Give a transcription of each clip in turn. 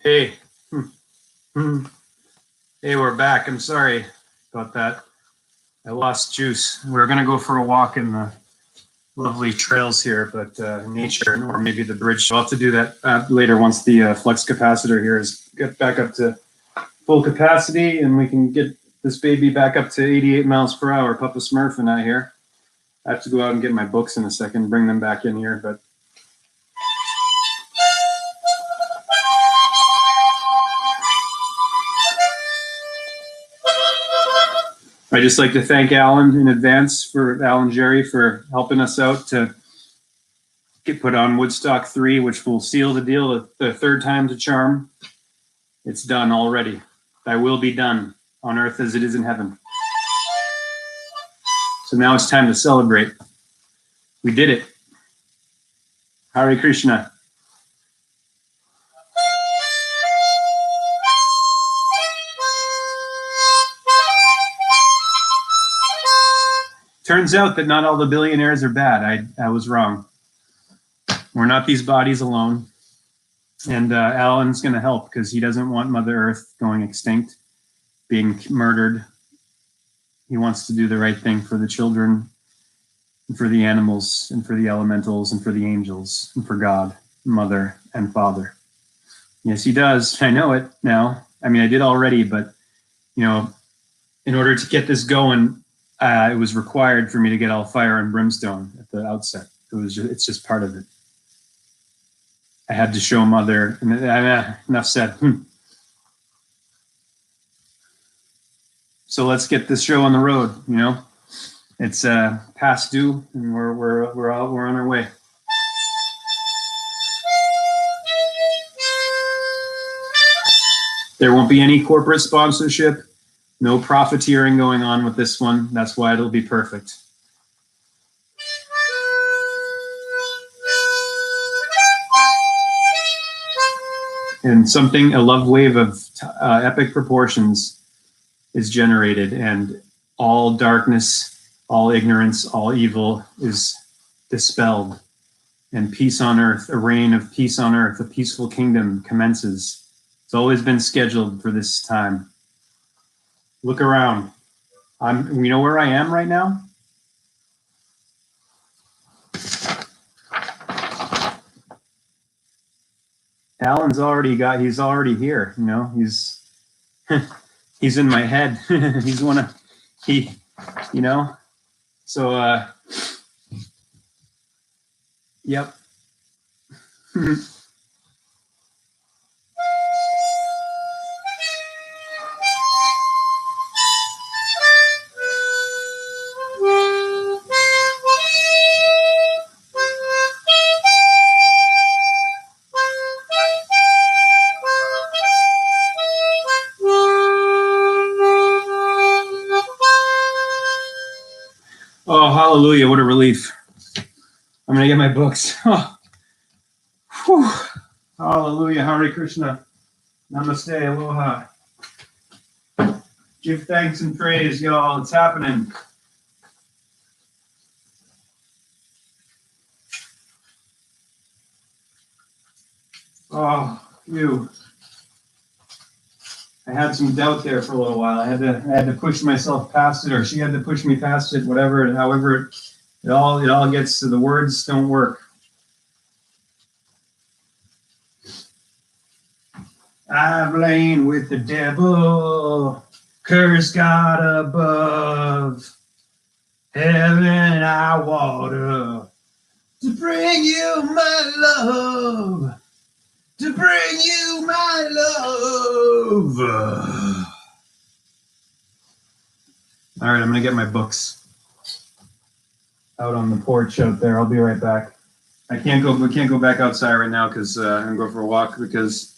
Hey, hey, we're back. I'm sorry about that. I lost juice. We are gonna go for a walk in the lovely trails here, but nature, or maybe the bridge. So I'll have to do that later once the flux capacitor here is get back up to full capacity, and we can get this baby back up to 88 miles per hour. Papa Smurf and I here. I have to go out and get my books in a second, bring them back in here, but. I'd just like to thank Alan in advance for Alan Jerry for helping us out to get put on Woodstock 3, which will seal the deal. The third time's a charm. It's done already. Thy will be done on earth as it is in heaven. So now it's time to celebrate. We did it. Hare Krishna. Turns out that not all the billionaires are bad. I was wrong. We're not these bodies alone. And Alan's going to help because he doesn't want Mother Earth going extinct, being murdered. He wants to do the right thing for the children, and for the animals, and for the elementals, and for the angels, and for God, Mother, and Father. Yes, he does. I know it now. I mean, I did already, but, you know, in order to get this going, it was required for me to get all fire and brimstone at the outset. It's just part of it. I had to show Mother. Enough said. So let's get this show on the road. You know, it's past due, and we're on our way. There won't be any corporate sponsorship. No profiteering going on with this one. That's why it'll be perfect. And a love wave of epic proportions is generated, and all darkness, all ignorance, all evil is dispelled. And peace on earth, a reign of peace on earth, a peaceful kingdom commences. It's always been scheduled for this time. Look around. You know where I am right now? Alan's he's already here, you know, he's in my head. You know, so, yep. Oh, hallelujah, what a relief. I'm going to get my books. Oh. Whew. Hallelujah, Hare Krishna. Namaste, aloha. Give thanks and praise, y'all. It's happening. Oh, you. I had some doubt there for a little while. I had to push myself past it, or she had to push me past it, whatever. However, it all gets to the words don't work. I've lain with the devil, cursed God above, heaven I water to bring you my love. To bring you my love. All right, I'm gonna get my books out on the porch out there. I'll be right back. We can't go back outside right now because I'm gonna go for a walk because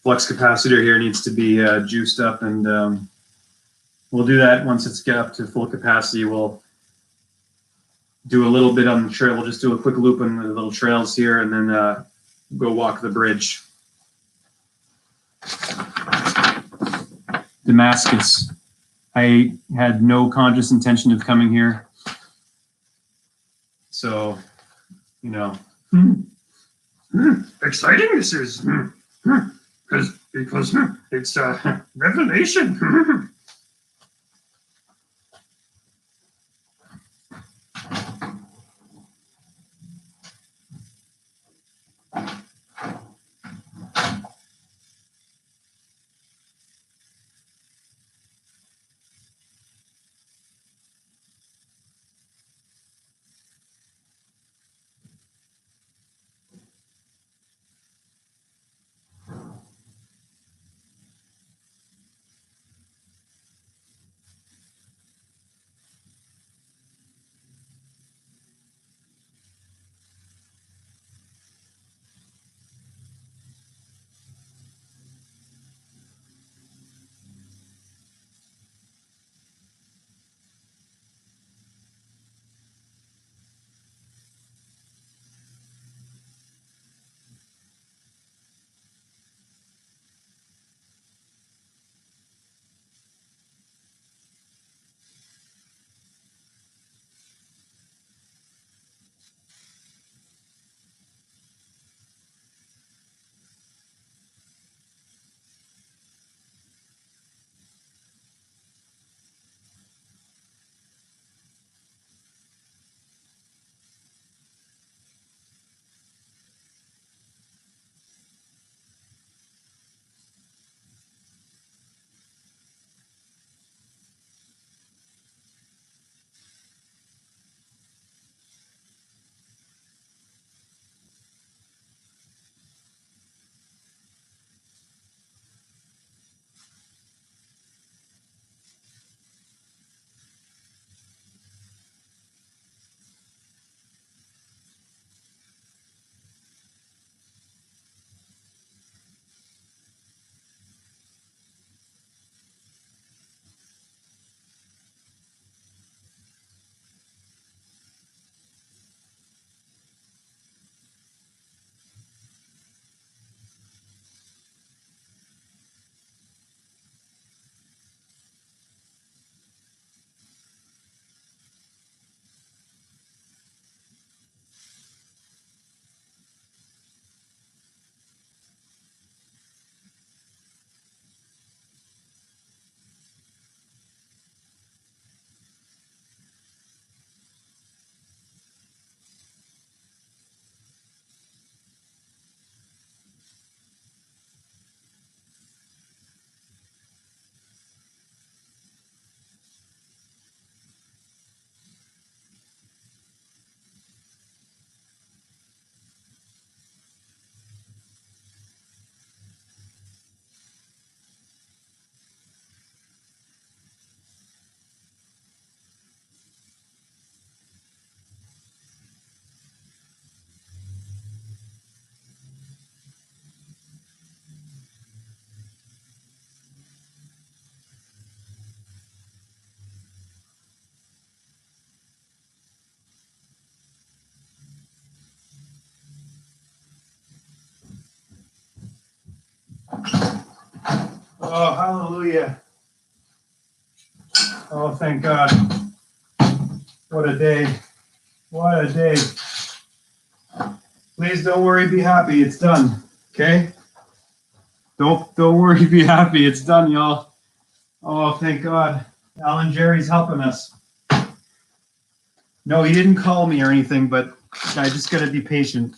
flux capacitor here needs to be juiced up, and we'll do that once it's get up to full capacity. We'll do a little bit on the trail. We'll just do a quick loop on the little trails here, and then go walk the bridge. Damascus. I had no conscious intention of coming here. So, you know, exciting this is. Because because it's a revelation. Oh, hallelujah. Oh, thank God. What a day. What a day. Please don't worry, be happy. It's done. Okay? Don't worry, be happy. It's done, y'all. Oh, thank God. Alan Jerry's helping us. No, he didn't call me or anything, but I just gotta be patient.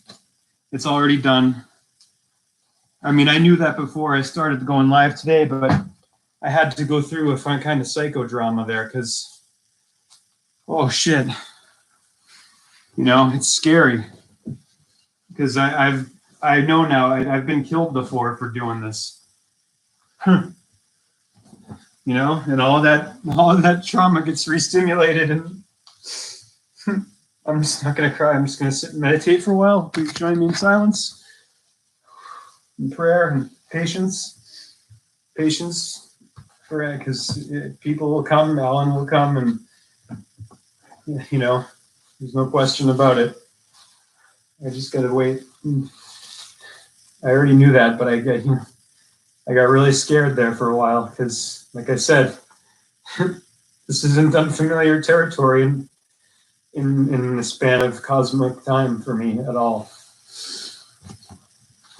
It's already done. I mean, I knew that before I started going live today, but I had to go through a fun kind of psychodrama there because, oh shit, you know, it's scary because I know now I've been killed before for doing this, you know, and all of that trauma gets re-stimulated, and I'm just not gonna cry. I'm just gonna sit and meditate for a while. Please join me in silence, in prayer, and patience, because people will come, Alan will come, and you know, there's no question about it. I just gotta wait. I already knew that, but I got really scared there for a while because, like I said, this isn't unfamiliar territory in the span of cosmic time for me at all.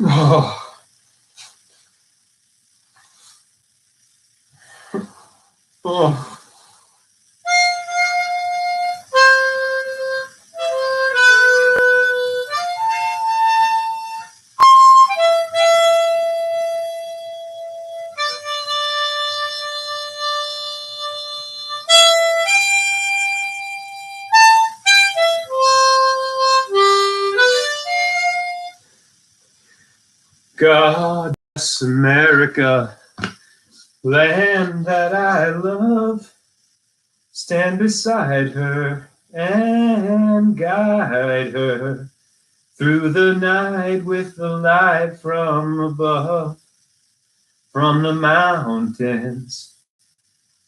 Oh. Oh. God bless America, land that I love. Stand beside her and guide her through the night with the light from above. From the mountains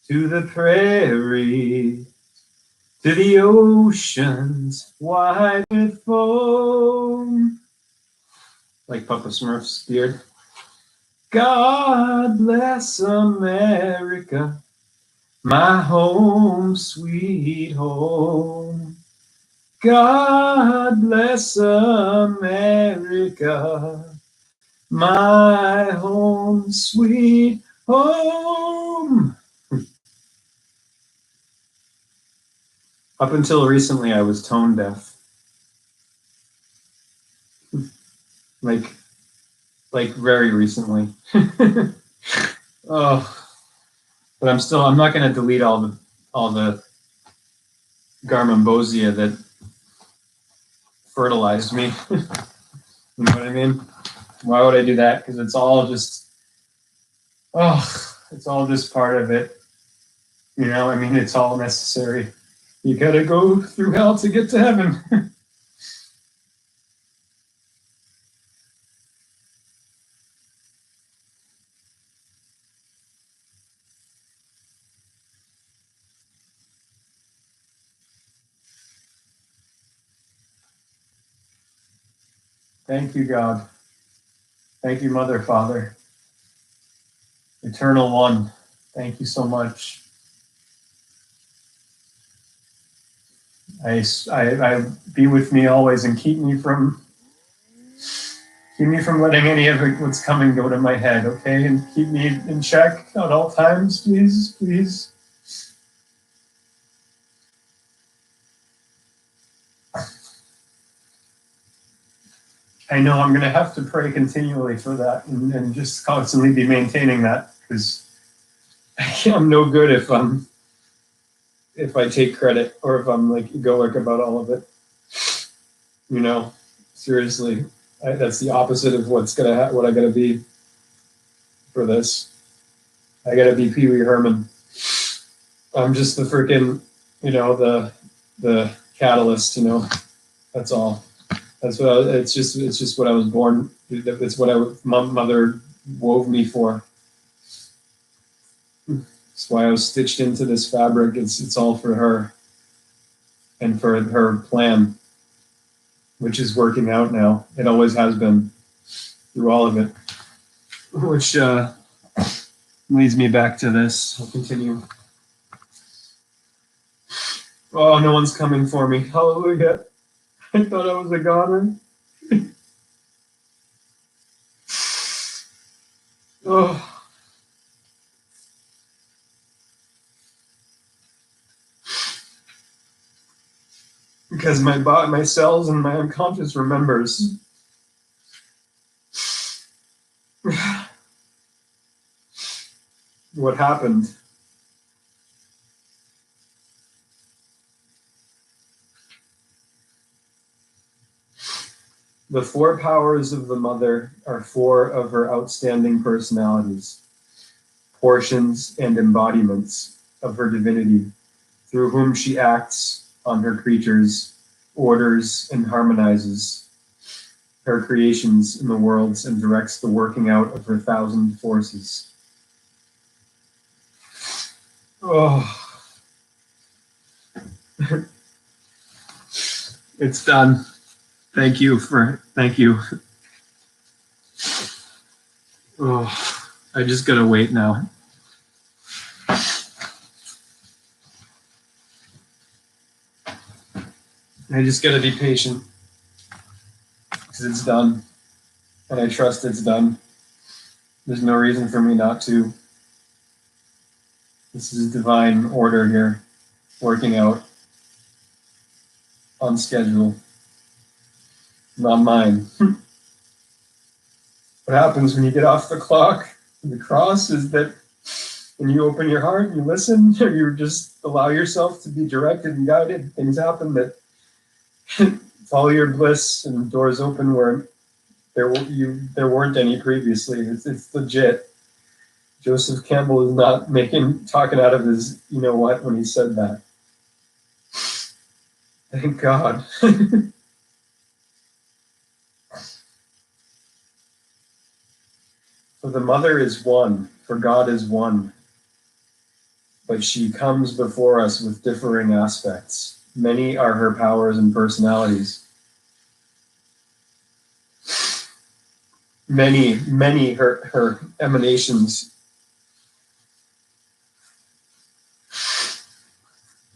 to the prairie, to the oceans wide with foam. Like Papa Smurf's beard. God bless America, my home, sweet home. God bless America, my home, sweet home. Up until recently, I was tone deaf. Like very recently. Oh, but I'm not going to delete all the Garmonbozia that fertilized me. You know what I mean? Why would I do that? Because it's all just part of it. You know, I mean, it's all necessary. You gotta go through hell to get to heaven. Thank you, God. Thank you, Mother, Father. Eternal One. Thank you so much. I be with me always and keep me from letting any of what's coming go to my head, okay? And keep me in check at all times, please, please. I know I'm going to have to pray continually for that and just constantly be maintaining that, because I'm no good if I take credit or if I'm like egoic about all of it. You know, seriously, that's the opposite of what I got to be for this. I got to be Pee Wee Herman. I'm just the freaking, the catalyst. That's all. That's what it's just what I was born. It's what my mother wove me for. That's why I was stitched into this fabric. It's all for her and for her plan, which is working out now. It always has been through all of it. Which leads me back to this. I'll continue. Oh, no one's coming for me. Hallelujah. I thought I was a goner. Oh. Because my cells and my unconscious remembers. What happened. The four powers of the mother are four of her outstanding personalities, portions and embodiments of her divinity, through whom she acts on her creatures, orders and harmonizes her creations in the worlds, and directs the working out of her thousand forces. Oh. It's done. Thank you. Oh, I just gotta wait now. I just gotta be patient, because it's done, and I trust it's done. There's no reason for me not to. This is divine order here, working out on schedule, not mine. What happens when you get off the clock, the cross, is that when you open your heart and you listen, or you just allow yourself to be directed and guided, things happen that follow your bliss and doors open where there weren't any previously. It's legit. Joseph Campbell is not talking out of his you know what when he said that. Thank God. For the mother is one, for God is one, but she comes before us with differing aspects. Many are her powers and personalities. Many her emanations.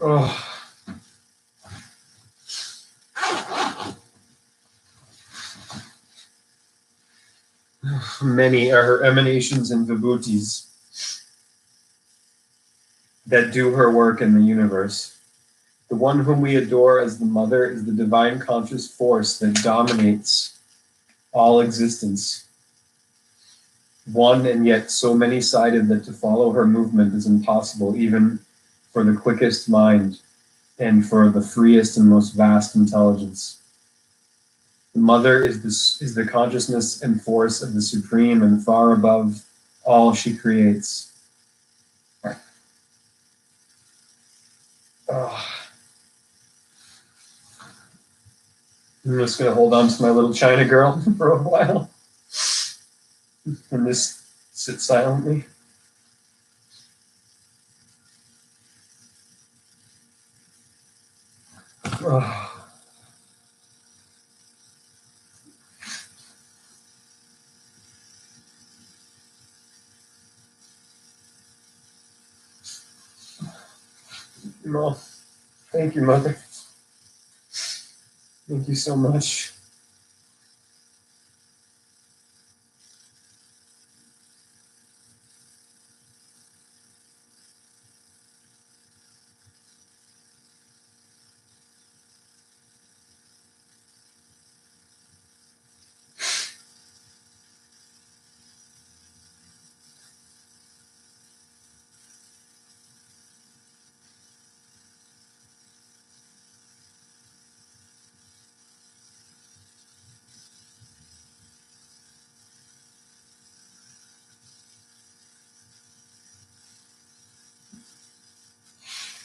Oh. Many are her emanations and vibhutis that do her work in the universe. The one whom we adore as the mother is the divine conscious force that dominates all existence. One and yet so many-sided that to follow her movement is impossible even for the quickest mind and for the freest and most vast intelligence. The mother is the consciousness and force of the supreme and far above all she creates. Oh. I'm just going to hold on to my little China girl for a while and just sit silently. Oh. Well, thank you, Mother. Thank you so much.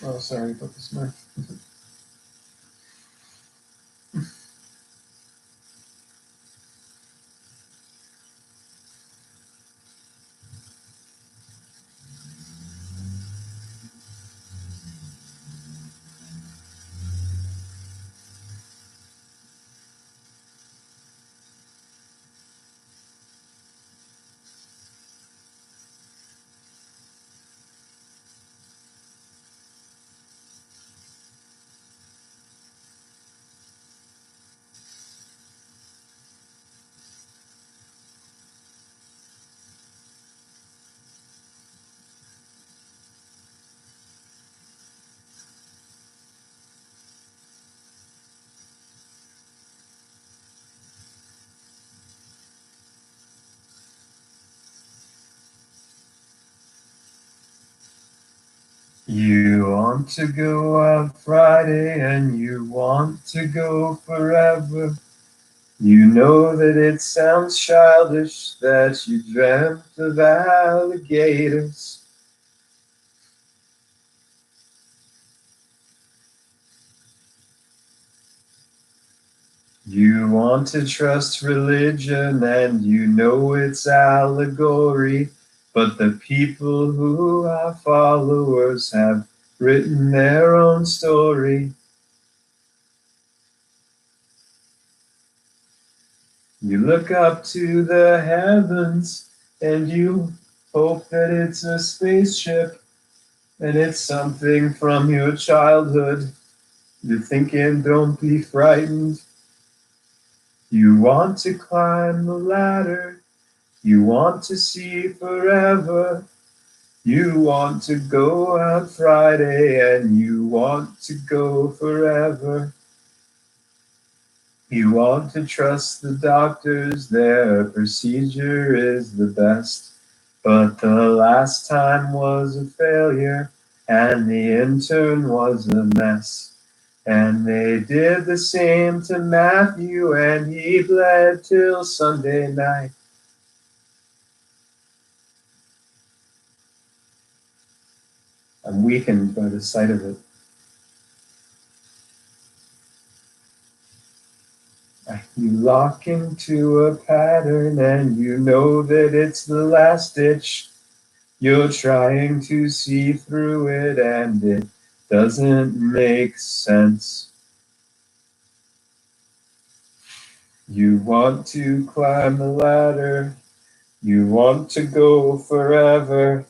Oh, sorry about this, Mark. You want to go out Friday and you want to go forever. You know that it sounds childish that you dreamt of alligators. You want to trust religion and you know it's allegory, but the people who are followers have written their own story. You look up to the heavens and you hope that it's a spaceship and it's something from your childhood. You're thinking, don't be frightened. You want to climb the ladder. You want to see forever. You want to go out Friday and you want to go forever. You want to trust the doctors, their procedure is the best. But the last time was a failure and the intern was a mess. And they did the same to Matthew and he bled till Sunday night. I'm weakened by the sight of it. You lock into a pattern and you know that it's the last ditch. You're trying to see through it and it doesn't make sense. You want to climb the ladder. You want to go forever.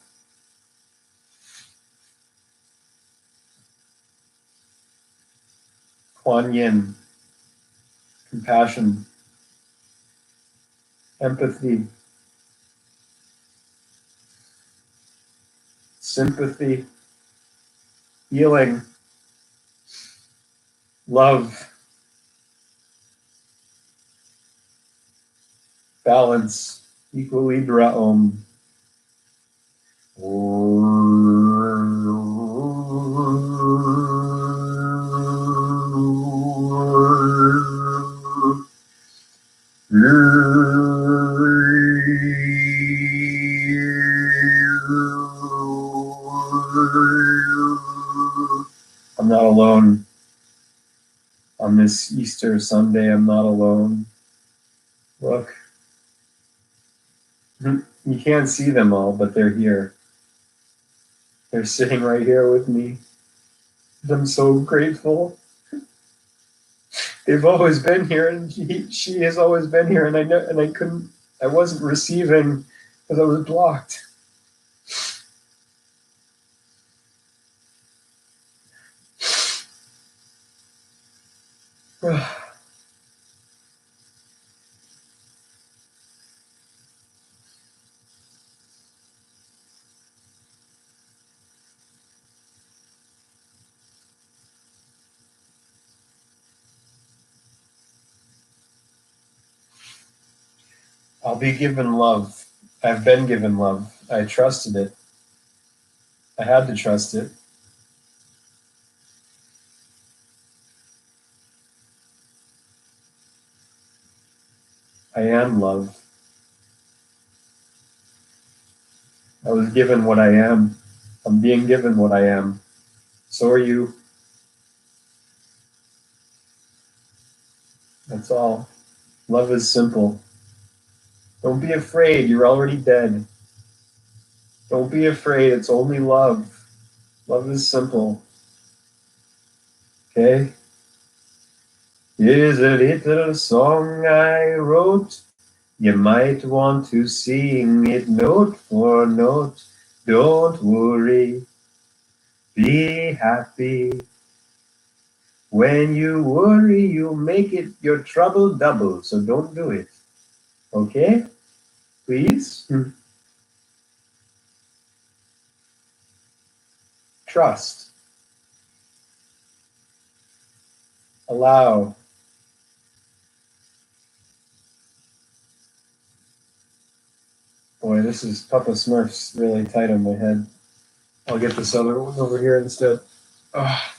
Kuan Yin. Compassion. Empathy. Sympathy. Healing. Love. Balance. Equilibra Om. I'm not alone. On this Easter Sunday, I'm not alone. Look. You can't see them all, but they're here. They're sitting right here with me. I'm so grateful. They've always been here, and she has always been here, and I wasn't receiving because I was blocked. I'll be given love. I've been given love. I trusted it. I had to trust it. I am love. I was given what I am. I'm being given what I am. So are you. That's all. Love is simple. Don't be afraid. You're already dead. Don't be afraid. It's only love. Love is simple. Okay? Here's a little song I wrote. You might want to sing it note for note. Don't worry. Be happy. When you worry, you make it your trouble double. So don't do it. Okay? Please? Trust. Allow. Boy, this is Papa Smurf's really tight on my head. I'll get this other one over here instead. Oh,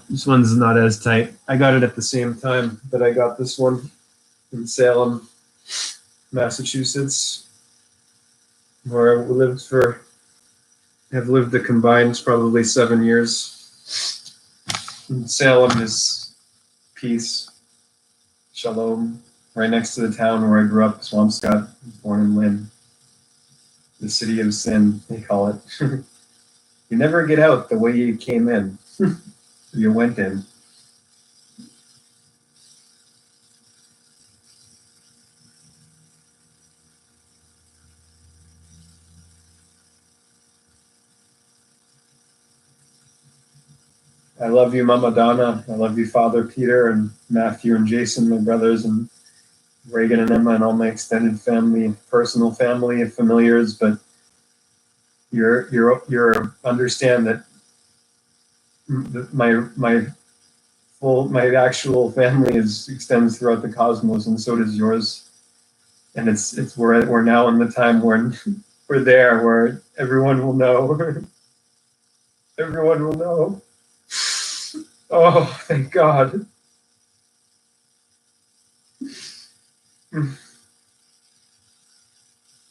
this one's not as tight. I got it at the same time that I got this one in Salem, Massachusetts, where I have lived a combined probably 7 years. And Salem is peace, shalom, right next to the town where I grew up, Swampscott, born in Lynn. The city of sin, they call it. You never get out the way you came in. You went in. I love you, Mama Donna. I love you, Father Peter and Matthew and Jason, my brothers, and Reagan and Emma and all my extended family, personal family and familiars. But you're understand that my actual family extends throughout the cosmos, and so does yours. And we're now in the time when we're there, where everyone will know. Everyone will know. Oh, thank God.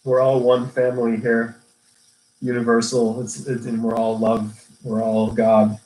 We're all one family here, universal. And we're all love. We're all God.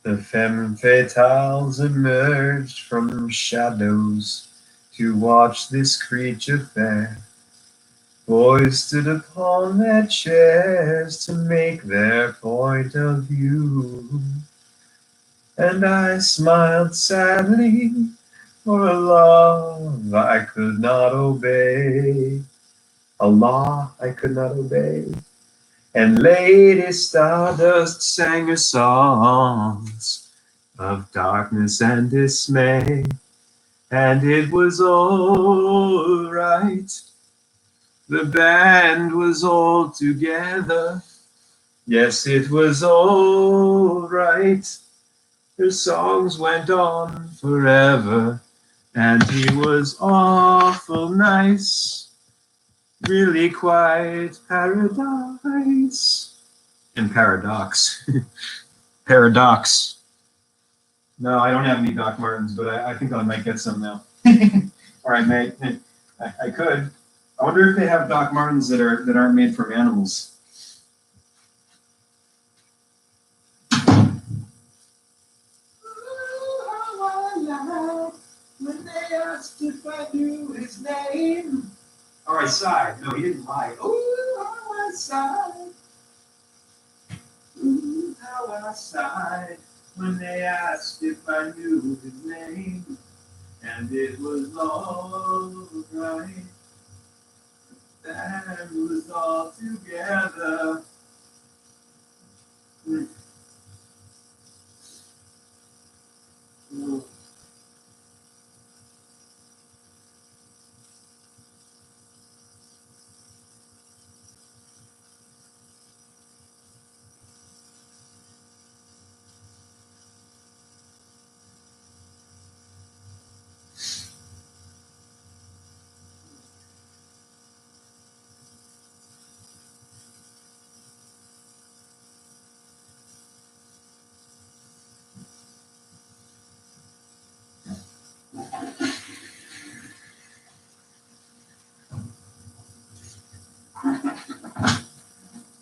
The femme fatales emerged from shadows to watch this creature fair. Boys stood upon their chairs to make their point of view. And I smiled sadly for a love I could not obey. A law I could not obey. And Lady Stardust sang her songs of darkness and dismay. And it was all right. The band was all together. Yes, it was all right. Her songs went on forever. And he was awful nice. Really quite paradise. And paradox. Paradox. No, I don't have any Doc Martens, but I think I might get some now. All right, mate. I could. I wonder if they have Doc Martens that aren't made from animals. When they asked if I knew his name. Or I sighed. No, he didn't lie. Ooh, how I sighed. Ooh, how I sighed when they asked if I knew his name. And it was all right. That was all together.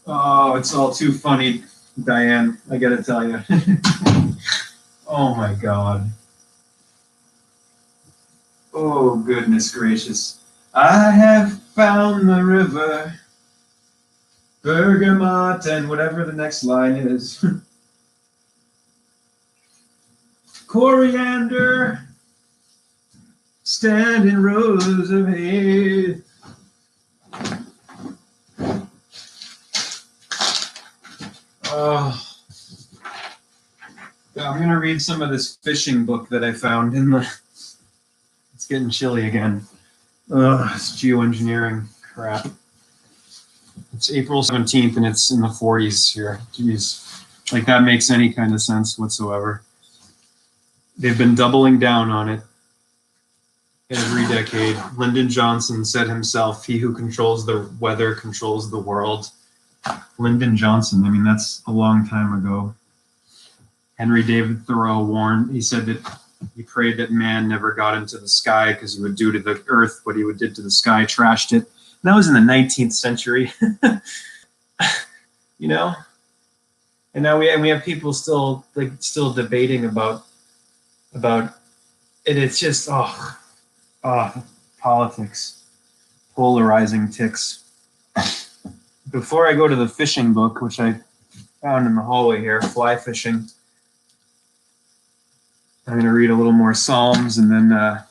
Oh, it's all too funny, Diane. I gotta tell you. Oh my God. Oh, goodness gracious. I have found the river, bergamot, and whatever the next line is. Coriander, stand in rows of hay. Oh, I'm gonna read some of this fishing book that I found in the. It's getting chilly again. It's geoengineering crap. It's April 17th and it's in the 40s here. Jeez, like that makes any kind of sense whatsoever. They've been doubling down on it every decade. Lyndon Johnson said himself, "He who controls the weather controls the world." Lyndon Johnson, I mean, that's a long time ago. Henry David Thoreau warned, he said that he prayed that man never got into the sky because he would do to the earth what he did to the sky, trashed it. And that was in the 19th century. You know? And now we have people still debating about and it's just politics, polarizing ticks. before I go to the fishing book, which I found in the hallway here, fly fishing, I'm going to read a little more Psalms, and then I'm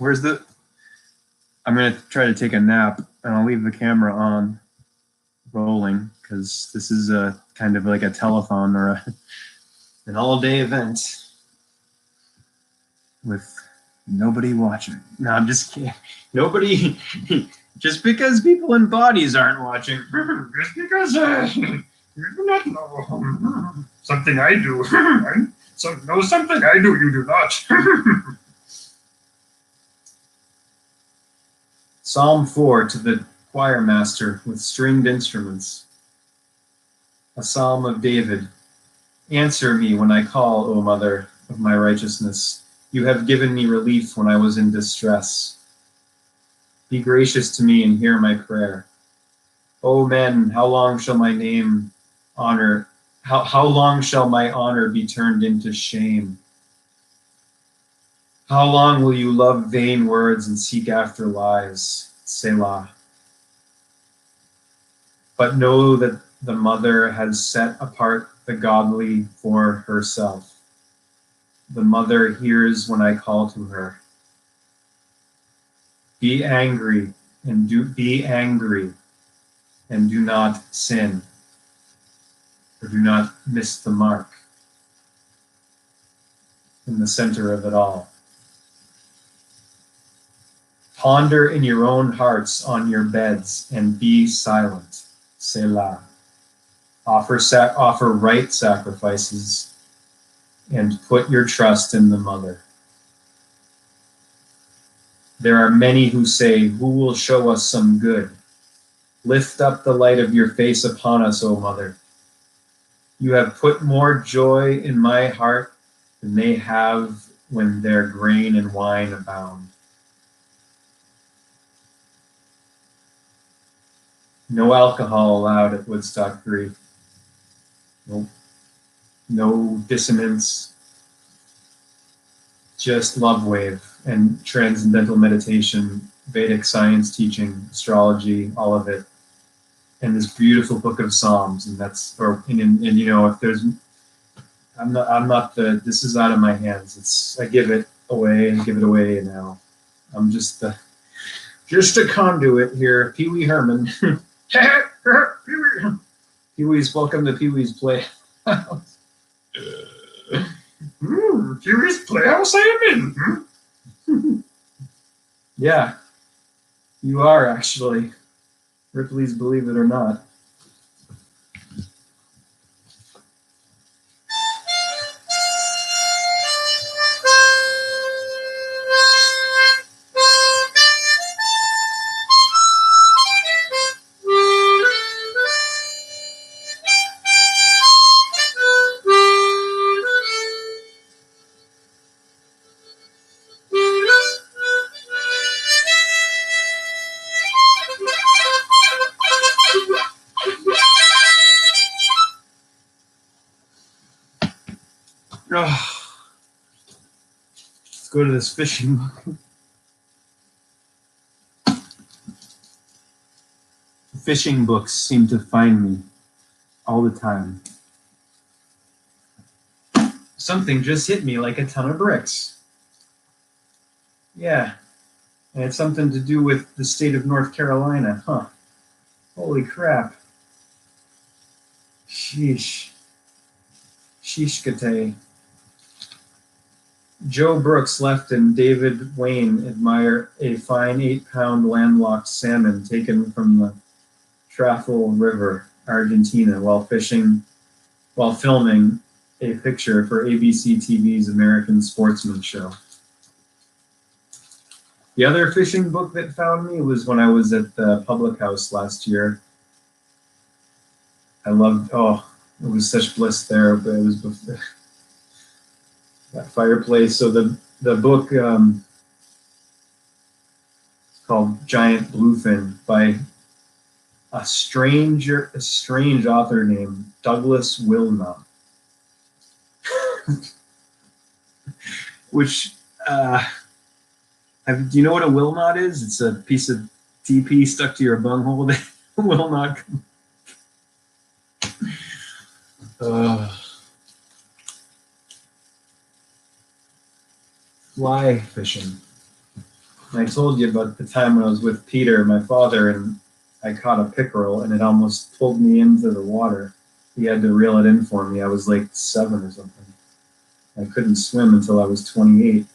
going to try to take a nap, and I'll leave the camera on rolling, because this is a kind of like a telethon or an all-day event with nobody watching. No, I'm just kidding. Nobody, just because people in bodies aren't watching, just because you do not know something I do. Know something I do, you do not. Psalm 4 to the choir master with stringed instruments. A psalm of David. Answer me when I call, O Mother of my righteousness. You have given me relief when I was in distress. Be gracious to me and hear my prayer. O men, how long shall my name honor? How long shall my honor be turned into shame? How long will you love vain words and seek after lies? Selah. But know that the mother has set apart the godly for herself. The mother hears when I call to her. Be angry and do not sin, or do not miss the mark in the center of it all. Ponder in your own hearts on your beds and be silent. Selah. Offer right sacrifices and put your trust in the mother. There are many who say, who will show us some good? Lift up the light of your face upon us, O Mother. You have put more joy in my heart than they have when their grain and wine abound. No alcohol allowed at Woodstock 3. No dissonance, just love wave and transcendental meditation, Vedic science teaching, astrology, all of it, and this beautiful book of Psalms. And that's, you know, if there's, I'm not this is out of my hands. I give it away now. I'm just a conduit here. Pee Wee Herman. Pee-wee's, welcome to Pee-wee's Playhouse. Pee-wee's Playhouse I am in. Yeah, you are actually. Ripley's Believe It or Not. Oh, let's go to this fishing book. Fishing books seem to find me all the time. Something just hit me like a ton of bricks. Yeah, and it's something to do with the state of North Carolina, huh? Holy crap. Sheesh. Sheeshkate. Joe Brooks left and David Wayne admire a fine 8-pound landlocked salmon taken from the Trafal River, Argentina, while filming a picture for ABC TV's American Sportsman Show. The other fishing book that found me was when I was at the Public House last year. I loved, it was such bliss there, but it was before that fireplace. So the book is called Giant Bluefin by a strange author named Douglas Wilmot, which do you know what a Wilmot is? It's a piece of TP stuck to your bunghole that will not come. Fly fishing. I told you about the time when I was with Peter, my father, and I caught a pickerel and it almost pulled me into the water. He had to reel it in for me. I was like 7 or something. I couldn't swim until I was 28.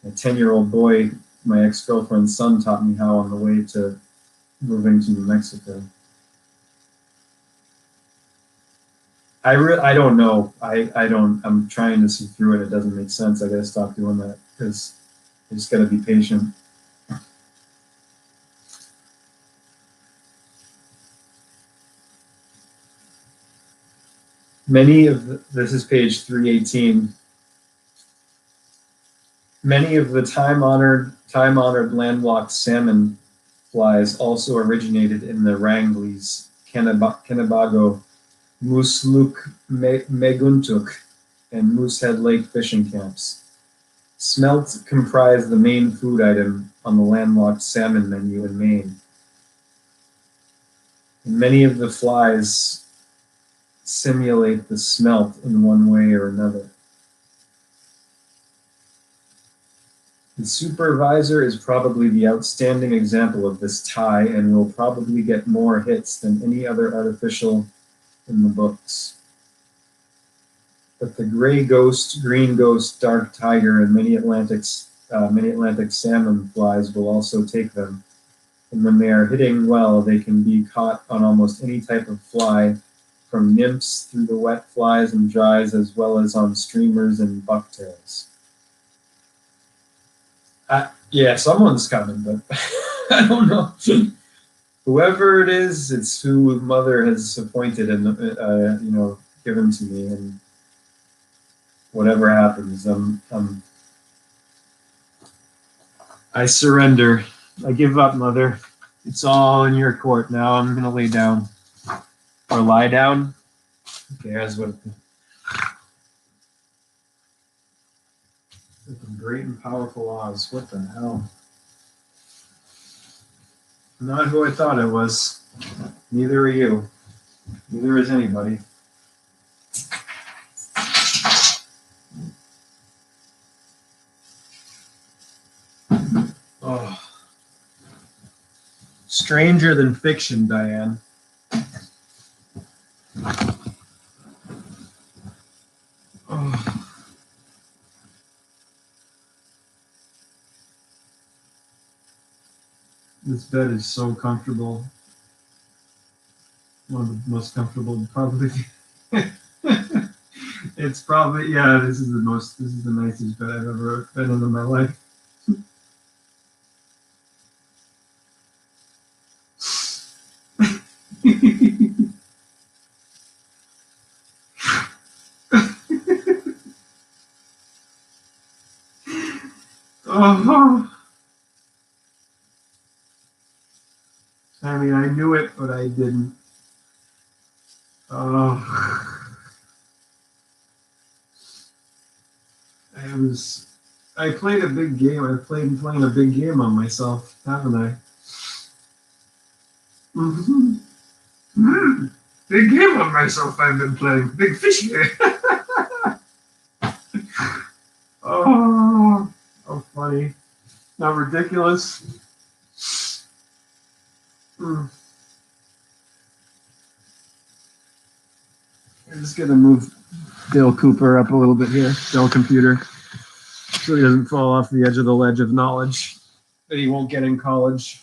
A 10-year-old boy, my ex-girlfriend's son, taught me how on the way to moving to New Mexico. I don't know. I'm trying to see through it. It doesn't make sense. I gotta stop doing that because I just gotta be patient. This is page 318. Many of the time-honored landlocked salmon flies also originated in the Wranglies, Kennebago, Mooselook, Meguntuk, and Moosehead Lake fishing camps. Smelt comprise the main food item on the landlocked salmon menu in Maine. And many of the flies simulate the smelt in one way or another. The supervisor is probably the outstanding example of this tie and will probably get more hits than any other artificial in the books. But the gray ghost, green ghost, dark tiger, and many Atlantic salmon flies will also take them. And when they are hitting well, they can be caught on almost any type of fly, from nymphs through the wet flies and dries, as well as on streamers and bucktails. Yeah, someone's coming, but I don't know. Whoever it is, it's who Mother has appointed and given to me, and whatever happens, I surrender. I give up, Mother. It's all in your court now. I'm gonna lay down or lie down. Who cares what? Great and powerful Oz. What the hell? Not who I thought I was. Neither are you. Neither is anybody. Oh. Stranger than fiction, Diane. Oh. This bed is so comfortable. One of the most comfortable, probably. It's probably, yeah, this is the nicest bed I've ever been in my life. Oh. I mean, I knew it, but I didn't. Oh. I played a big game. I've playing a big game on myself, haven't I? Mm-hmm. Mm-hmm. Big game on myself I've been playing. Big fish game. Oh, how funny. Not ridiculous. I'm just going to move Dale Cooper up a little bit here, Dell Computer, so he doesn't fall off the edge of the ledge of knowledge that he won't get in college.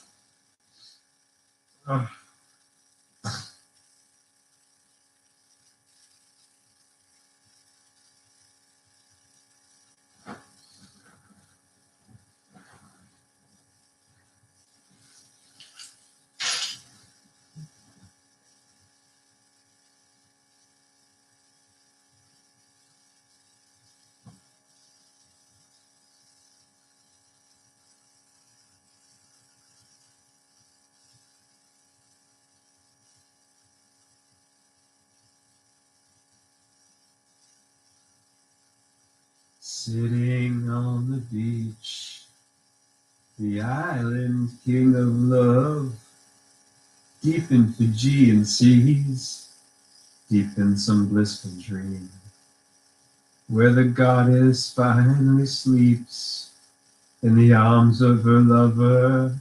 Sitting on the beach, the island king of love, deep in Fijian seas, deep in some blissful dream, where the goddess finally sleeps in the arms of her lover,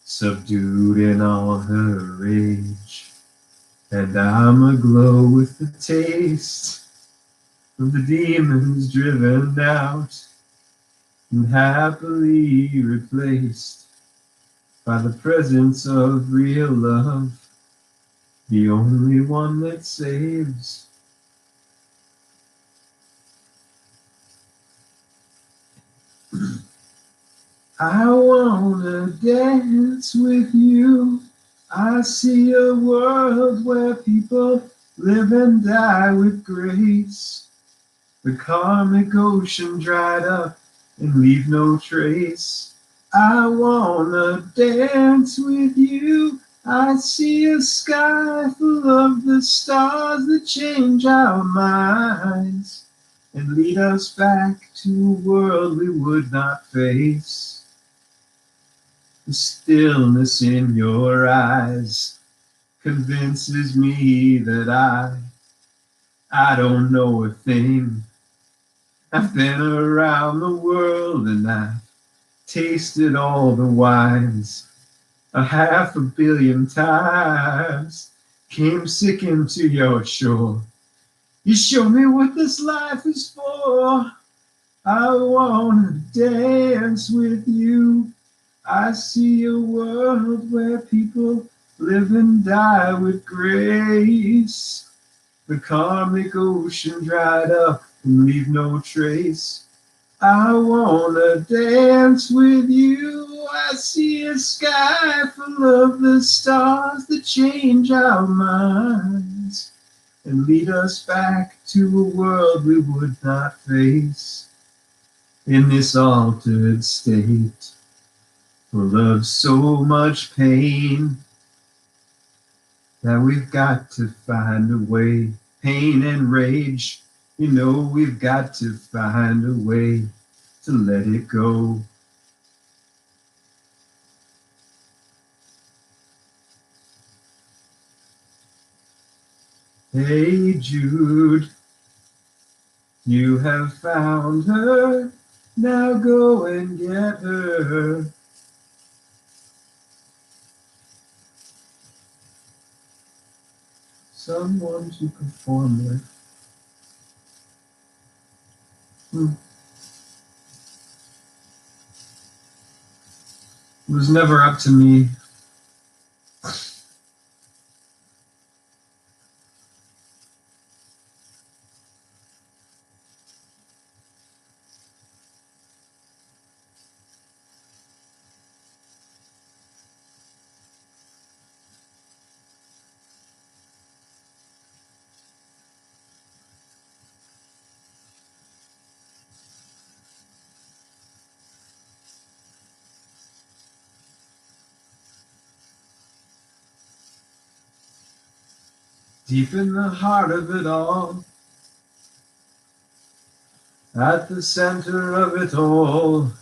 subdued in all her rage. And I'm aglow with the taste of the demons driven out and happily replaced by the presence of real love, the only one that saves. I wanna dance with you. I see a world where people live and die with grace. The karmic ocean dried up and leave no trace. I wanna dance with you. I see a sky full of the stars that change our minds and lead us back to a world we would not face. The stillness in your eyes convinces me that I don't know a thing. I've been around the world and I've tasted all the wines a 500 million times. Came sick into your shore. You show me what this life is for. I wanna dance with you. I see a world where people live and die with grace. The karmic ocean dried up and leave no trace. I wanna dance with you. I see a sky full of the stars that change our minds and lead us back to a world we would not face. In this altered state, full of so much pain, that we've got to find a way. Pain and rage, you know we've got to find a way to let it go. Hey Jude, you have found her, now go and get her. Someone to perform with. It was never up to me. Deep in the heart of it all, at the center of it all,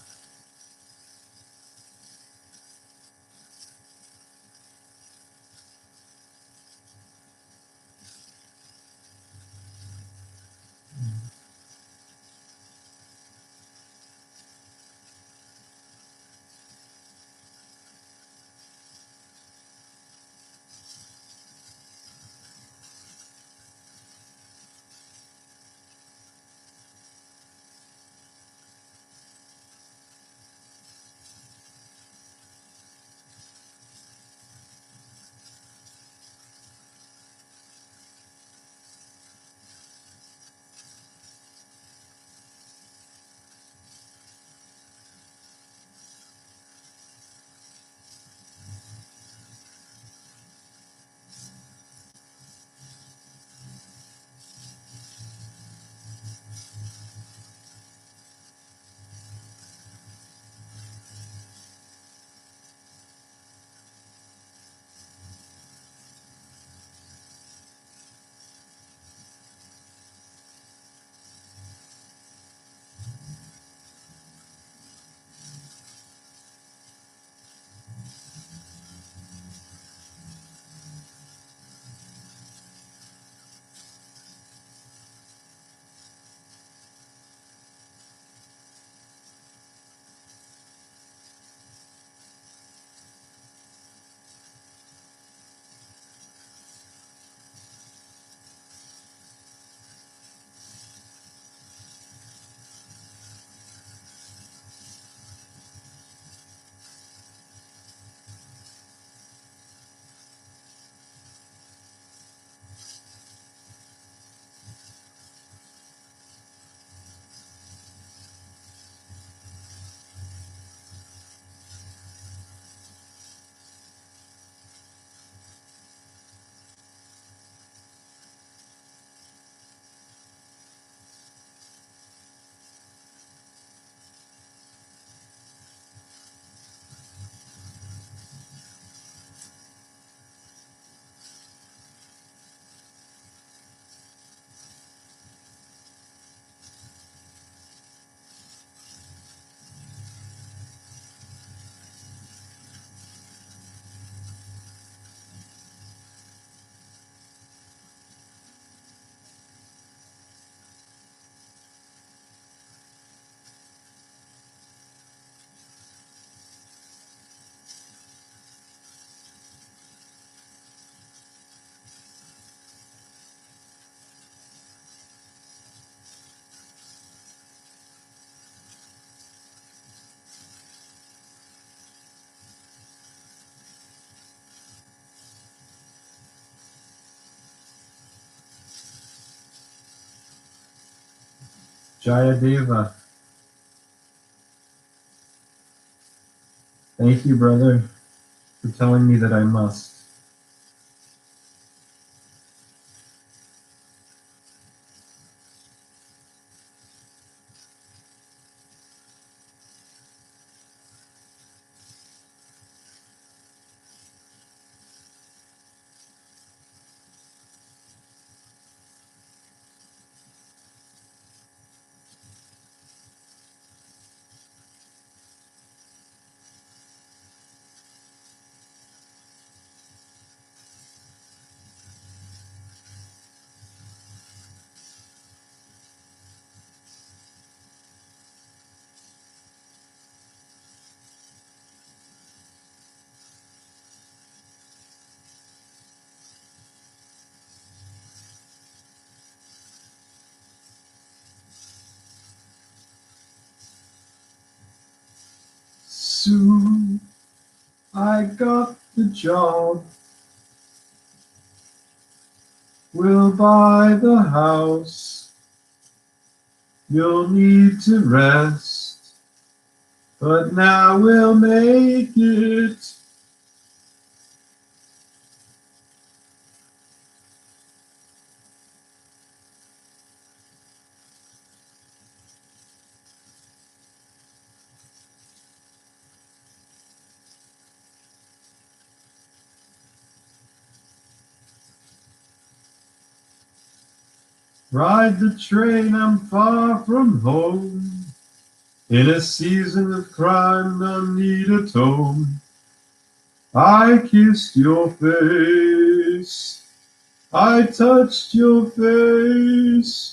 Jayadeva. Thank you, brother, for telling me that I must. Soon I got the job. We'll buy the house. You'll need to rest, but now we'll make it. Ride the train, I'm far from home. In a season of crime, none need atone. I kissed your face. I touched your face.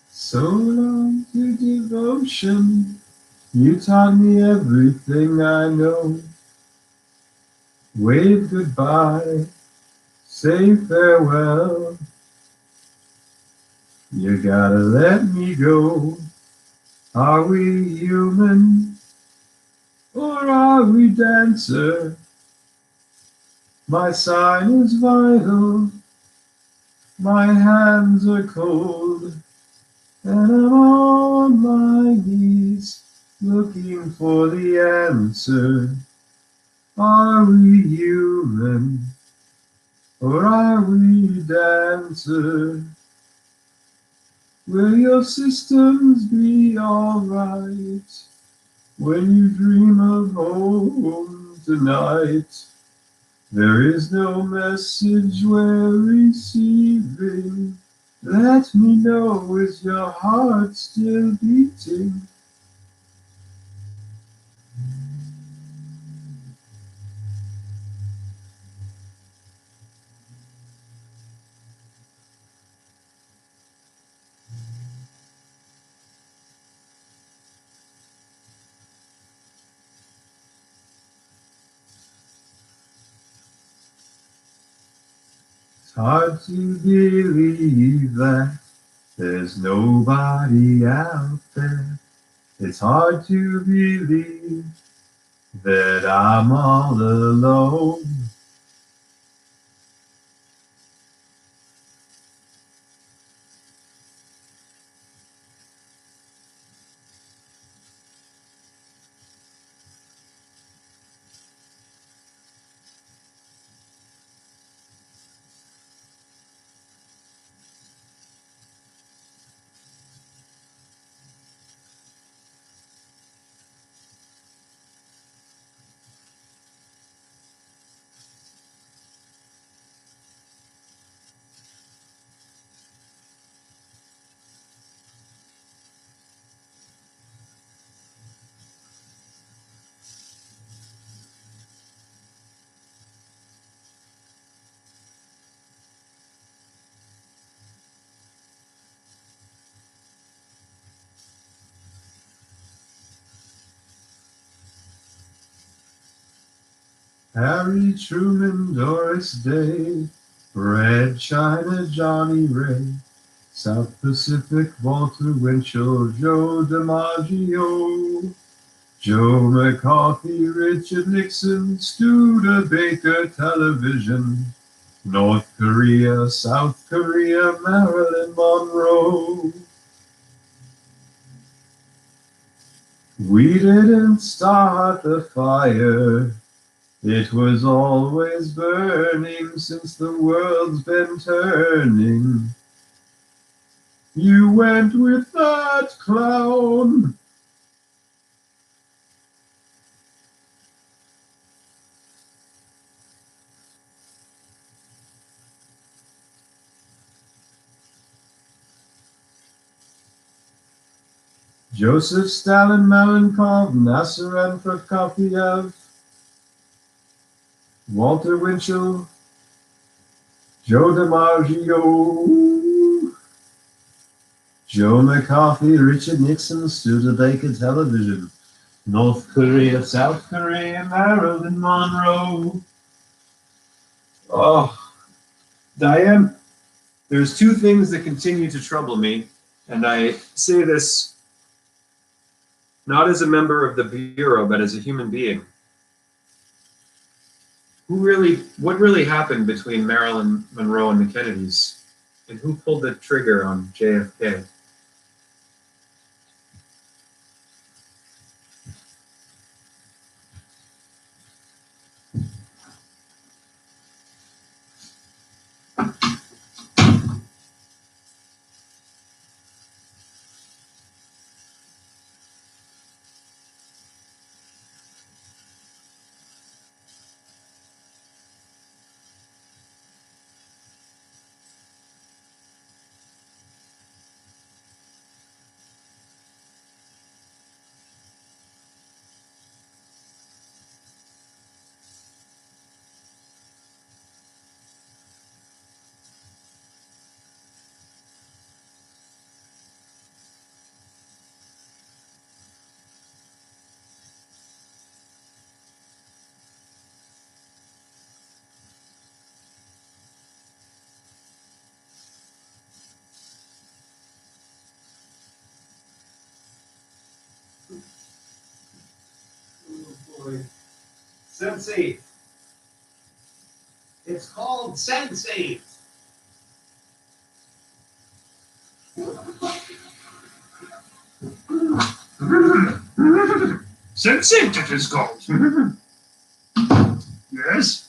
So long to devotion. You taught me everything I know. Wave goodbye, say farewell. You gotta let me go. Are we human or are we dancer? My sign is vital, my hands are cold, and I'm on my knees looking for the answer. Are we human or are we dancer? Will your systems be alright when you dream of home tonight? There is no message we're receiving. Let me know, is your heart still beating? It's hard to believe that there's nobody out there. It's hard to believe that I'm all alone. Harry Truman, Doris Day, Red China, Johnny Ray, South Pacific, Walter Winchell, Joe DiMaggio, Joe McCarthy, Richard Nixon, Studebaker Television, North Korea, South Korea, Marilyn Monroe. We didn't start the fire. It was always burning since the world's been turning. You went with that clown. Joseph Stalin, Malenkov, Nasser and Prokofiev, Walter Winchell, Joe DiMaggio, Joe McCarthy, Richard Nixon, Studebaker Television, North Korea, South Korea, Marilyn Monroe. Oh, Diane, there's two things that continue to trouble me, and I say this not as a member of the Bureau, but as a human being. What really happened between Marilyn Monroe and the Kennedys? And who pulled the trigger on JFK? Sense8. It's called Sense8. Sense8 it is called. Yes,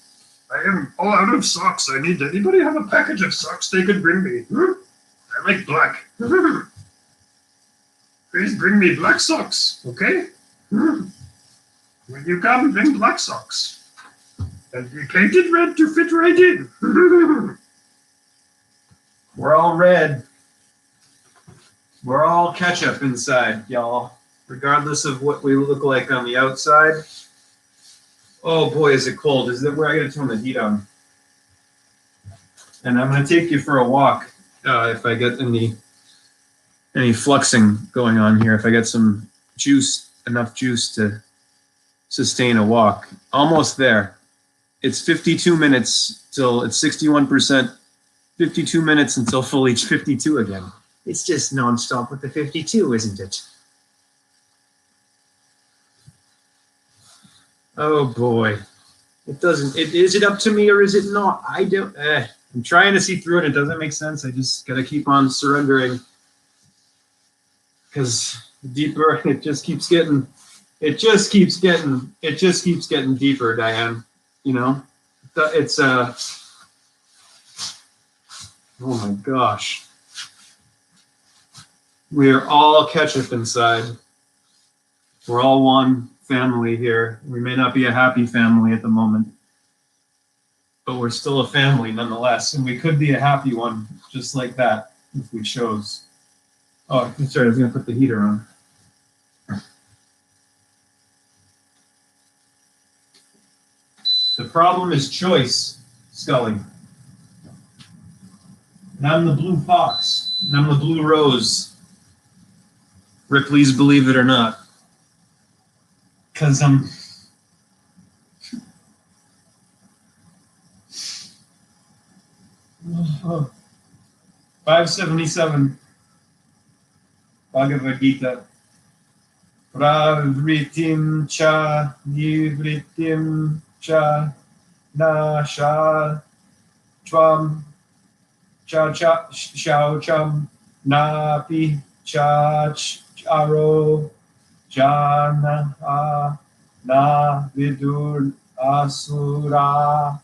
I am all out of socks. I need anybody have a package of socks they could bring me. I like black. Please bring me black socks, okay? When you come, bring black socks. And be painted red to fit right in. We're all red. We're all ketchup inside, y'all. Regardless of what we look like on the outside. Oh boy, is it cold. Is that where I gotta turn the heat on? And I'm gonna take you for a walk if I get any fluxing going on here. If I get some juice, enough juice to sustain a walk. Almost there. It's 52 minutes till it's 61%. 52 minutes until fully 52 again. It's just nonstop with the 52, isn't it? Oh boy. It doesn't, is it up to me or is it not? I don't, I'm trying to see through it. It doesn't make sense. I just gotta keep on surrendering. Because deeper, it just keeps getting deeper, Diane. You know? It's, oh my gosh. We are all ketchup inside. We're all one family here. We may not be a happy family at the moment, but we're still a family nonetheless, and we could be a happy one just like that if we chose. Oh, sorry, I was gonna put the heater on. The problem is choice, Scully. And I'm the blue fox, and I'm the blue rose. Ripley's Believe It or Not. Because Oh, 577. Bhagavad Gita. Pravritim cha nivritim cha nasha tvam cha shaucham napi cha charo jana na vidur asura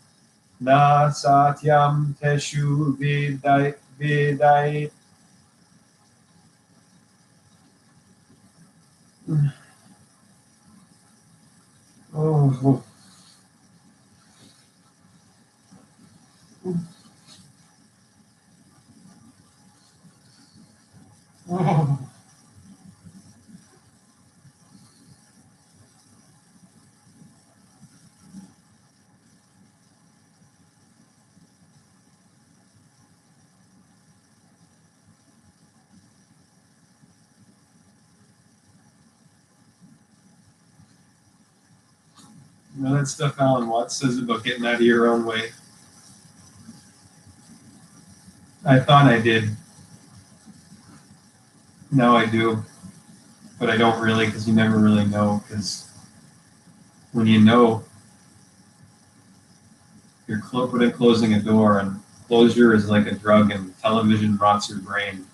na satyam teshu vidai. Oh, oh. You know that stuff Alan Watts says about getting out of your own way? I thought I did. Now I do. But I don't really, because you never really know. Because when you know, you're closing a door, and closure is like a drug, and television rots your brain.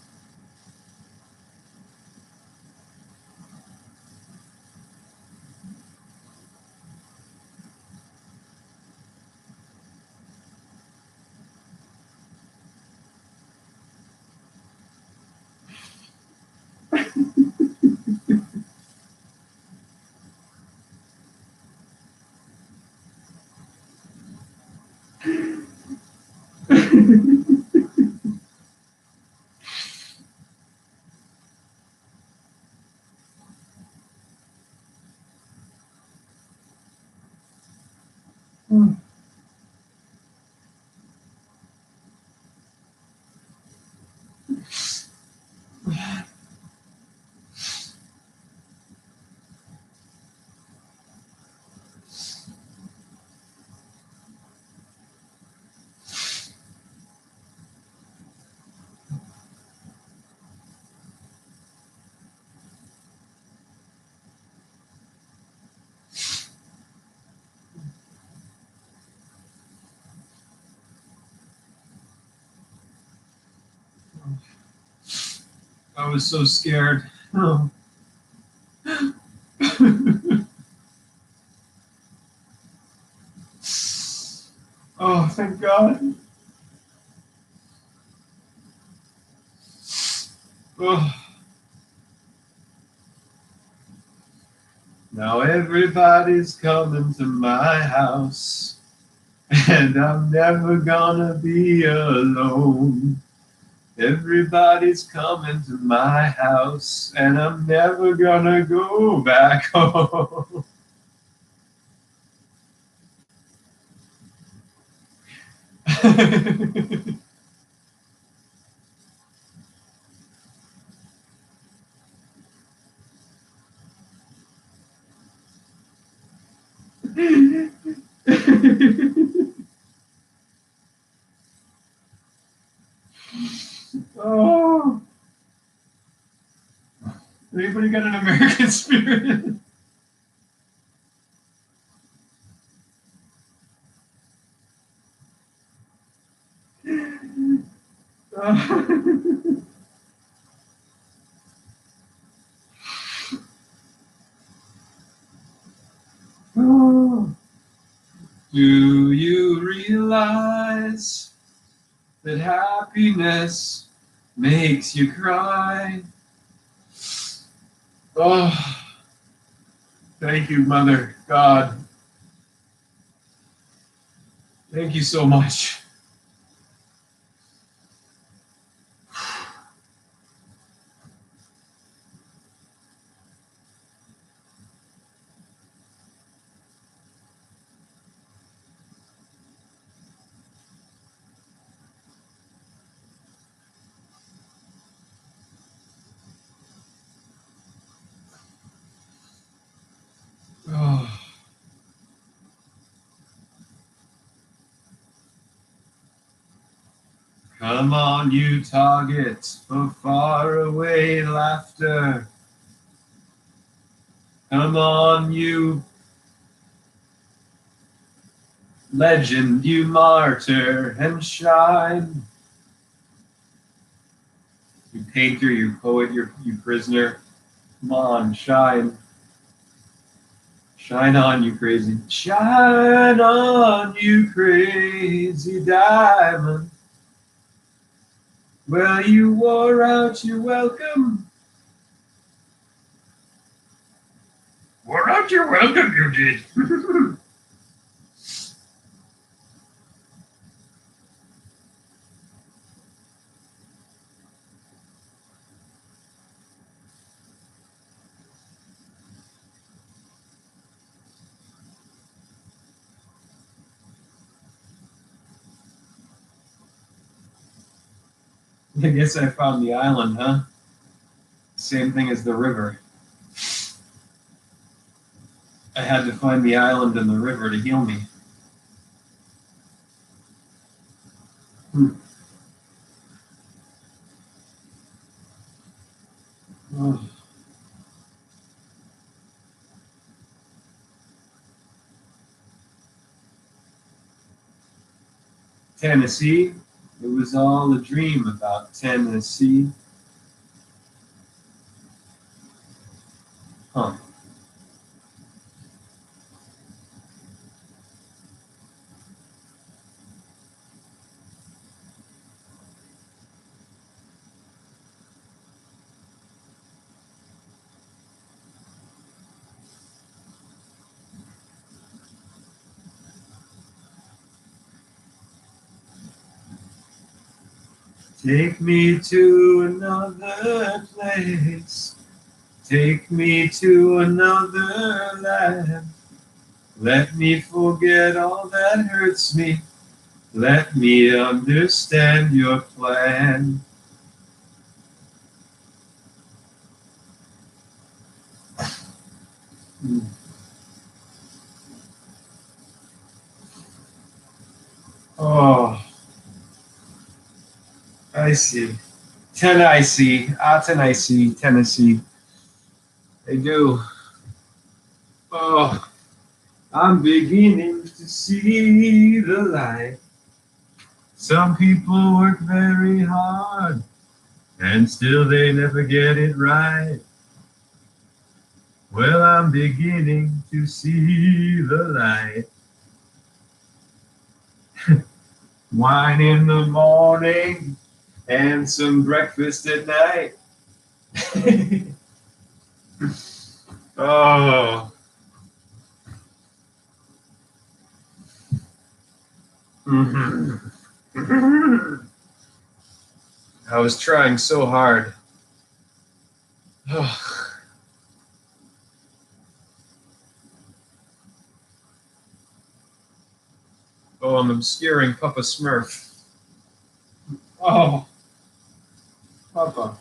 I was so scared. Oh. Oh, thank God. Oh. Now everybody's coming to my house, and I'm never gonna be alone. Everybody's coming to my house, and I'm never gonna go back home. Oh, anybody got an American spirit? Oh. Do you realize that happiness makes you cry? Oh, thank you, Mother God. Thank you so much. Oh. Come on, you target for faraway laughter. Come on, you legend, you martyr, and shine. You painter, you poet, you prisoner. Come on, shine. Shine on, you crazy. Shine on, you crazy diamond. Well, you wore out your welcome. Wore out your welcome, you did. I guess I found the island, huh? Same thing as the river. I had to find the island and the river to heal me. Oh. Tennessee, it was all a dream about Tennessee. Huh. Take me to another place. Take me to another land. Let me forget all that hurts me. Let me understand your plan. Oh, I see. Tennessee. Tennessee. Tennessee. I do. Oh, I'm beginning to see the light. Some people work very hard, and still they never get it right. Well, I'm beginning to see the light. Wine in the morning and some breakfast at night. Oh. I was trying so hard. Oh, I'm obscuring Papa Smurf. Oh, Papa.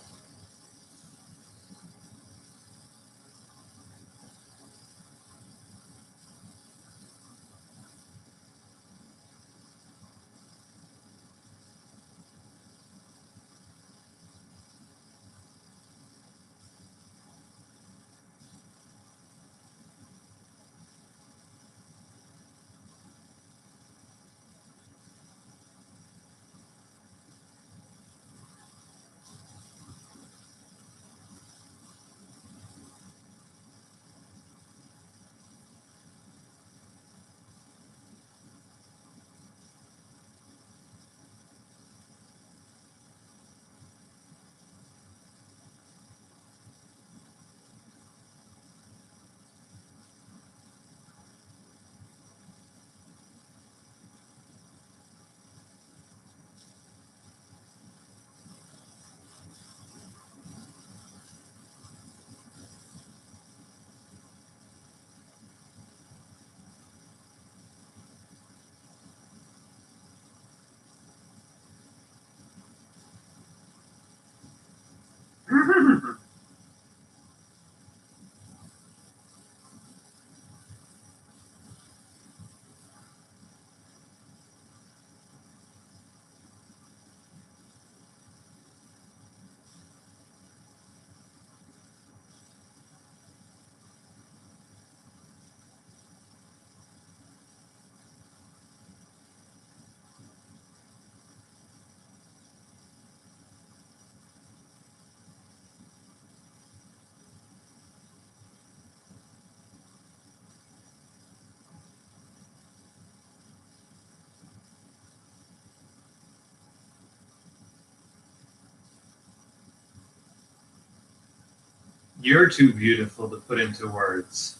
You're too beautiful to put into words.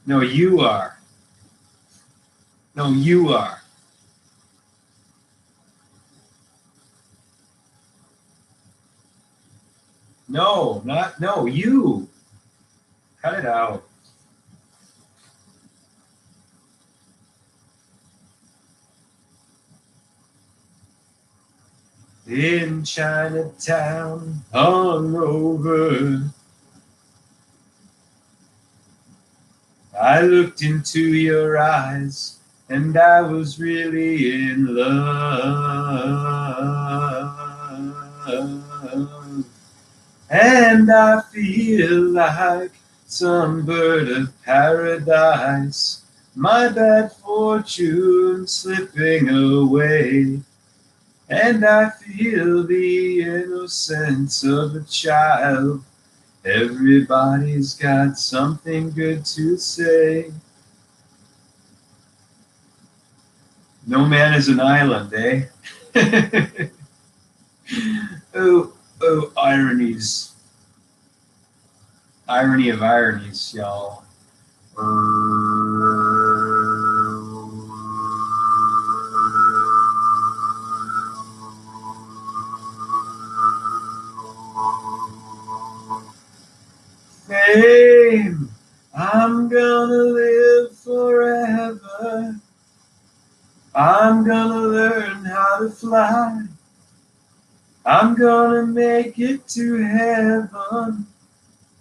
No, you are. No, you are. No, you. Cut it out. In Chinatown, hungover, I looked into your eyes and I was really in love. And I feel like some bird of paradise, my bad fortune slipping away. And I feel the innocence of a child. Everybody's got something good to say. No man is an island, eh? Oh, ironies. Irony of ironies, y'all. Fame, I'm gonna live forever. I'm gonna learn how to fly. I'm gonna make it to heaven.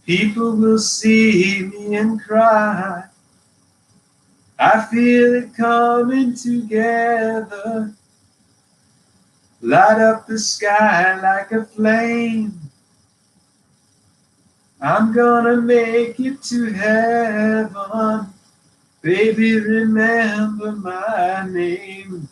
People will see me and cry. I feel it coming together. Light up the sky like a flame. I'm gonna make it to heaven. Baby, remember my name.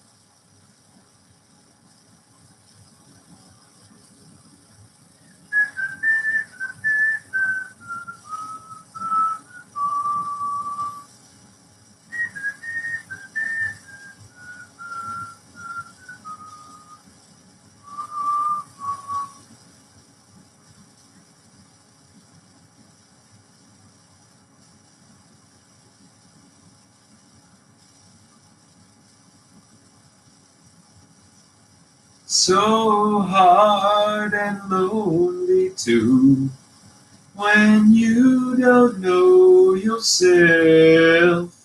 So hard and lonely too, when you don't know yourself.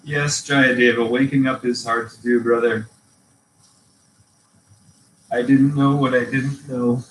Yes, Jayadeva, waking up is hard to do, brother. I didn't know what I didn't know.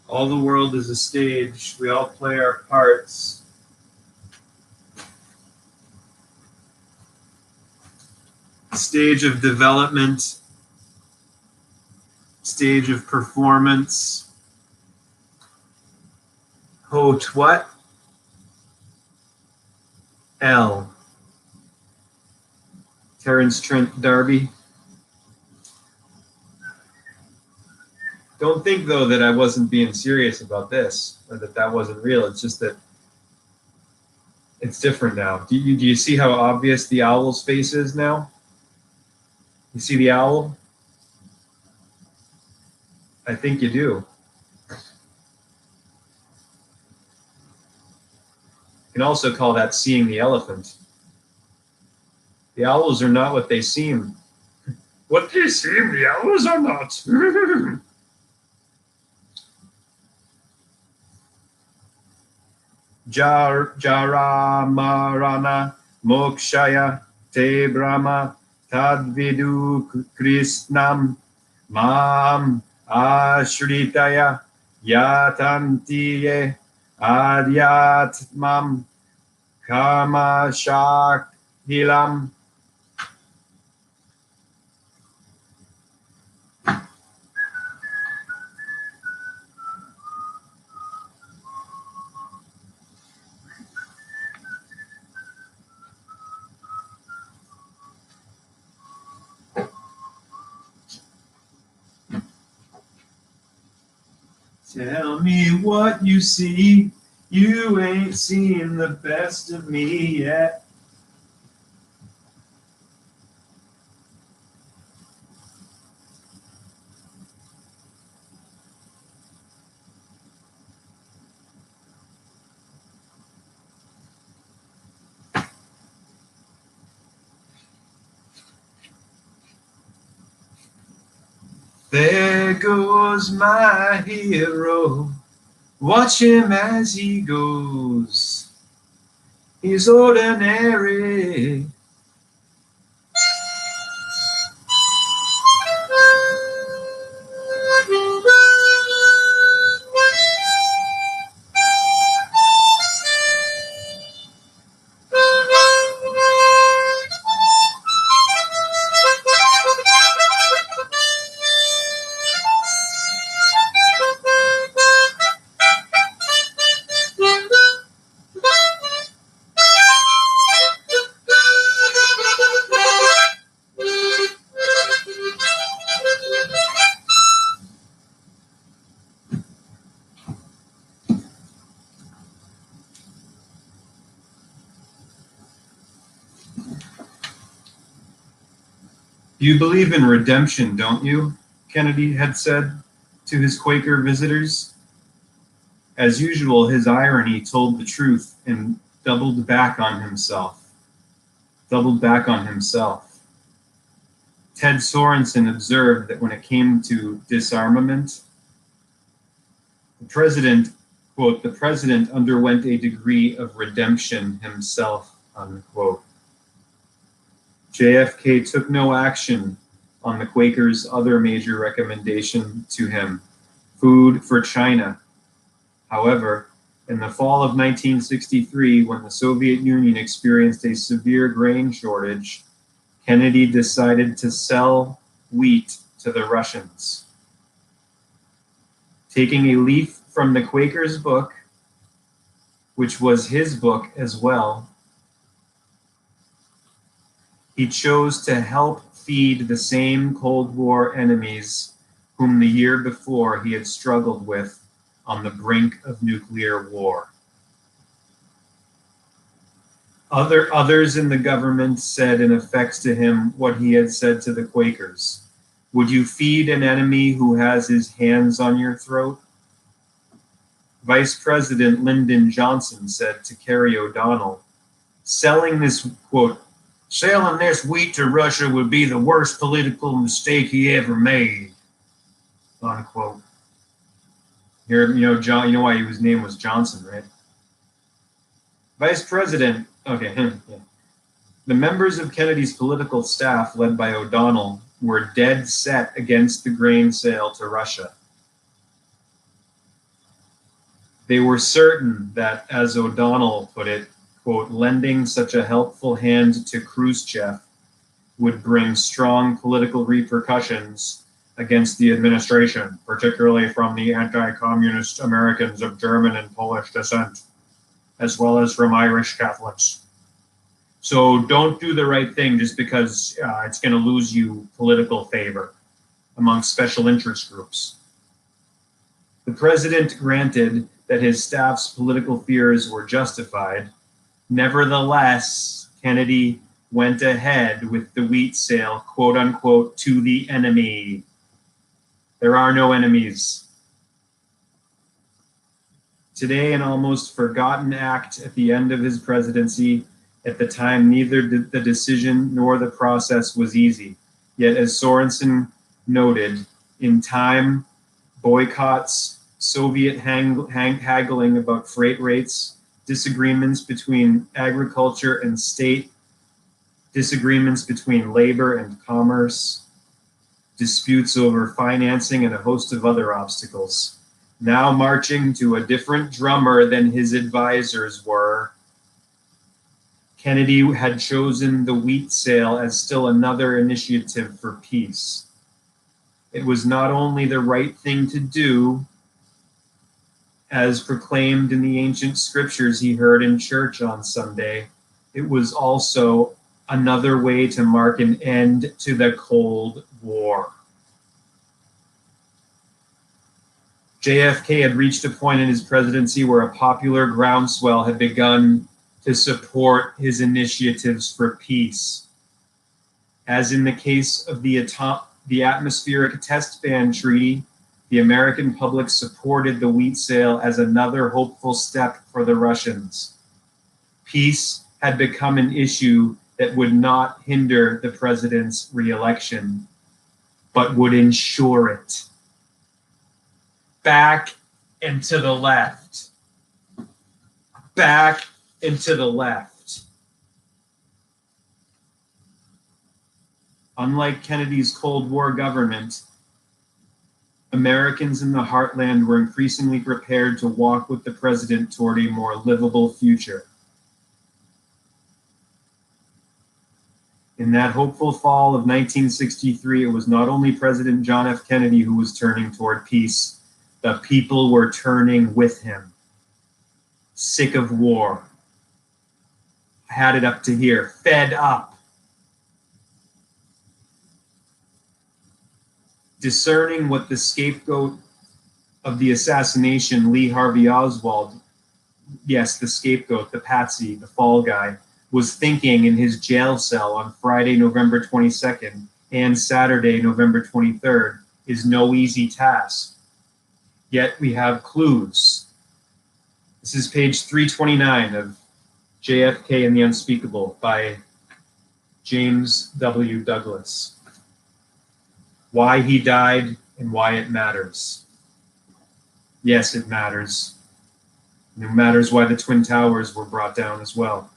All the world is a stage. We all play our parts. Stage of development, stage of performance. Hote what? L. Terence Trent D'Arby. Don't think, though, that I wasn't being serious about this, or that that wasn't real. It's just that it's different now. Do you see how obvious the owl's face is now? You see the owl? I think you do. You can also call that seeing the elephant. The owls are not what they seem. What they seem, the owls are not. Jara Marana Mokshaya Te Brahma Tadvidu Krishnam Mam ashritaya yatantiye adyatmam karmashakilam. Tell me what you see. You ain't seen the best of me yet. There goes my hero. Watch him as he goes. He's ordinary. You believe in redemption, don't you? Kennedy had said to his Quaker visitors. As usual, his irony told the truth and doubled back on himself. Ted Sorensen observed that when it came to disarmament, the president, quote, the president underwent a degree of redemption himself, unquote. JFK took no action on the Quakers' other major recommendation to him, food for China. However, in the fall of 1963, when the Soviet Union experienced a severe grain shortage, Kennedy decided to sell wheat to the Russians. Taking a leaf from the Quakers' book, which was his book as well, he chose to help feed the same Cold War enemies whom the year before he had struggled with on the brink of nuclear war. Others in the government said in effect to him what he had said to the Quakers. Would you feed an enemy who has his hands on your throat? Vice President Lyndon Johnson said to Kerry O'Donnell, selling this, quote, selling this wheat to Russia would be the worst political mistake he ever made, unquote. Here, John, you know why his name was Johnson, right? Vice President, okay, yeah. The members of Kennedy's political staff, led by O'Donnell, were dead set against the grain sale to Russia. They were certain that, as O'Donnell put it, quote, lending such a helpful hand to Khrushchev would bring strong political repercussions against the administration, particularly from the anti-communist Americans of German and Polish descent, as well as from Irish Catholics. So don't do the right thing just because it's going to lose you political favor among special interest groups. The president granted that his staff's political fears were justified. Nevertheless, Kennedy went ahead with the wheat sale, quote unquote, to the enemy. There are no enemies. Today, an almost forgotten act at the end of his presidency. At the time, neither the decision nor the process was easy. Yet, as Sorensen noted, in time, boycotts, Soviet haggling about freight rates, disagreements between agriculture and state, disagreements between labor and commerce, disputes over financing, and a host of other obstacles. Now marching to a different drummer than his advisors were, Kennedy had chosen the wheat sale as still another initiative for peace. It was not only the right thing to do, as proclaimed in the ancient scriptures he heard in church on Sunday, it was also another way to mark an end to the Cold War. JFK had reached a point in his presidency where a popular groundswell had begun to support his initiatives for peace. As in the case of the Atmospheric Test Ban Treaty, the American public supported the wheat sale as another hopeful step for the Russians. Peace had become an issue that would not hinder the president's re-election, but would ensure it. Back and to the left. Back and to the left. Unlike Kennedy's Cold War government, Americans in the heartland were increasingly prepared to walk with the president toward a more livable future. In that hopeful fall of 1963, it was not only President John F. Kennedy who was turning toward peace, the people were turning with him. Sick of war. Had it up to here. Fed up. Discerning what the scapegoat of the assassination, Lee Harvey Oswald, yes, the scapegoat, the patsy, the fall guy, was thinking in his jail cell on Friday, November 22nd and Saturday, November 23rd, is no easy task. Yet we have clues. This is page 329 of JFK and the Unspeakable by James W. Douglas. Why he died and why it matters. Yes, it matters. And it matters why the Twin Towers were brought down as well.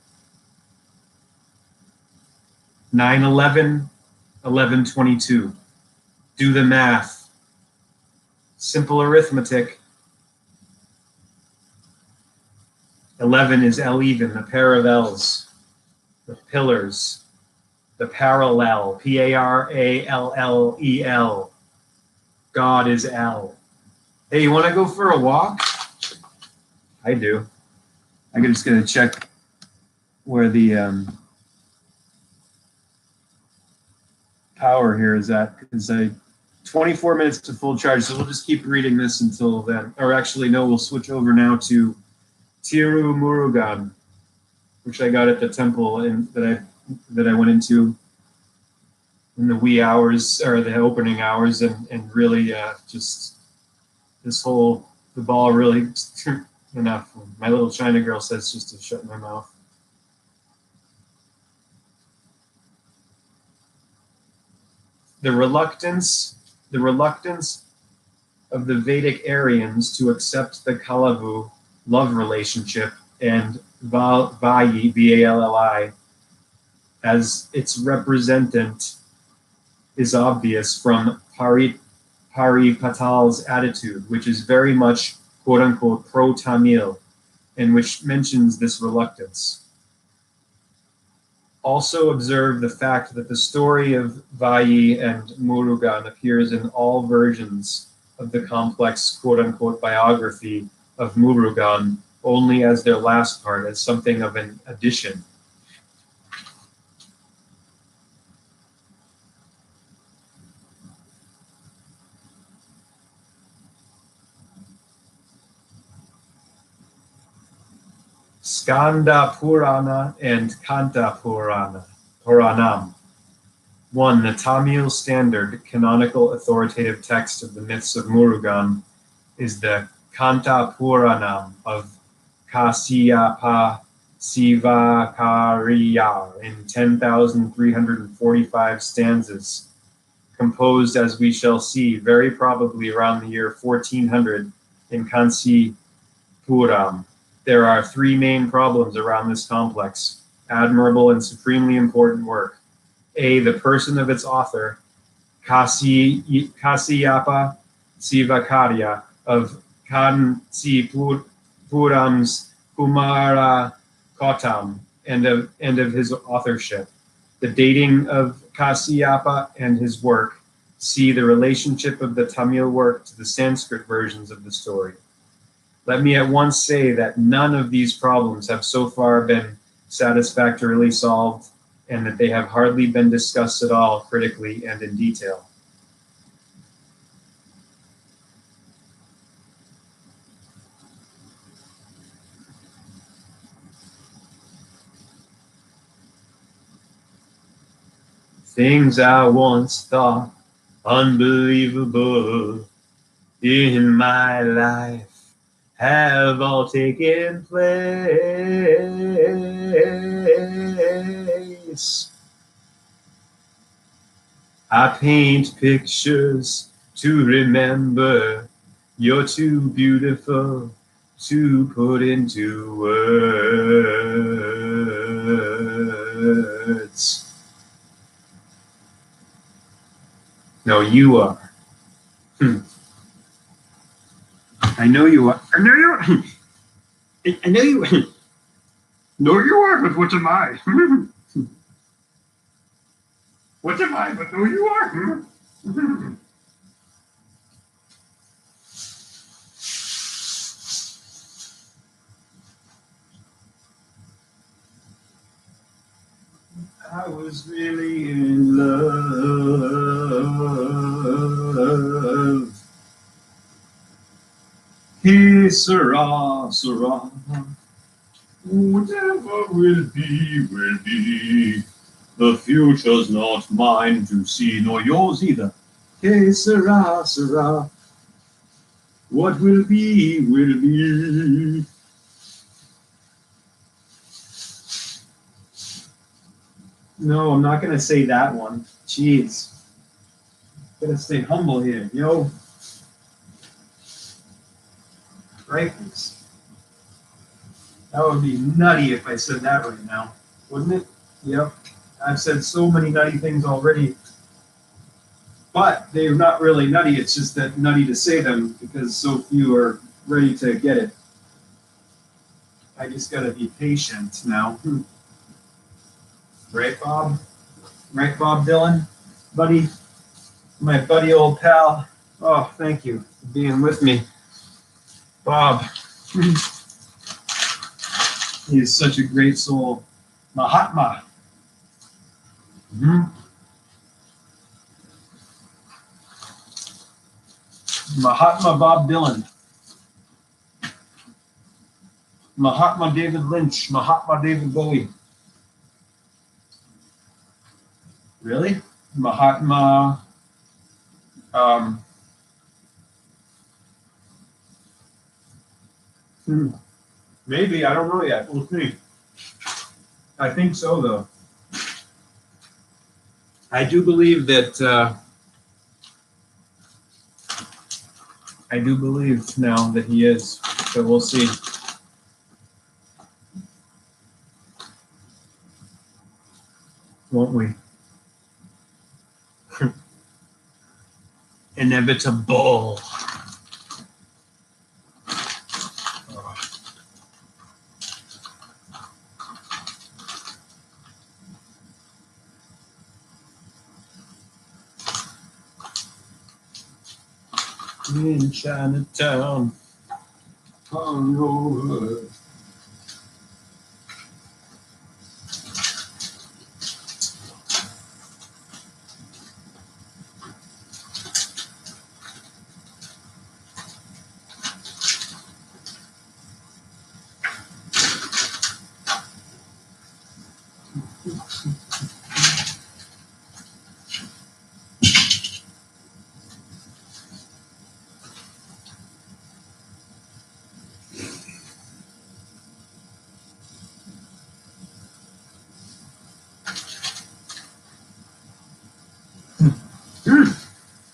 9/11, 11/22. Do the math. Simple arithmetic. 11 is L even, a pair of L's. The pillars. The parallel, P-A-R-A-L-L-E-L. God is L. Hey, you want to go for a walk? I do. I'm just going to check where the power here is at, because 24 minutes to full charge, so we'll just keep reading this until then. Or actually, no, we'll switch over now to Tiru Murugan, which I got at the temple that I went into in the wee hours, or the opening hours, and really just this whole, the ball really, enough. My little China girl says just to shut my mouth. The reluctance of the Vedic Aryans to accept the Kalavu love relationship and Vayi, V-A-L-L-I, as its representant is obvious from Paripatal's attitude, which is very much quote-unquote pro-Tamil, and which mentions this reluctance. Also observe the fact that the story of Vayi and Murugan appears in all versions of the complex quote-unquote biography of Murugan, only as their last part, as something of an addition. Skanda Purana and Kanta Puranam. 1. The Tamil standard canonical authoritative text of the myths of Murugan is the Kanta Puranam of Kasyapa Sivakariyar in 10,345 stanzas, composed, as we shall see, very probably around the year 1400 in Kanchipuram. There are three main problems around this complex, admirable and supremely important work. A, the person of its author, Kasyapa Sivakarya of Kanchipuram's Kumara Kautam, and of his authorship. The dating of Kasyapa and his work. See the relationship of the Tamil work to the Sanskrit versions of the story. Let me at once say that none of these problems have so far been satisfactorily solved, and that they have hardly been discussed at all critically and in detail. Things I once thought unbelievable in my life have all taken place. I paint pictures to remember. You're too beautiful to put into words. No, you are. I know you are. I know you are. I know you are. No, you are, but what am I? What am I, but no, you are? I was really in love. Hey, Sarah, Sarah. Whatever will be, will be. The future's not mine to see, nor yours either. Hey, Sarah, Sarah. What will be, will be. No, I'm not gonna say that one. Jeez. Gotta stay humble here, yo. Rifles. That would be nutty if I said that right now, wouldn't it? Yep. I've said so many nutty things already. But they're not really nutty, it's just that nutty to say them because so few are ready to get it. I just gotta be patient now. Right, Bob? Right, Bob Dylan? Buddy? My buddy old pal. Oh, thank you for being with me. Bob. He is such a great soul. Mahatma. Mahatma Bob Dylan. Mahatma David Lynch. Mahatma David Bowie. Really? Mahatma. Maybe, I don't know yet. We'll see. I think so, though. I do believe that. I do believe now that he is. So we'll see. Won't we? Inevitable. In Chinatown, hungover.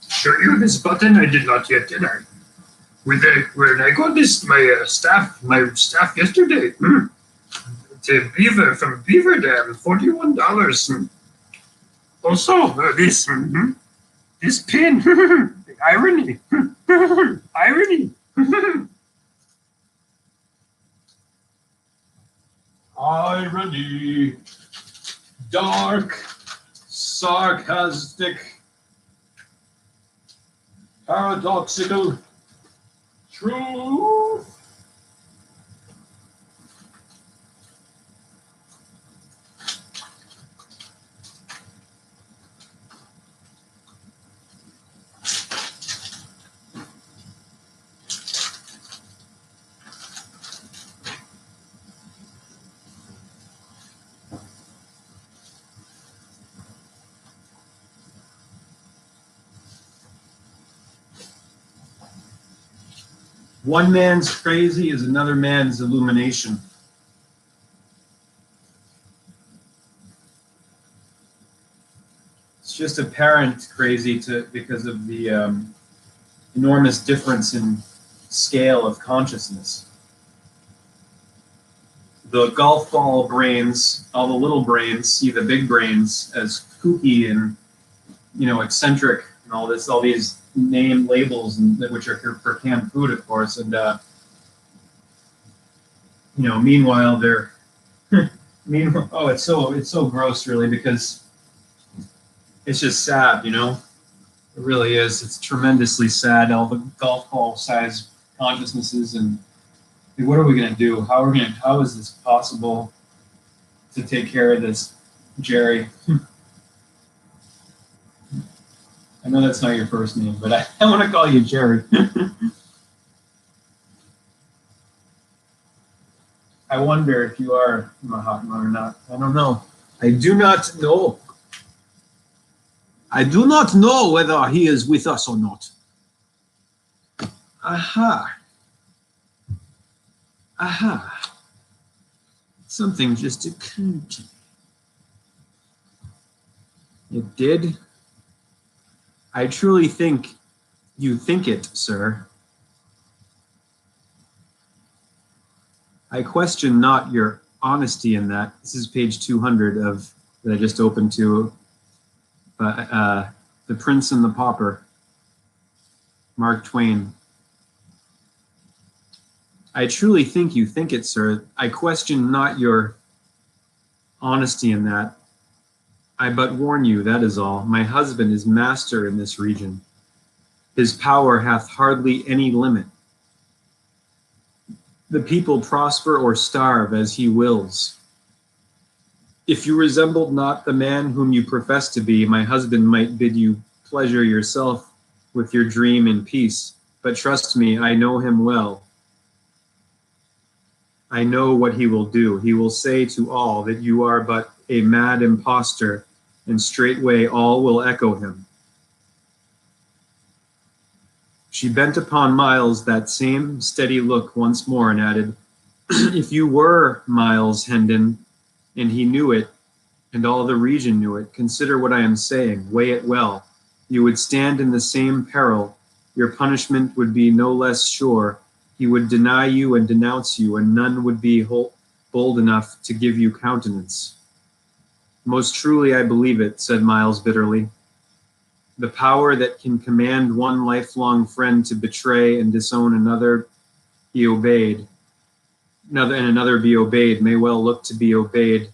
Show you this button? I did not yet, did I? When I got this, my staff yesterday. To Beaver from Beaver Dam, $41. Also, this This pin. Irony. Irony. Irony, dark, sarcastic, paradoxical, truth. One man's crazy is another man's illumination. It's just apparent crazy because of the enormous difference in scale of consciousness. The golf ball brains, all the little brains, see the big brains as kooky and, eccentric and all these name labels, and which are for canned food, of course. And meanwhile they're oh, it's so gross, really, because it's just sad, It really is. It's tremendously sad. All the golf ball size consciousnesses, and what are we gonna do? How is this possible to take care of this, Jerry? I know that's not your first name, but I want to call you Jerry. I wonder if you are Mahatma or not. I don't know. I do not know. I do not know whether he is with us or not. Aha. Aha. Something just occurred to me. It did? I truly think you think it, sir. I question not your honesty in that. This is page 200 that I just opened to The Prince and the Pauper, Mark Twain. I truly think you think it, sir. I question not your honesty in that. I but warn you, that is all. My husband is master in this region. His power hath hardly any limit. The people prosper or starve as he wills. If you resembled not the man whom you profess to be, my husband might bid you pleasure yourself with your dream in peace. But trust me, I know him well. I know what he will do. He will say to all that you are but a mad impostor, and straightway all will echo him. She bent upon Miles that same steady look once more and added, if you were Miles Hendon, and he knew it, and all the region knew it, consider what I am saying, weigh it well. You would stand in the same peril. Your punishment would be no less sure. He would deny you and denounce you, and none would be bold enough to give you countenance. Most truly I believe it, said Miles bitterly. The power that can command one lifelong friend to betray and disown another be obeyed, another be obeyed, may well look to be obeyed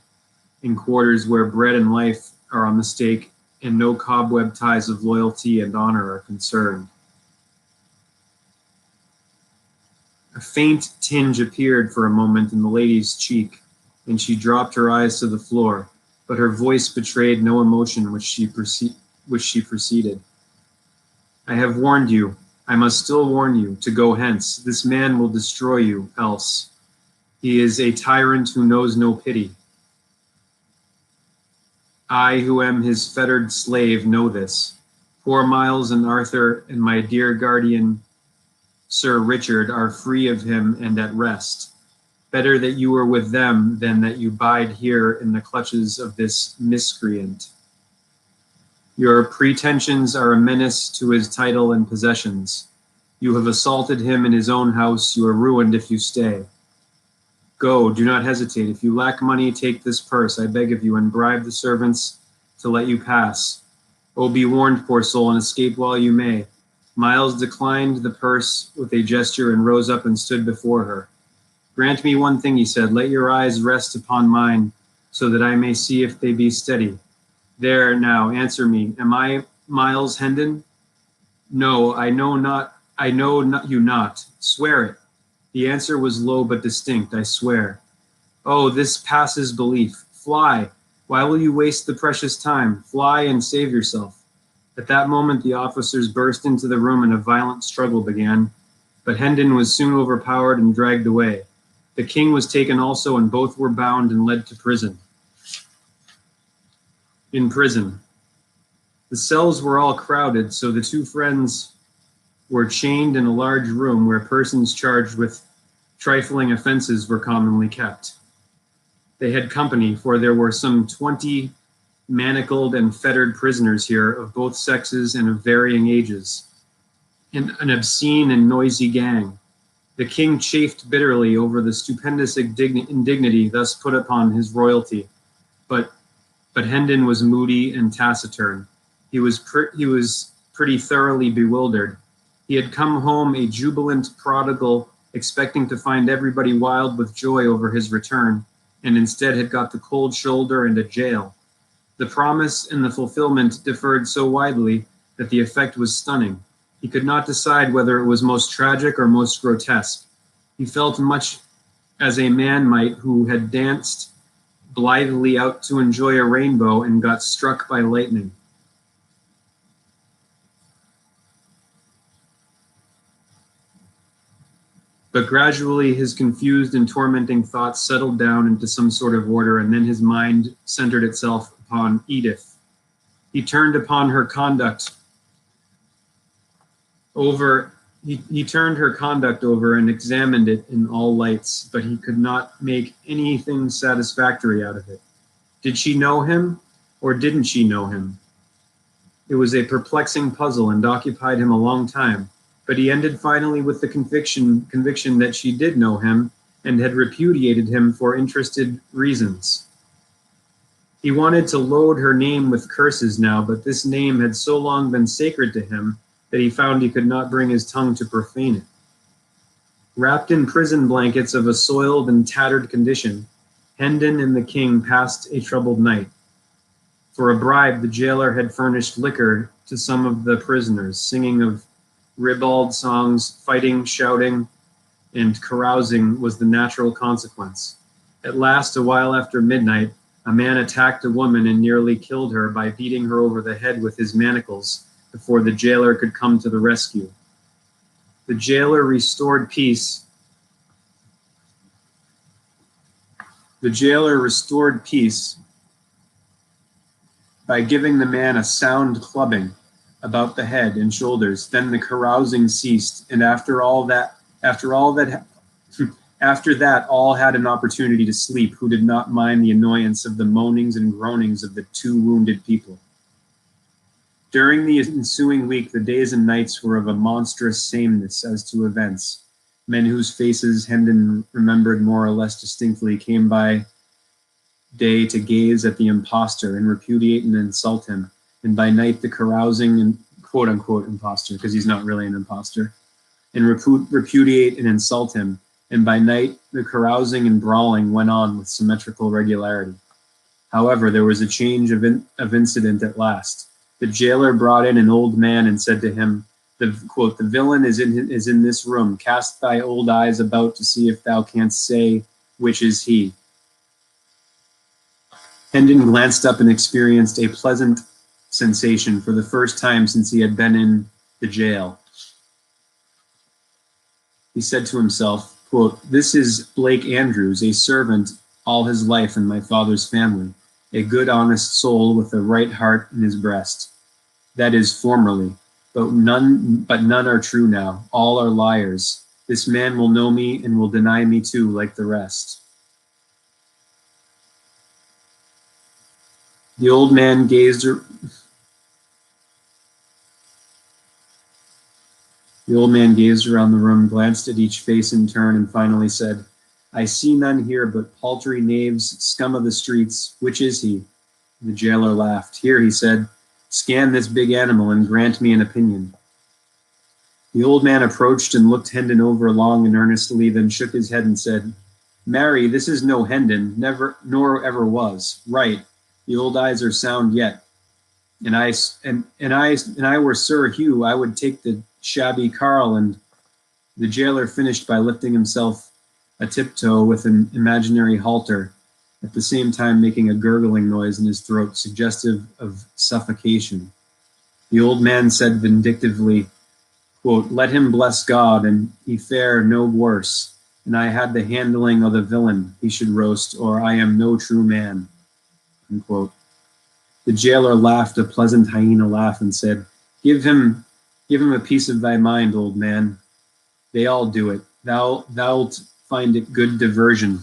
in quarters where bread and life are on the stake and no cobweb ties of loyalty and honor are concerned. A faint tinge appeared for a moment in the lady's cheek, and she dropped her eyes to the floor, but her voice betrayed no emotion which she proceeded. I have warned you, I must still warn you, to go hence. This man will destroy you, else. He is a tyrant who knows no pity. I, who am his fettered slave, know this. Poor Miles and Arthur and my dear guardian, Sir Richard, are free of him and at rest. Better that you were with them than that you bide here in the clutches of this miscreant. Your pretensions are a menace to his title and possessions. You have assaulted him in his own house. You are ruined if you stay. Go, do not hesitate. If you lack money, take this purse, I beg of you, and bribe the servants to let you pass. Oh, be warned, poor soul, and escape while you may. Miles declined the purse with a gesture and rose up and stood before her. Grant me one thing, he said. Let your eyes rest upon mine, so that I may see if they be steady. There, now, answer me. Am I Miles Hendon? No, I know you not. Swear it. The answer was low but distinct. I swear. Oh, this passes belief. Fly. Why will you waste the precious time? Fly and save yourself. At that moment, the officers burst into the room and a violent struggle began, but Hendon was soon overpowered and dragged away. The king was taken also, and both were bound and led to prison. In prison. The cells were all crowded, so the two friends were chained in a large room where persons charged with trifling offenses were commonly kept. They had company, for there were some 20 manacled and fettered prisoners here of both sexes and of varying ages, in an obscene and noisy gang. The king chafed bitterly over the stupendous indignity thus put upon his royalty, but Hendon was moody and taciturn. He was pretty thoroughly bewildered. He had come home a jubilant prodigal, expecting to find everybody wild with joy over his return, and instead had got the cold shoulder and a jail. The promise and the fulfillment differed so widely that the effect was stunning. He could not decide whether it was most tragic or most grotesque. He felt much as a man might who had danced blithely out to enjoy a rainbow and got struck by lightning. But gradually his confused and tormenting thoughts settled down into some sort of order, and then his mind centered itself upon Edith. He turned upon her conduct over, he turned her conduct over and examined it in all lights, but he could not make anything satisfactory out of it. Did she know him, or didn't she know him? It was a perplexing puzzle and occupied him a long time, but he ended finally with the conviction that she did know him and had repudiated him for interested reasons. He wanted to load her name with curses now, but this name had so long been sacred to him that he found he could not bring his tongue to profane it. Wrapped in prison blankets of a soiled and tattered condition, Hendon and the king passed a troubled night. For a bribe, the jailer had furnished liquor to some of the prisoners, singing of ribald songs, fighting, shouting, and carousing was the natural consequence. At last, a while after midnight, a man attacked a woman and nearly killed her by beating her over the head with his manacles before the jailer could come to the rescue. The jailer restored peace. By giving the man a sound clubbing about the head and shoulders. Then the carousing ceased, and after that, all had an opportunity to sleep, who did not mind the annoyance of the moanings and groanings of the two wounded people. During the ensuing week, the days and nights were of a monstrous sameness as to events. Men whose faces Hendon remembered more or less distinctly came by day to gaze at the impostor and repudiate and insult him, and by night the carousing and quote-unquote impostor, because he's not really an impostor, and repudiate and insult him, and by night the carousing and brawling went on with symmetrical regularity. However, there was a change of incident at last. The jailer brought in an old man and said to him, the villain is in this room. Cast thy old eyes about to see if thou canst say which is he. Hendon glanced up and experienced a pleasant sensation for the first time since he had been in the jail. He said to himself, quote, "This is Blake Andrews, a servant all his life in my father's family, a good honest soul with a right heart in his breast. That is formerly, but none are true now. All are liars. This man will know me and will deny me too, like the rest." The old man gazed around the room, glanced at each face in turn, and finally said, "I see none here but paltry knaves, scum of the streets. Which is he?" The jailer laughed. "Here," he said, Scan this big animal and grant me an opinion. The old man approached and looked Hendon over long and earnestly, then shook his head and said, Marry, this is no Hendon, never nor ever was. Right, the old eyes are sound yet. And I were Sir Hugh, I would take the shabby Carl. And the jailer finished by lifting himself a tiptoe with an imaginary halter, at the same time making a gurgling noise in his throat suggestive of suffocation. The old man said vindictively, quote, Let him bless God, and he fare no worse. And I had the handling of the villain he should roast, or I am no true man. Unquote. The jailer laughed a pleasant hyena laugh and said, Give him a piece of thy mind, old man. They all do it. Thou'lt find it good diversion.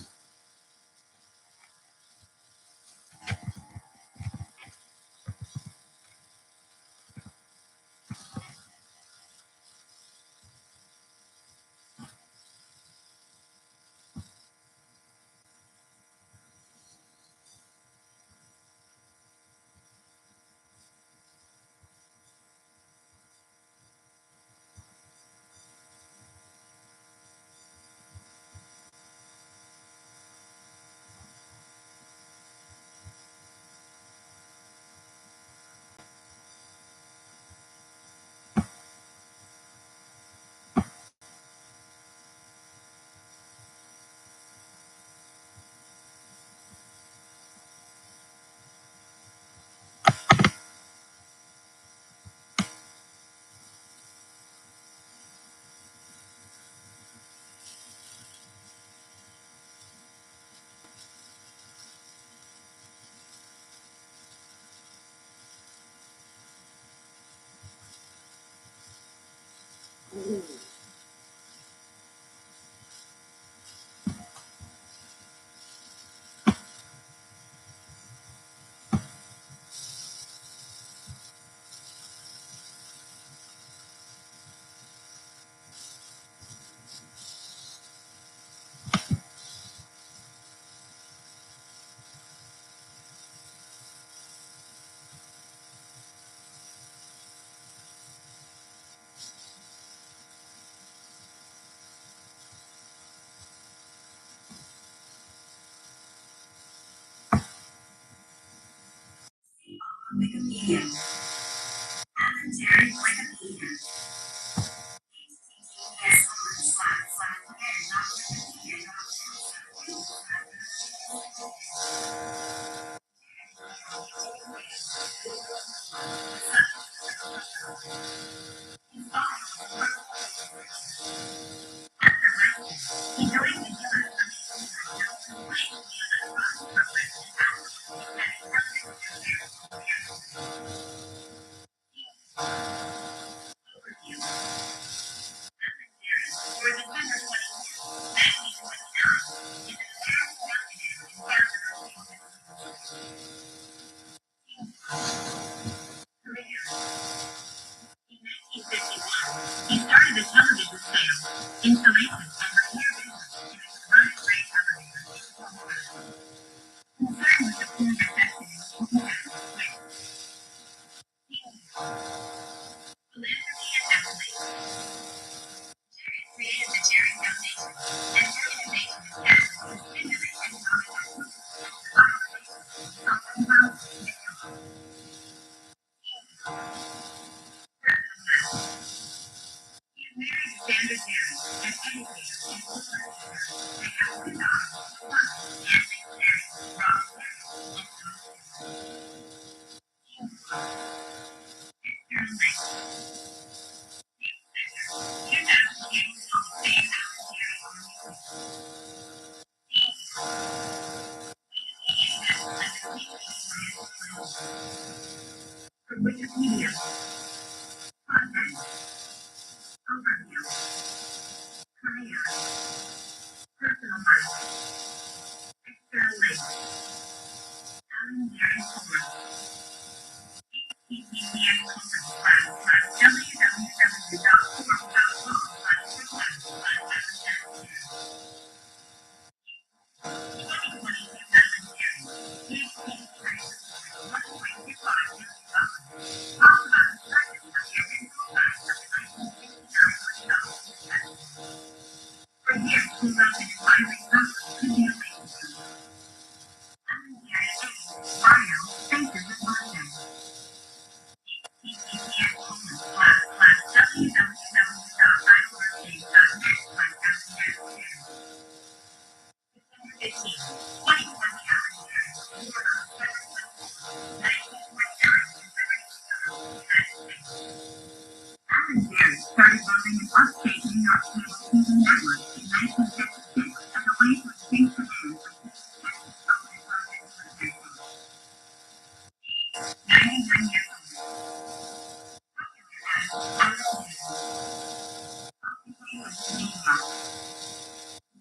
99 years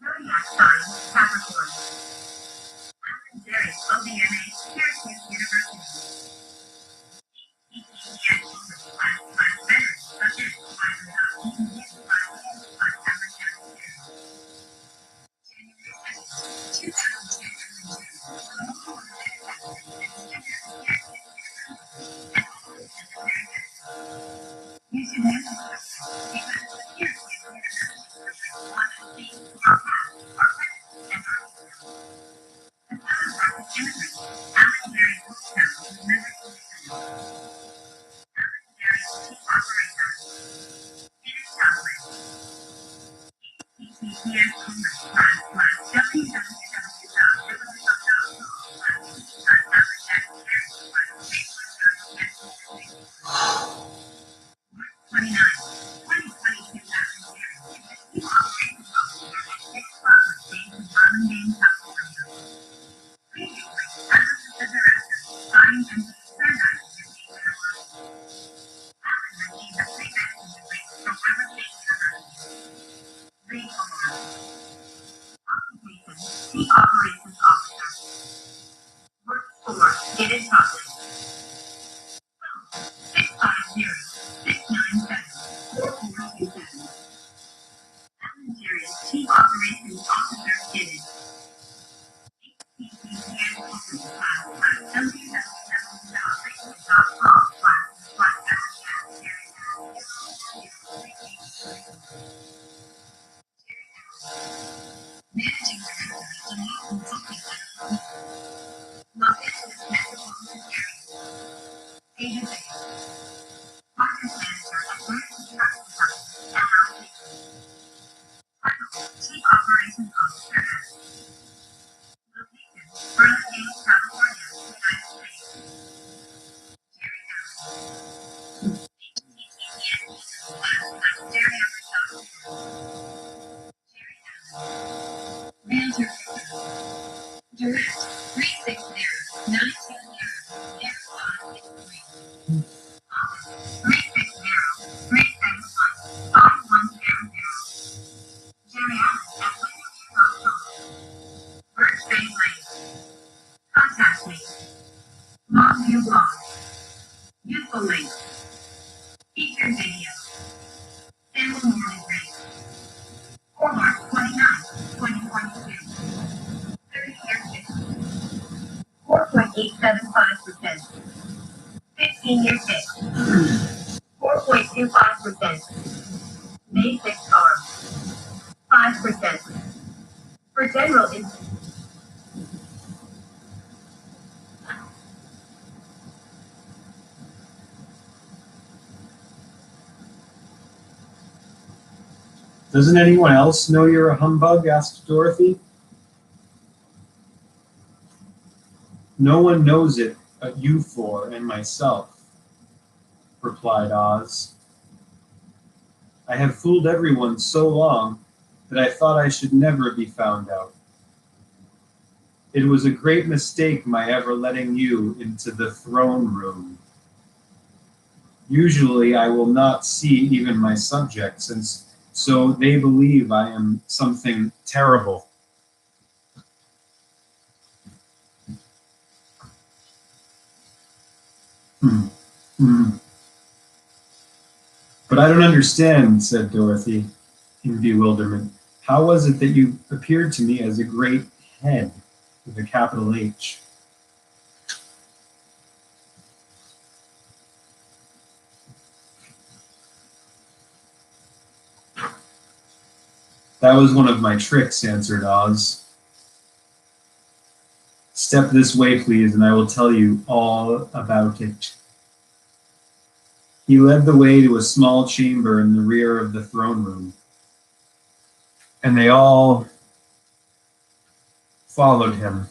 Zodiac sign, Capricorn. Alan Jerry, OBMA, Syracuse University. Chief Operations Officer. Works for Data Chocolate. 650-697-4427. Alan Jerry, Chief Operations Officer, Hidden. Chief Operations Officer. Location, California, United States. Realtor. Direct 360-920-0563. 360-371-5100. Jerry Allen at windows.com. Birthday link. Contact me. Longview blog. Useful link. Featured video. Sample morning rate. For March 29, 2022. 30-year fixed. 4.875%. 15-year fixed. 4.25%. May fixed arm. 5%. For general info. Doesn't anyone else know you're a humbug? Asked Dorothy. No one knows it but you four and myself, replied Oz. I have fooled everyone so long that I thought I should never be found out. It was a great mistake my ever letting you into the throne room. Usually I will not see even my subjects, and so they believe I am something terrible. But I don't understand, said Dorothy in bewilderment. How was it that you appeared to me as a great head with a capital H? That was one of my tricks, answered Oz. Step this way, please, and I will tell you all about it. He led the way to a small chamber in the rear of the throne room, and they all followed him.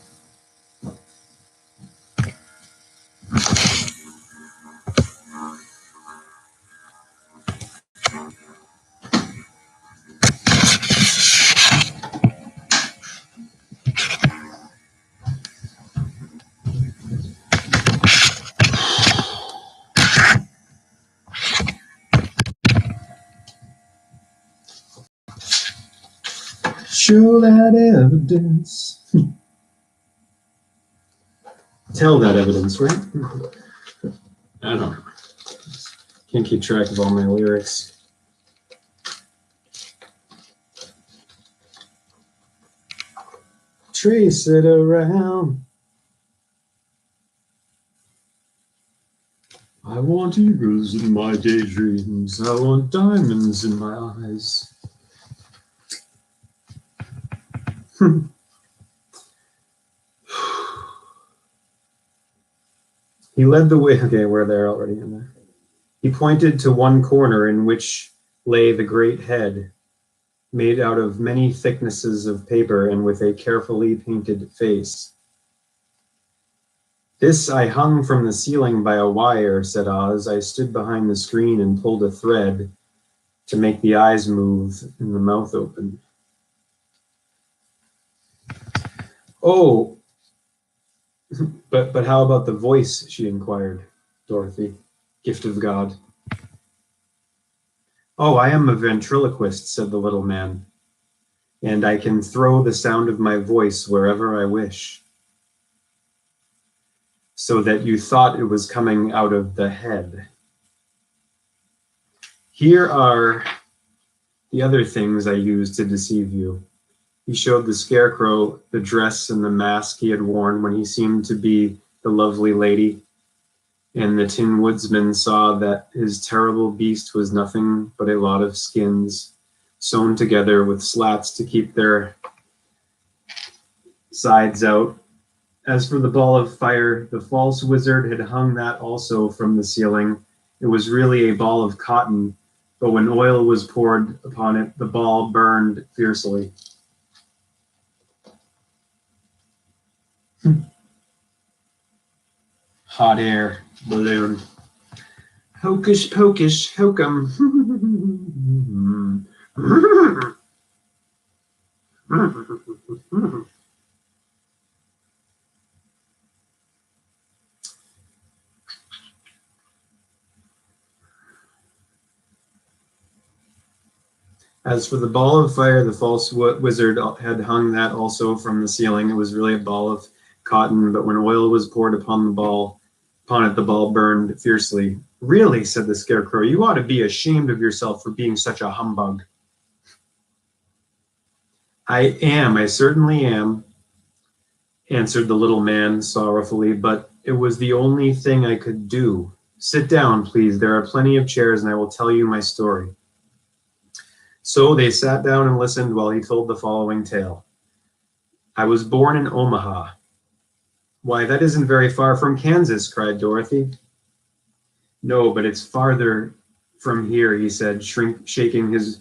Show that evidence. Tell that evidence, right? I don't know. Can't keep track of all my lyrics. Trace it around. I want eagles in my daydreams. I want diamonds in my eyes. He led the way. Okay, we're there already in there. He pointed to one corner in which lay the great head, made out of many thicknesses of paper and with a carefully painted face. This I hung from the ceiling by a wire, said Oz. I stood behind the screen and pulled a thread to make the eyes move and the mouth open. Oh, but how about the voice, she inquired, Dorothy, gift of God. Oh, I am a ventriloquist, said the little man, and I can throw the sound of my voice wherever I wish. So that you thought it was coming out of the head. Here are the other things I used to deceive you. He showed the Scarecrow the dress and the mask he had worn when he seemed to be the lovely lady, and the Tin Woodsman saw that his terrible beast was nothing but a lot of skins sewn together with slats to keep their sides out. As for the ball of fire, the false wizard had hung that also from the ceiling. It was really a ball of cotton, but when oil was poured upon it, the ball burned fiercely. Hot air balloon. Hocus pocus hokum. As for the ball of fire, the false wizard had hung that also from the ceiling. It was really a ball of cotton, but when oil was poured upon it, the ball burned fiercely. Really, said the Scarecrow, you ought to be ashamed of yourself for being such a humbug. I certainly am, answered the little man sorrowfully, but it was the only thing I could do. Sit down, please. There are plenty of chairs, and I will tell you my story. So they sat down and listened while he told the following tale. I was born in Omaha. Why, that isn't very far from Kansas, cried Dorothy. No, but it's farther from here, he said, shaking his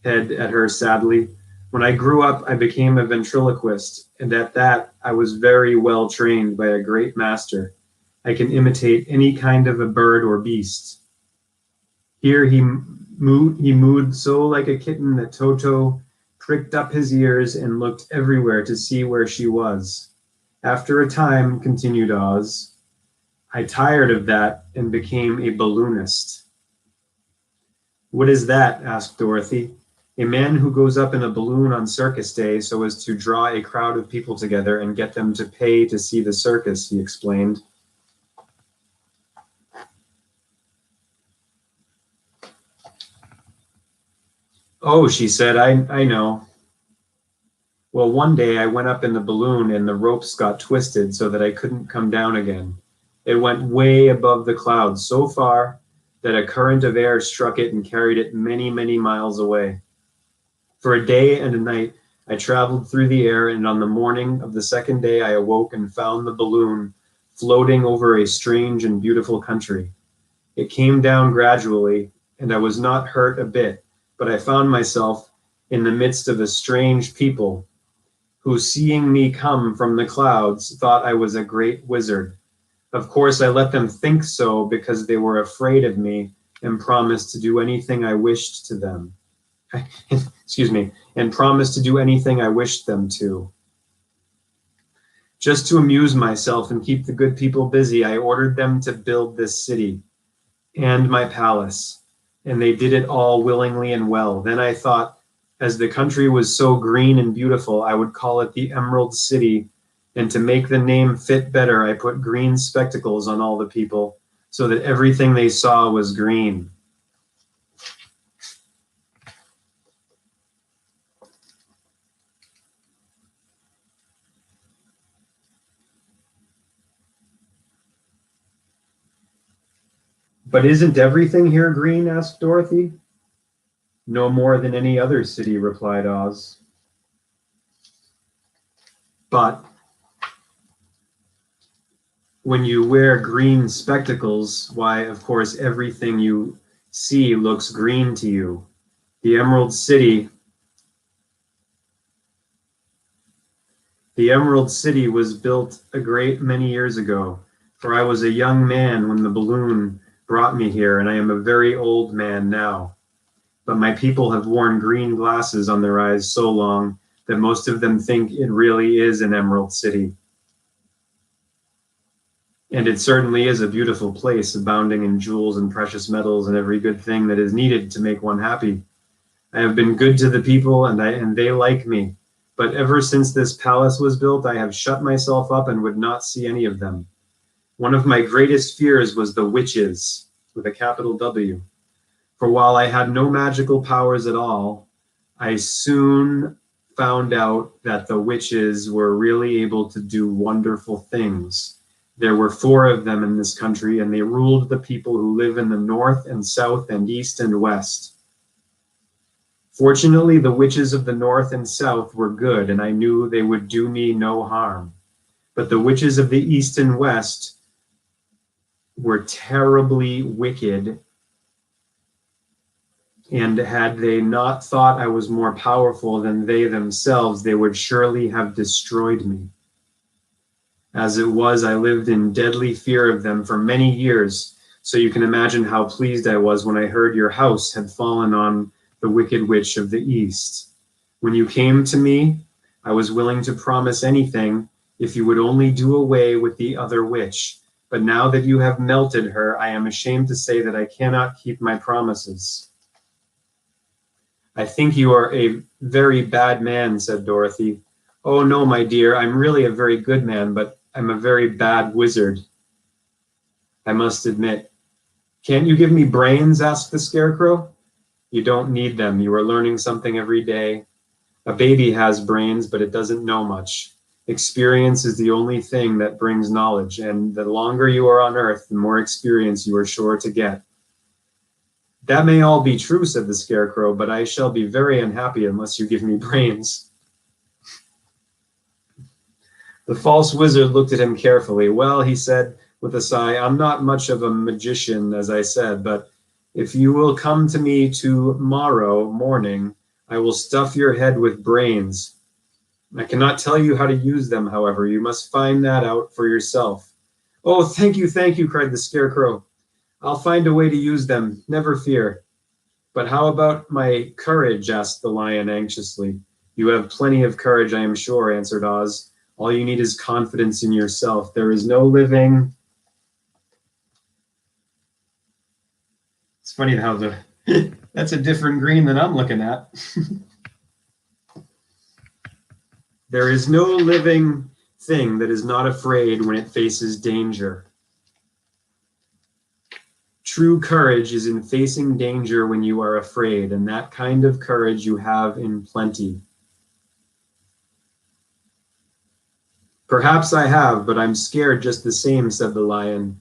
head at her sadly. When I grew up, I became a ventriloquist, and at that, I was very well trained by a great master. I can imitate any kind of a bird or beast. Here he mooed so like a kitten that Toto pricked up his ears and looked everywhere to see where she was. After a time, continued Oz, I tired of that and became a balloonist. What is that? Asked Dorothy. A man who goes up in a balloon on circus day so as to draw a crowd of people together and get them to pay to see the circus, he explained. Oh, she said, I know. Well, one day I went up in the balloon and the ropes got twisted so that I couldn't come down again. It went way above the clouds, so far that a current of air struck it and carried it many, many miles away. For a day and a night, I traveled through the air, and on the morning of the second day, I awoke and found the balloon floating over a strange and beautiful country. It came down gradually, and I was not hurt a bit, but I found myself in the midst of a strange people who, seeing me come from the clouds, thought I was a great wizard. Of course, I let them think so because they were afraid of me and promised to do anything I wished to them. And promised to do anything I wished them to. Just to amuse myself and keep the good people busy, I ordered them to build this city and my palace, and they did it all willingly and well. Then I thought, As the country was so green and beautiful, I would call it the Emerald City. And to make the name fit better, I put green spectacles on all the people so that everything they saw was green. But isn't everything here green? Asked Dorothy. No more than any other city, replied Oz. But when you wear green spectacles, why, of course, everything you see looks green to you. The Emerald City was built a great many years ago, for I was a young man when the balloon brought me here, and I am a very old man now. But my people have worn green glasses on their eyes so long that most of them think it really is an Emerald City. And it certainly is a beautiful place, abounding in jewels and precious metals and every good thing that is needed to make one happy. I have been good to the people, and they like me. But ever since this palace was built, I have shut myself up and would not see any of them. One of my greatest fears was the witches, with a capital W. For while I had no magical powers at all, I soon found out that the witches were really able to do wonderful things. There were 4 of them in this country, and they ruled the people who live in the north and south and east and west. Fortunately, the witches of the north and south were good, and I knew they would do me no harm. But the witches of the east and west were terribly wicked, and had they not thought I was more powerful than they themselves, they would surely have destroyed me. As it was, I lived in deadly fear of them for many years, so you can imagine how pleased I was when I heard your house had fallen on the Wicked Witch of the East. When you came to me, I was willing to promise anything if you would only do away with the other witch. But now that you have melted her, I am ashamed to say that I cannot keep my promises. I think you are a very bad man, said Dorothy. Oh, no, my dear, I'm really a very good man, but I'm a very bad wizard, I must admit. Can't you give me brains? Asked the Scarecrow. You don't need them. You are learning something every day. A baby has brains, but it doesn't know much. Experience is the only thing that brings knowledge, and the longer you are on Earth, the more experience you are sure to get. That may all be true, said the Scarecrow, but I shall be very unhappy unless you give me brains. The false wizard looked at him carefully. Well, he said with a sigh, I'm not much of a magician, as I said, but if you will come to me tomorrow morning, I will stuff your head with brains. I cannot tell you how to use them, however. You must find that out for yourself. Oh, thank you, cried the Scarecrow. I'll find a way to use them, never fear. But how about my courage? Asked the Lion anxiously. You have plenty of courage, I am sure, answered Oz. All you need is confidence in yourself. There is no living... It's funny how that's a different green than I'm looking at. There is no living thing that is not afraid when it faces danger. True courage is in facing danger when you are afraid, and that kind of courage you have in plenty. Perhaps I have, but I'm scared just the same, said the Lion.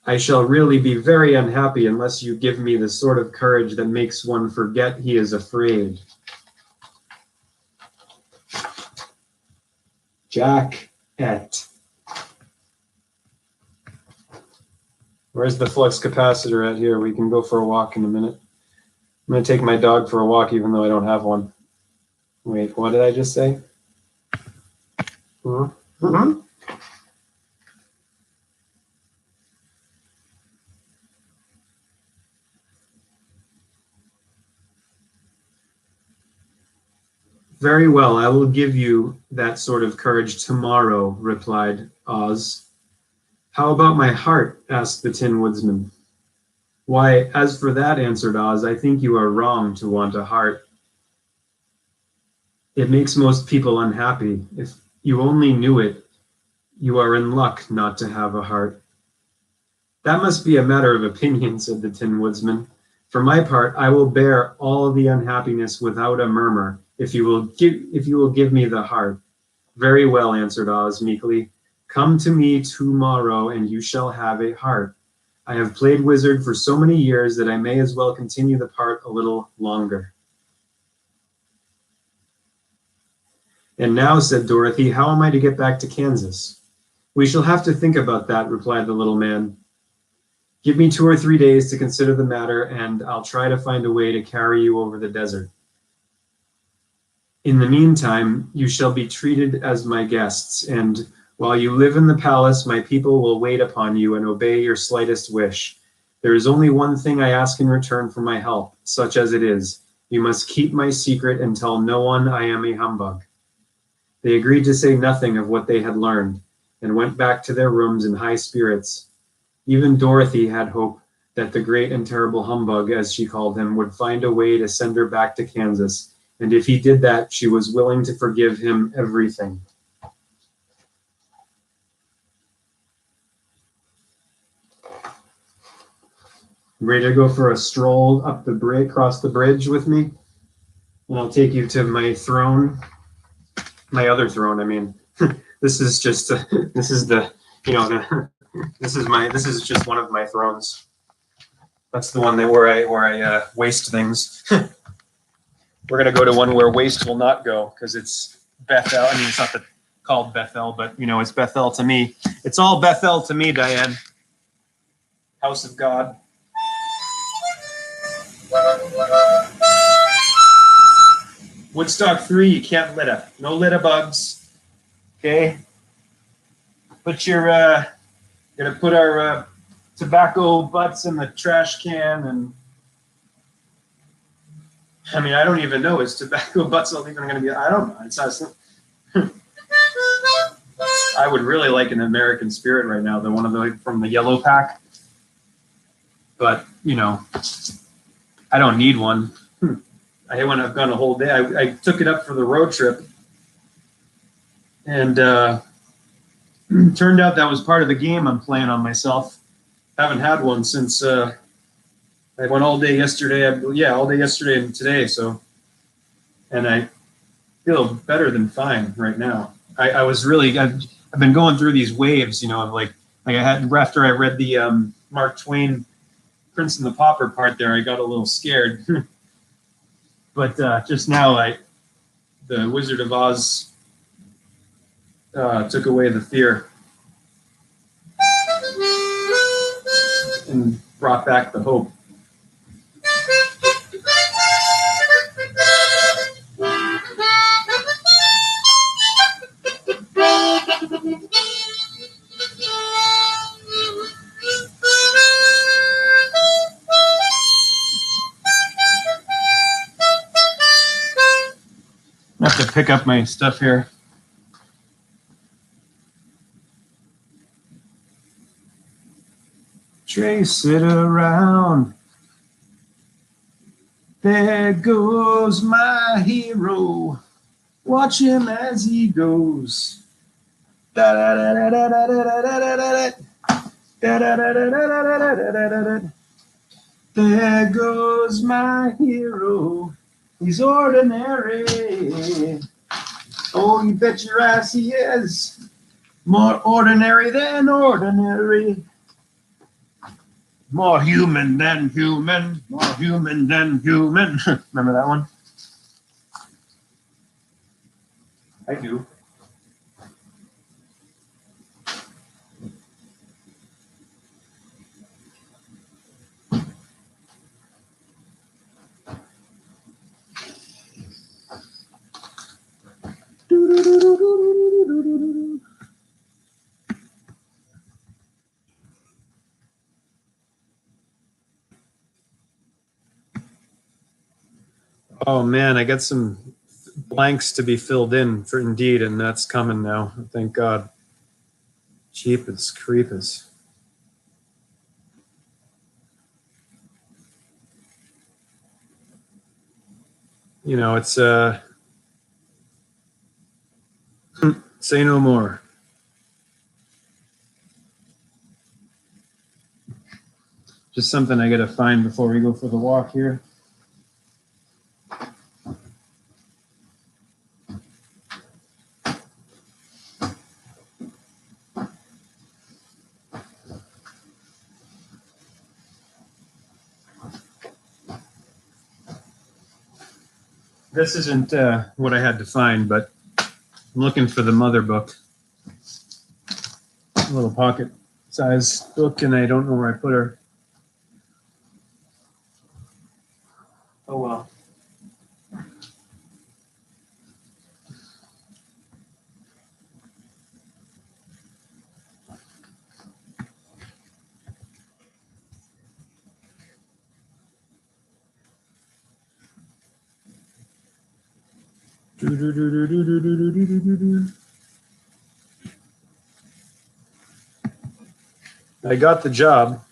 I shall really be very unhappy unless you give me the sort of courage that makes one forget he is afraid. Jack et. Where's the flux capacitor at here? We can go for a walk in a minute. I'm going to take my dog for a walk even though I don't have one. Wait, what did I just say? Mm-hmm. Very well, I will give you that sort of courage tomorrow, replied Oz. How about my heart? Asked the Tin Woodsman. Why, as for that, answered Oz, I think you are wrong to want a heart. It makes most people unhappy. If you only knew it, you are in luck not to have a heart. That must be a matter of opinion, said the Tin Woodsman. For my part, I will bear all the unhappiness without a murmur, if you will give me the heart. Very well, answered Oz meekly. Come to me tomorrow, and you shall have a heart. I have played wizard for so many years that I may as well continue the part a little longer. And now, said Dorothy, how am I to get back to Kansas? We shall have to think about that, replied the little man. Give me 2 or 3 days to consider the matter, and I'll try to find a way to carry you over the desert. In the meantime, you shall be treated as my guests, and while you live in the palace, my people will wait upon you and obey your slightest wish. There is only one thing I ask in return for my help, such as it is. You must keep my secret and tell no one I am a humbug. They agreed to say nothing of what they had learned, and went back to their rooms in high spirits. Even Dorothy had hope that the great and terrible humbug, as she called him, would find a way to send her back to Kansas, and if he did that, she was willing to forgive him everything. Ready to go for a stroll up the bridge, across the bridge with me? And I'll take you to my throne. My other throne, I mean. This is just, this is the, you know, this is just one of my thrones. That's the one where I waste things. We're gonna go to one where waste will not go, because it's Bethel. I mean, it's not called Bethel, but you know, it's Bethel to me. It's all Bethel to me, Diane. House of God. Woodstock 3, you can't litter. No litter bugs. Okay? Put your, gonna put our tobacco butts in the trash can, and I mean, I don't even know. Is tobacco butts even gonna be, I don't know. It's not, I would really like an American Spirit right now, the one of the from the yellow pack. But, you know, I don't need one. I wouldn't have gone a whole day. I took it up for the road trip, and turned out that was part of the game I'm playing on myself. Haven't had one since I went all day yesterday. All day yesterday and today. So, and I feel better than fine right now. I was really I've been going through these waves, you know, of like I had after I read the Mark Twain Prince and the Pauper part there, I got a little scared. But just now, the Wizard of Oz took away the fear and brought back the hope. I have to pick up my stuff here. Trace it around. There goes my hero. Watch him as he goes. Da da da da da da da da da da da da da. There goes my hero. He's ordinary. Oh, you bet your ass he is. More ordinary than ordinary. More human than human. More human than human. Remember that one? I do. Oh man, I got some blanks to be filled in for Indeed, and that's coming now. Thank God. Jeepers creepers. You know, it's Say no more. Just something I gotta find before we go for the walk here. This isn't what I had to find, but I'm looking for the mother book. A little pocket size book, and I don't know where I put her. Oh well. I got the job.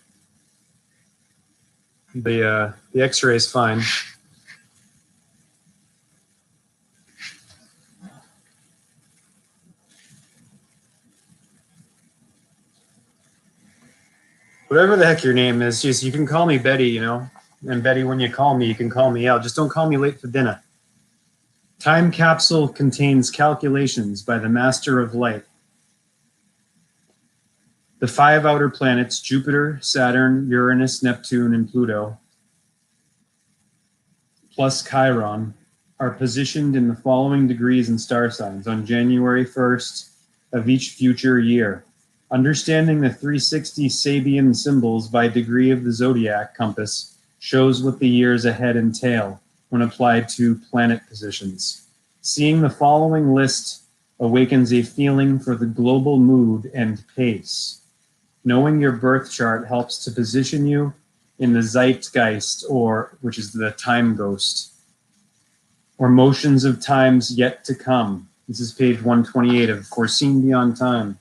The X-ray is fine. Whatever the heck your name is, just you can call me Betty, you know. And Betty, when you call me, you can call me out. Just don't call me late for dinner. Time capsule contains calculations by the Master of Light. The 5 outer planets, Jupiter, Saturn, Uranus, Neptune, and Pluto, plus Chiron, are positioned in the following degrees and star signs on January 1st of each future year. Understanding the 360 Sabian symbols by degree of the zodiac compass shows what the years ahead entail when applied to planet positions. Seeing the following list awakens a feeling for the global mood and pace. Knowing your birth chart helps to position you in the zeitgeist, or which is the time ghost, or motions of times yet to come. This is page 128 of Foreseen Beyond Time.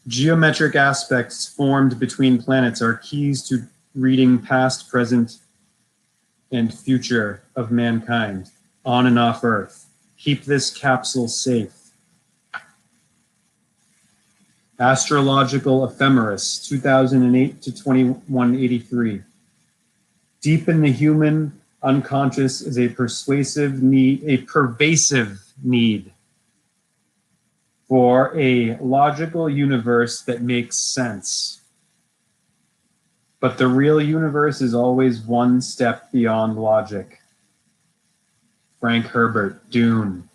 Geometric aspects formed between planets are keys to reading past, present, and future of mankind on and off Earth. Keep this capsule safe. Astrological Ephemeris, 2008 to 2183. Deep in the human unconscious is a pervasive need for a logical universe that makes sense. But the real universe is always one step beyond logic. Frank Herbert, Dune.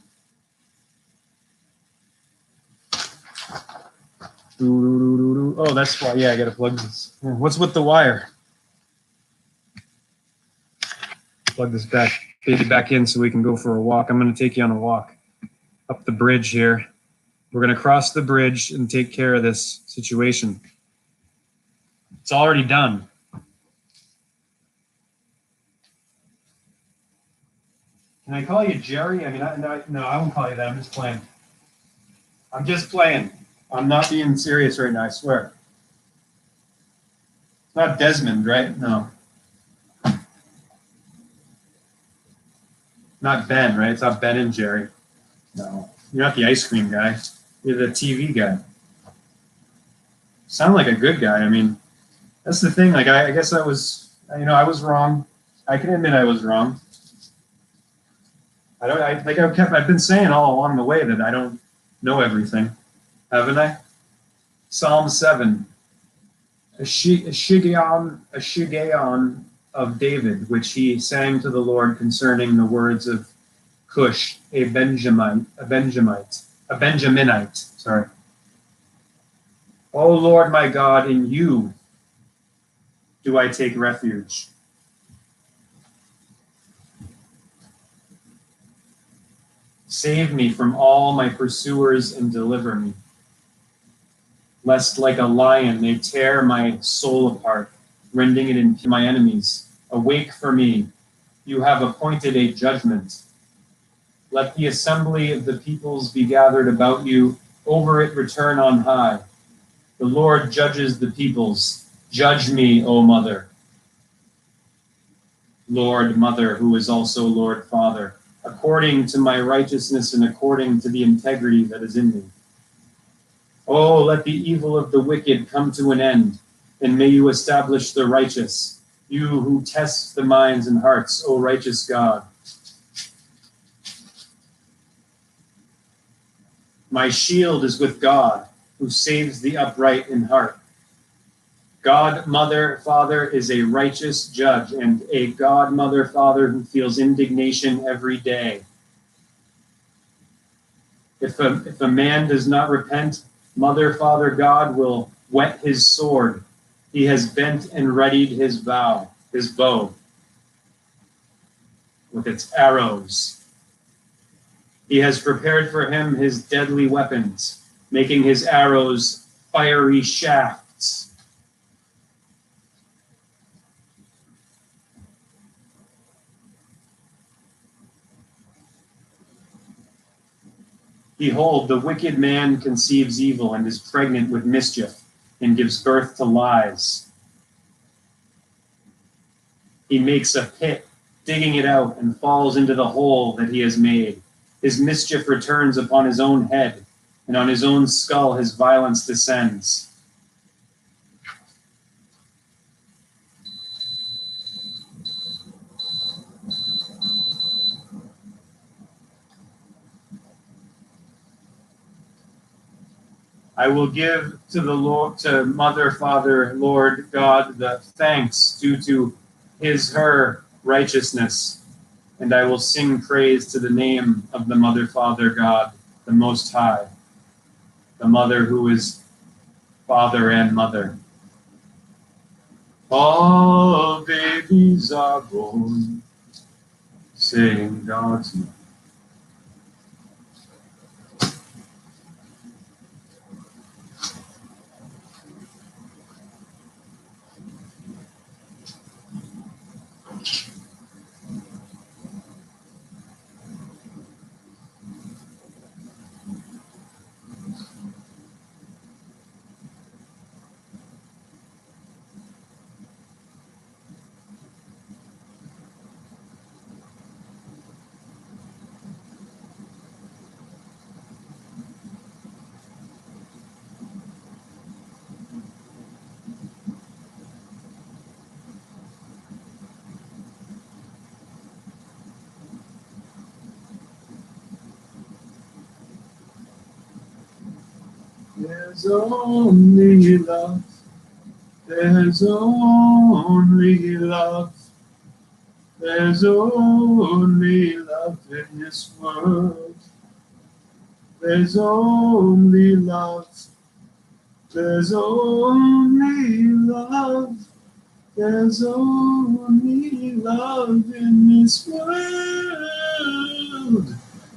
Oh, that's why. Yeah, I gotta plug this. What's with the wire? Plug this back in so we can go for a walk. I'm gonna take you on a walk up the bridge here. We're gonna cross the bridge and take care of this situation. It's already done. Can I call you Jerry? I mean, no, I won't call you that. I'm just playing. I'm just playing. I'm not being serious right now, I swear. It's not Desmond, right? No. Not Ben, right? It's not Ben and Jerry. No. You're not the ice cream guy. You're the TV guy. Sound like a good guy. I mean, that's the thing. Like, I guess I was wrong. I can admit I was wrong. I've been saying all along the way that I don't know everything, haven't I? Psalm 7, a Shiggaion of David, which he sang to the Lord concerning the words of Cush, a Benjaminite. Sorry. O Lord my God, in you do I take refuge. Save me from all my pursuers and deliver me, lest like a lion they tear my soul apart, rending it into my enemies. Awake for me, you have appointed a judgment. Let the assembly of the peoples be gathered about you, over it return on high. The Lord judges the peoples. Judge me, O Mother. Lord, Mother, who is also Lord, Father, according to my righteousness and according to the integrity that is in me. Oh, let the evil of the wicked come to an end, and may you establish the righteous, you who test the minds and hearts, O righteous God. My shield is with God, who saves the upright in heart. God, Mother, Father is a righteous judge, and a God, Mother, Father who feels indignation every day. If a man does not repent, Mother, Father, God will whet his sword. He has bent and readied his bow with its arrows. He has prepared for him his deadly weapons, making his arrows fiery shafts. Behold, the wicked man conceives evil and is pregnant with mischief and gives birth to lies. He makes a pit, digging it out, and falls into the hole that he has made. His mischief returns upon his own head, and on his own skull his violence descends. I will give to the Lord, to Mother, Father, Lord God, the thanks due to her righteousness, and I will sing praise to the name of the Mother, Father, God, the Most High, the Mother who is Father and Mother. All babies are born, saying God's name. There's only love. There's only love. There's only love in this world. There's only love. There's only love. There's only love in this world.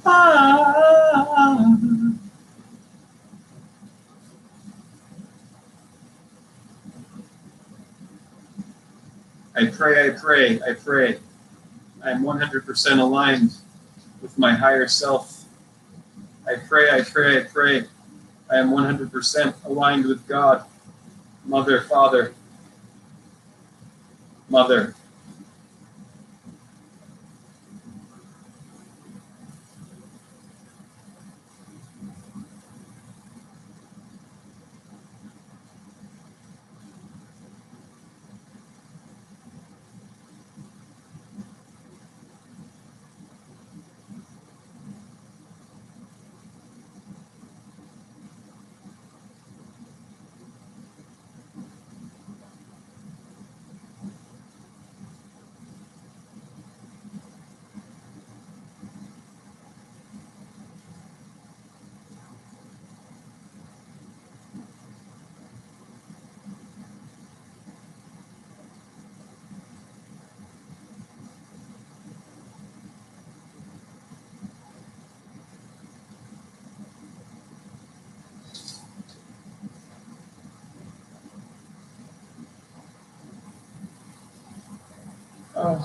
Ah. I pray, I pray, I pray. I'm 100% aligned with my higher self. I pray, I pray, I pray. I am 100% aligned with God, Mother, Father, Mother. Oh.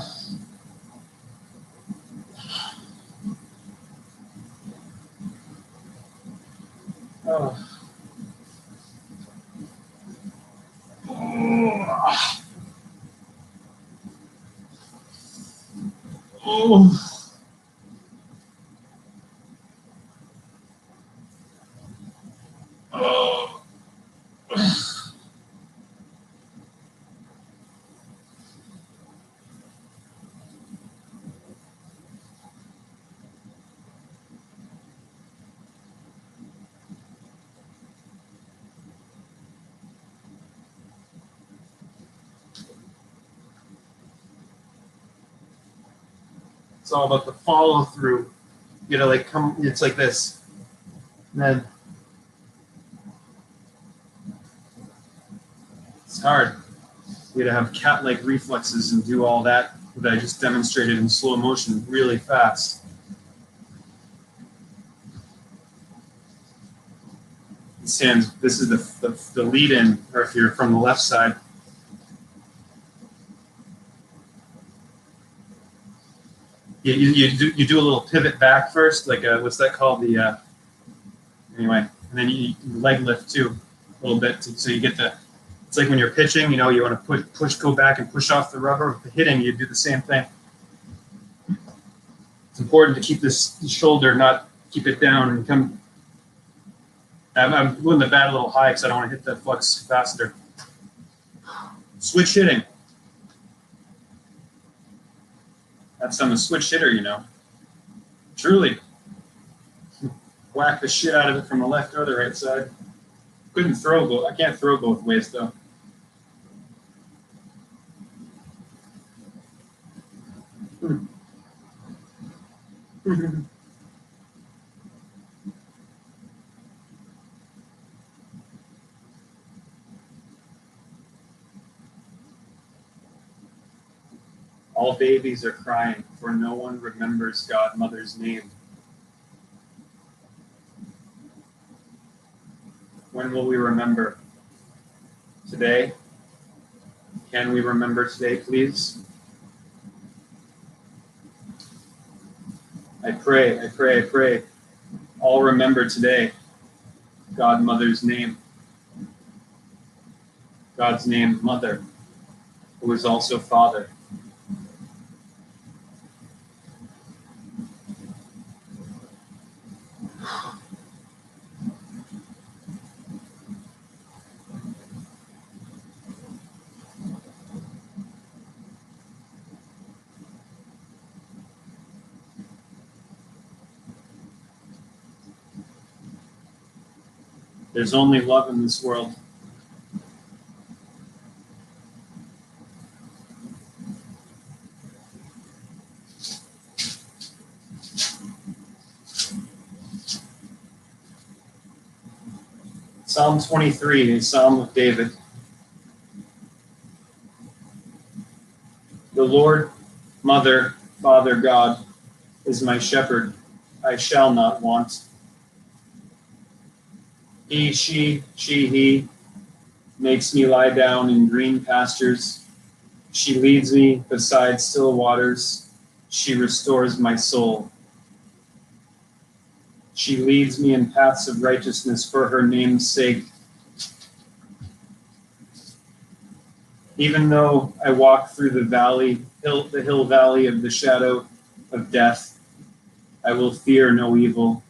Oh. Oh. Oh. Oh. It's all about the follow through. You gotta like come. It's like this, and then it's hard. You gotta have cat-like reflexes and do all that I just demonstrated in slow motion, really fast. Hands. This is the lead in, or if you're from the left side. You do a little pivot back first, like what's that called? Anyway, and then you leg lift too, a little bit, so you get the. It's like when you're pitching, you want to push, go back and push off the rubber. With the hitting, you do the same thing. It's important to keep this shoulder, not keep it down and come. I'm doing the bat a little high because I don't want to hit the flux capacitor. Switch hitting. That's on the switch hitter, Truly. Whack the shit out of it from the left or the right side. Couldn't throw both. I can't throw both ways, though. All babies are crying, for no one remembers Godmother's name. When will we remember? Today? Can we remember today, please? I pray. All remember today Godmother's name. God's name, Mother, who is also Father. There's only love in this world. Psalm 23, a Psalm of David. The Lord, Mother, Father God, is my shepherd. I shall not want. He makes me lie down in green pastures. She leads me beside still waters. She restores my soul. She leads me in paths of righteousness for her name's sake. Even though I walk through the hill valley of the shadow of death, I will fear no evil.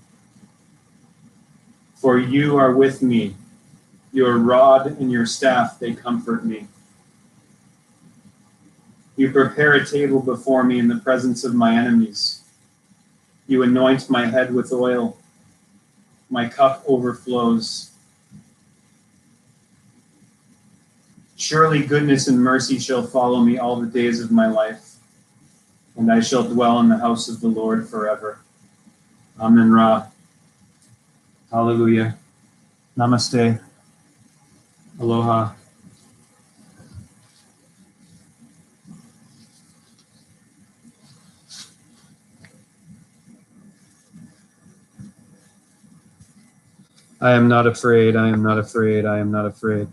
For you are with me. Your rod and your staff, they comfort me. You prepare a table before me in the presence of my enemies. You anoint my head with oil. My cup overflows. Surely goodness and mercy shall follow me all the days of my life, and I shall dwell in the house of the Lord forever. Amen Ra. Hallelujah. Namaste. Aloha. I am not afraid. I am not afraid. I am not afraid.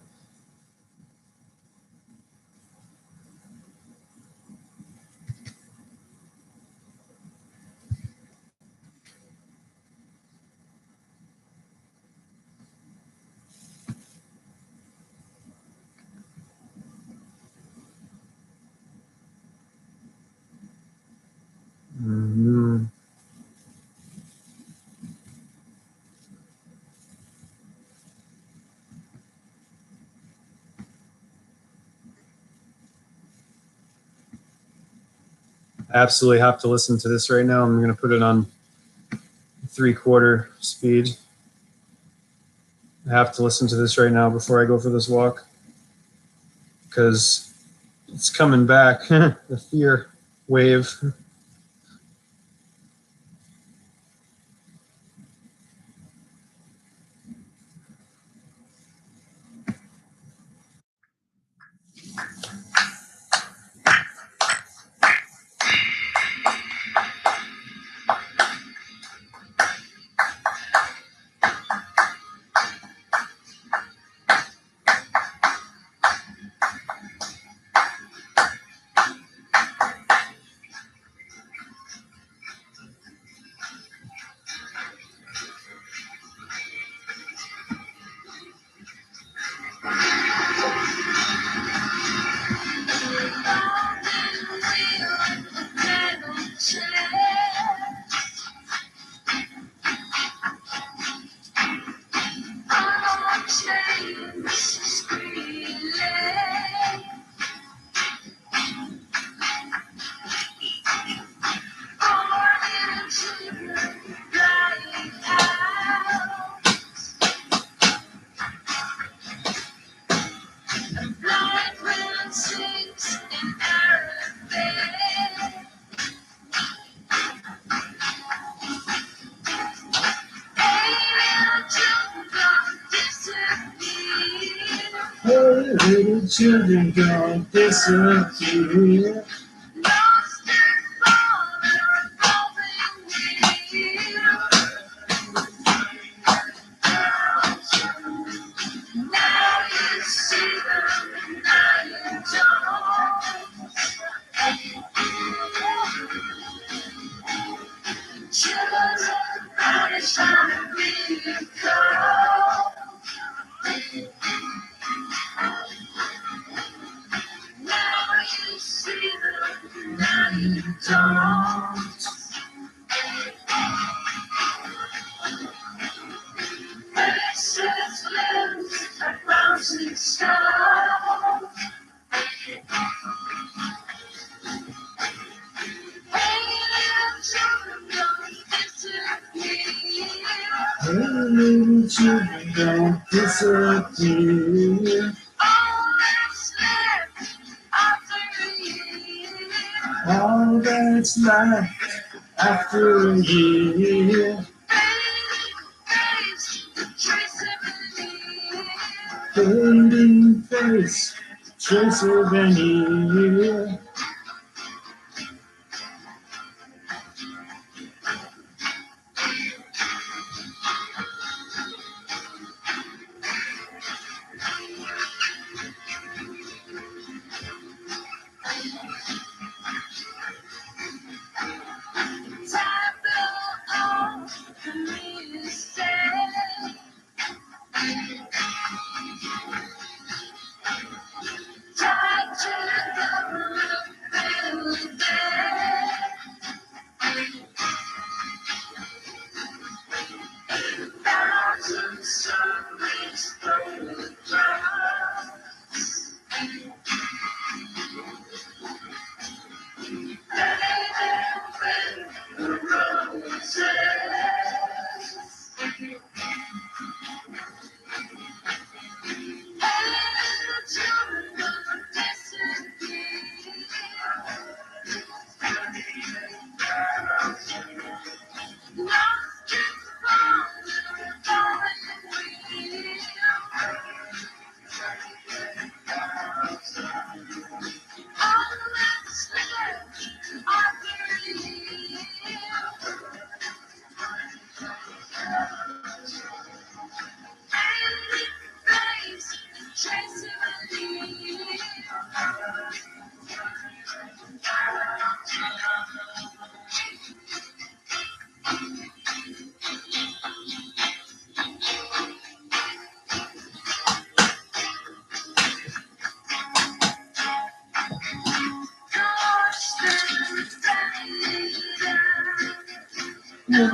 absolutely have to listen to this right now. I'm going to put it on 3/4 speed. I have to listen to this right now before I go for this walk because it's coming back. The fear wave. Little children don't disappear. Little children don't disappear. All that's left after a year. Fading face, trace of any year.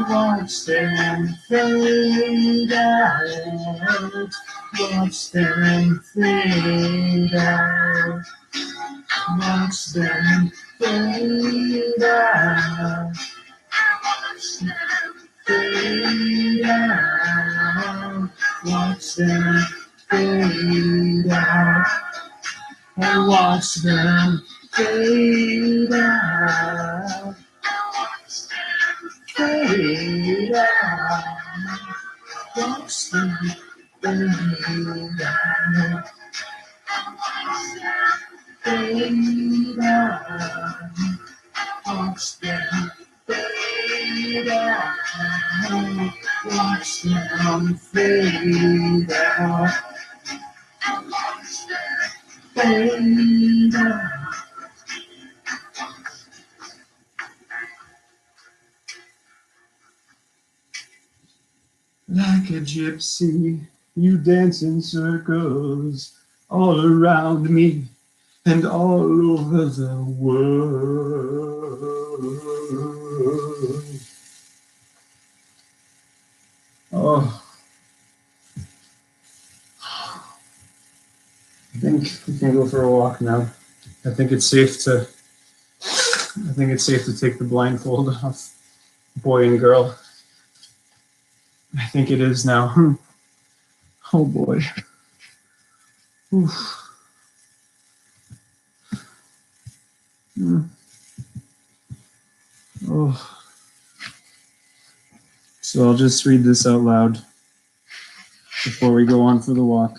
Watch them fade out. Watch them fade out. Watch them fade out. Fade out. Watch them fade out. I watch them fade out. Fade out. Watch them fade out. Fade out. Watch them fade out. Watch them fade out. Fade out. Like a gypsy, you dance in circles all around me and all over the world. Oh, I think we can go for a walk now. I think it's safe to take the blindfold off, boy and girl. I think it is now. Oh boy. Oof. Oh. So I'll just read this out loud before we go on for the walk.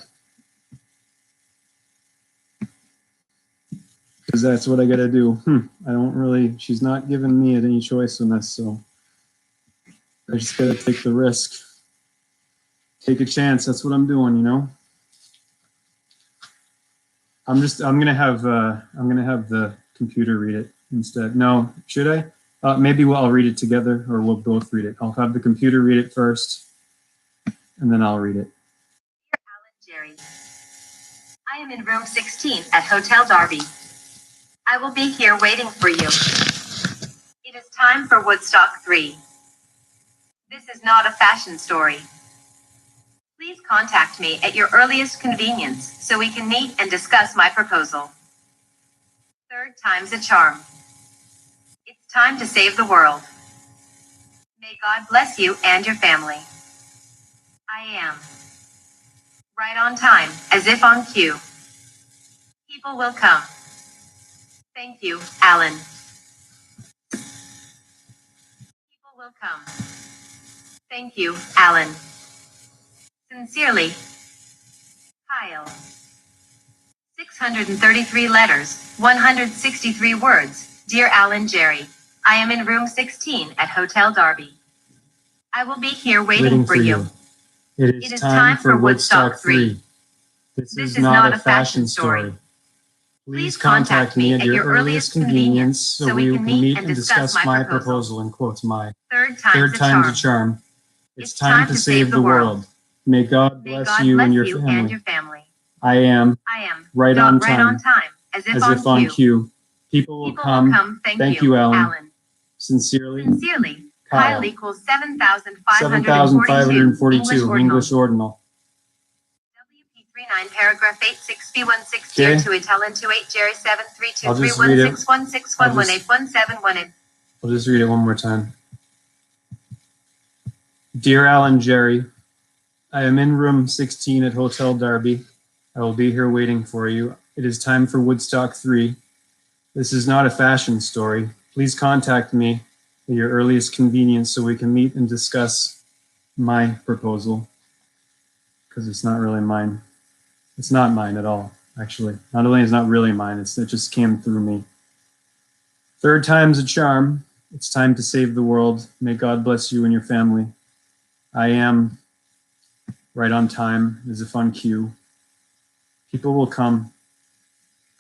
Because that's what I gotta do. I don't really, she's not giving me any choice in this, so I just gotta take the risk. Take a chance, that's what I'm doing, you know? I'm gonna have the computer read it instead. No, should I? Maybe I'll read it together, or we'll both read it. I'll have the computer read it first, and then I'll read it. Dear Alan Jerry, I am in room 16 at Hotel Darby. I will be here waiting for you. It is time for Woodstock 3. This is not a fashion story. Please contact me at your earliest convenience so we can meet and discuss my proposal. Third time's a charm. It's time to save the world. May God bless you and your family. I am. Right on time, as if on cue. People will come. Thank you, Alan. People will come. Thank you, Alan. Sincerely, Kyle. 633 letters, 163 words. Dear Alan Jerry, I am in room 16 at Hotel Darby. I will be here waiting for you. It is time for Woodstock 3. This is not a fashion story. Please contact me at your earliest convenience so we can meet and discuss my proposal. In quotes, my Third third time's a charm. It's time to save the world. May God bless you and your family. I am right on time, as as if on cue. People will come. Thank you, Alan. Sincerely, Kyle. Kyle equals 7,542. English ordinal. WP39 paragraph 86B16 Okay. to Italian 28 Jerry I'll just read it. 732316161181718. I'll just read it one more time. Dear Alan Jerry, I am in room 16 at Hotel Darby. I will be here waiting for you. It is time for Woodstock 3. This is not a fashion story. Please contact me at your earliest convenience so we can meet and discuss my proposal. Because it's not really mine. It's not mine at all, actually. Not only is it not really mine, it just came through me. Third time's a charm. It's time to save the world. May God bless you and your family. I am right on time, as if on cue. People will come.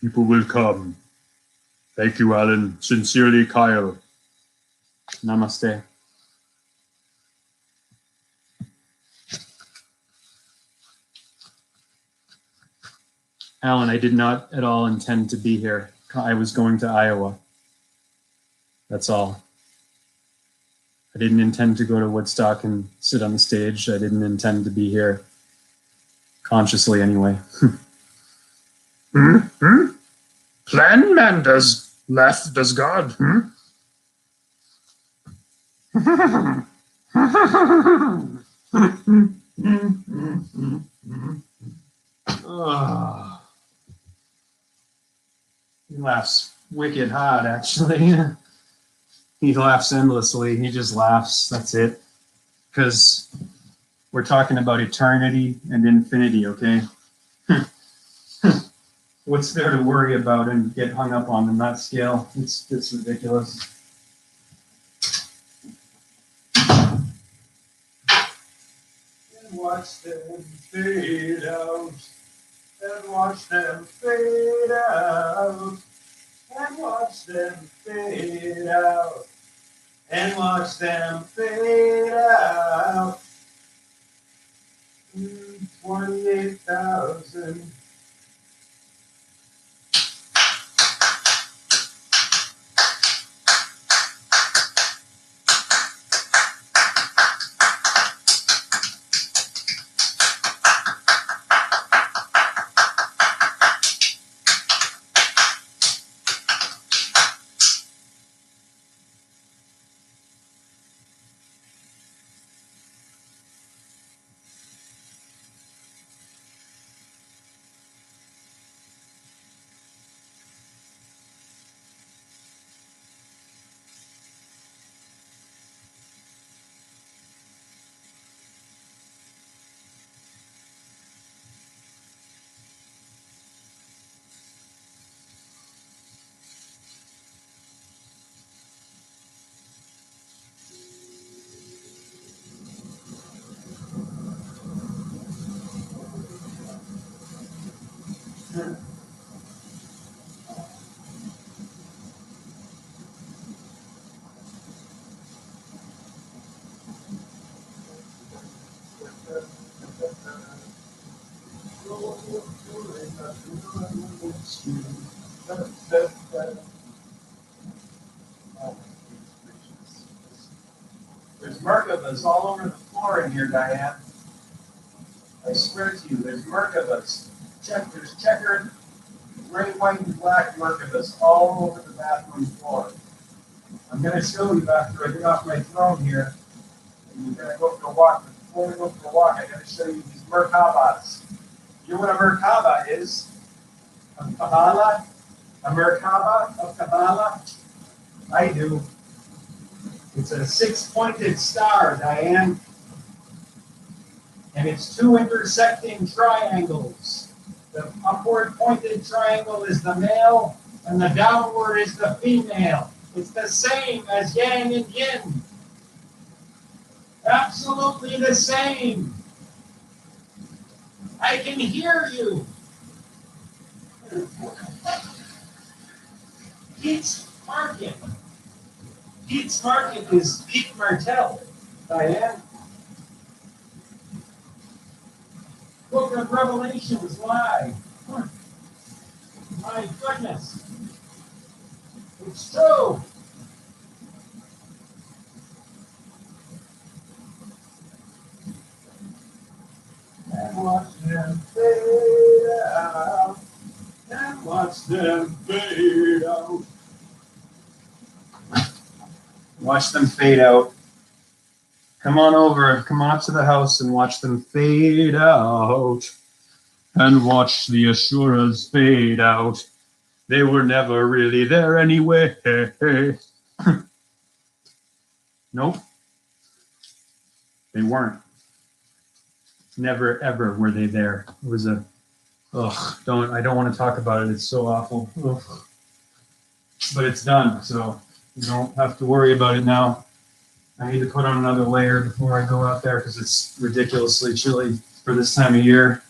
People will come. Thank you, Alan. Sincerely, Kyle. Namaste. Alan, I did not at all intend to be here. I was going to Iowa. That's all. I didn't intend to go to Woodstock and sit on the stage. I didn't intend to be here. Consciously, anyway. Plan man does Laughter does God. Hmm? Oh, he laughs wicked hard, actually. He laughs endlessly. He just laughs. That's it. Because we're talking about eternity and infinity, okay? What's there to worry about and get hung up on in that scale? It's ridiculous. And watch them fade out. And watch them fade out. And watch them fade out. And watch them fade out. 28,000. There's Merkabahs all over the floor in here, Diane. I swear to you, there's Merkabahs. There's checkered, gray, white, and black Merkabahs all over the bathroom floor. I'm going to show you after I get off my throne here. And we're going to go for a walk. But before we go for a walk, I got to show you these Merkabahs. You know what a Merkabah is? A Kabbalah? A Merkabah of Kabbalah? I do. It's a six-pointed star, Diane. And it's two intersecting triangles. The upward pointed triangle is the male, and the downward is the female. It's the same as yang and yin. Absolutely the same. I can hear you. Pete's Market. Pete's Market is Pete Martell, Diane. Book of Revelation is live. My goodness. It's true. And watch them fade out. And watch them fade out. Watch them fade out. Come on over. Come on up to the house and watch them fade out. And watch the Asuras fade out. They were never really there anyway. Nope. They weren't. Never ever were they there. It was a I don't want to talk about it. It's so awful. Ugh. But it's done, so you don't have to worry about it now. I need to put on another layer before I go out there because it's ridiculously chilly for this time of year.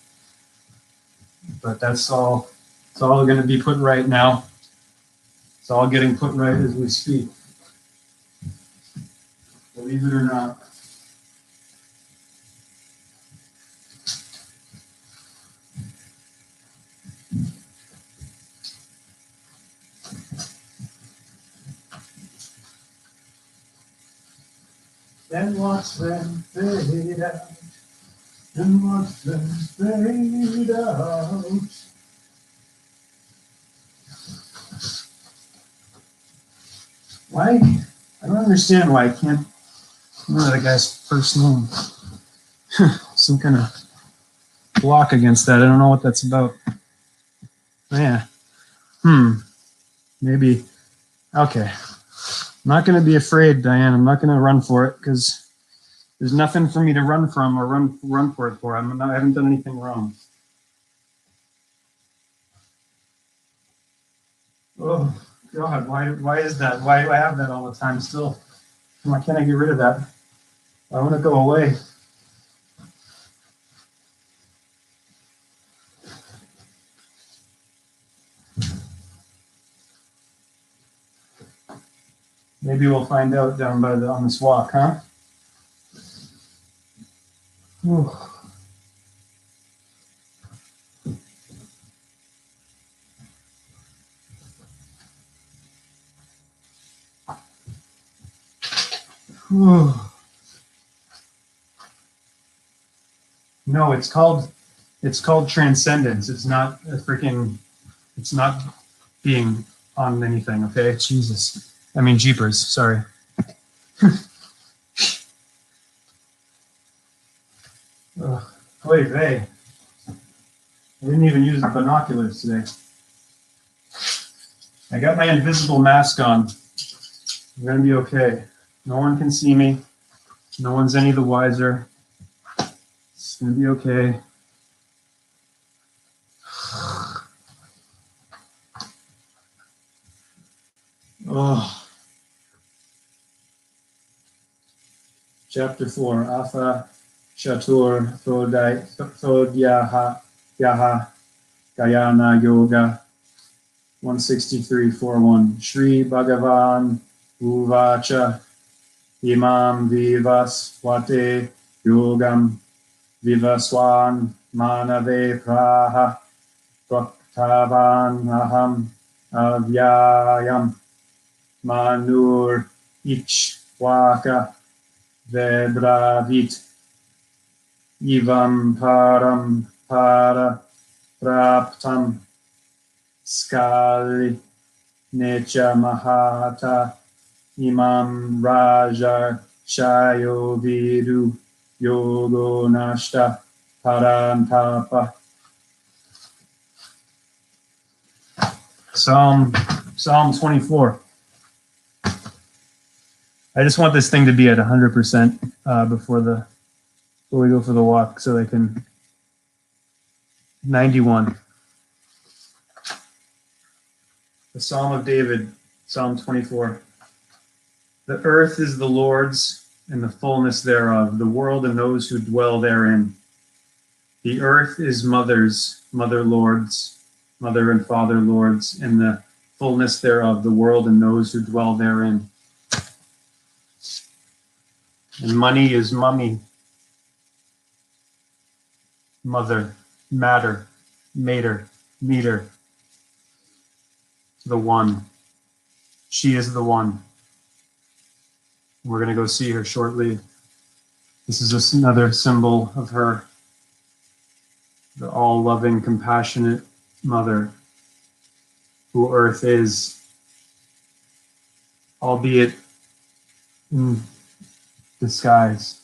But that's all. It's all going to be put right now. It's all getting put right as we speak. Believe it or not. And watch them fade out. And watch them fade out. Why? I don't understand why I can't remember the guy's first name. Some kind of block against that. I don't know what that's about. Yeah. Maybe. Okay. I'm not going to be afraid, Diane. I'm not going to run for it because there's nothing for me to run from or run for it for. I haven't done anything wrong. Oh God! Why is that? Why do I have that all the time still? Why can't I get rid of that? I want to go away. Maybe we'll find out down by on this walk, huh? Whew. Whew. No, it's called transcendence. It's not a freaking. It's not being on anything. Okay, Jesus. I mean, jeepers. Sorry. Wait, hey. I didn't even use the binoculars today. I got my invisible mask on. I'm gonna be okay. No one can see me. No one's any the wiser. It's gonna be okay. Oh. Chapter 4. Atha Chatur Thodyaha Yaha Gayana Yoga 163.4.1. Shri Bhagavan Uvacha Imam Vivaswate Yogam Vivaswan Manave Praha Bhaktavan Aham Avyayam Manur Ichwaka Vedravit Ivam Param Para Praptam Skali Necha Mahata Imam Raja Shayo Vidu Yogo Nashta Parantapa. Psalm 24. I just want this thing to be at 100% before we go for the walk, so they can. 91. The Psalm of David, Psalm 24. The earth is the Lord's and the fullness thereof, the world and those who dwell therein. The earth is mother's, mother lords, mother and father lords, and the fullness thereof, the world and those who dwell therein. And money is mummy, mother, matter, mater, meter, the one. She is the one. We're going to go see her shortly. This is just another symbol of her, the all-loving, compassionate mother who earth is, albeit in disguise.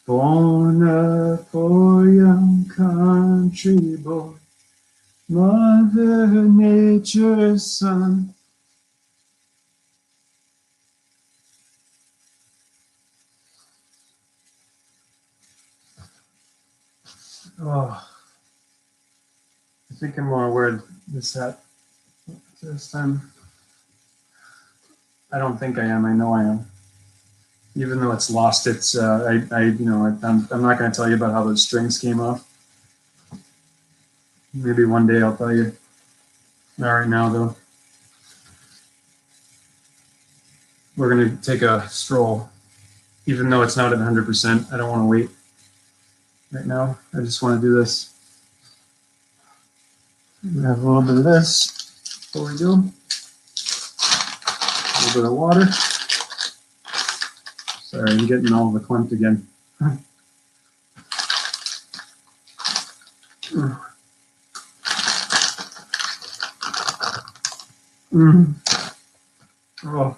Born a poor young country boy, Mother Nature's son. Oh, I think I'm going to wear this hat this time. I don't think I am. I know I am. Even though it's lost its, I'm not going to tell you about how those strings came off. Maybe one day I'll tell you. Not right now, though. We're going to take a stroll. Even though it's not at 100%, I don't want to wait right now. I just want to do this. We have a little bit of this before we go. A little bit of water. Sorry, I'm getting all the clumped again. Mm. Oh.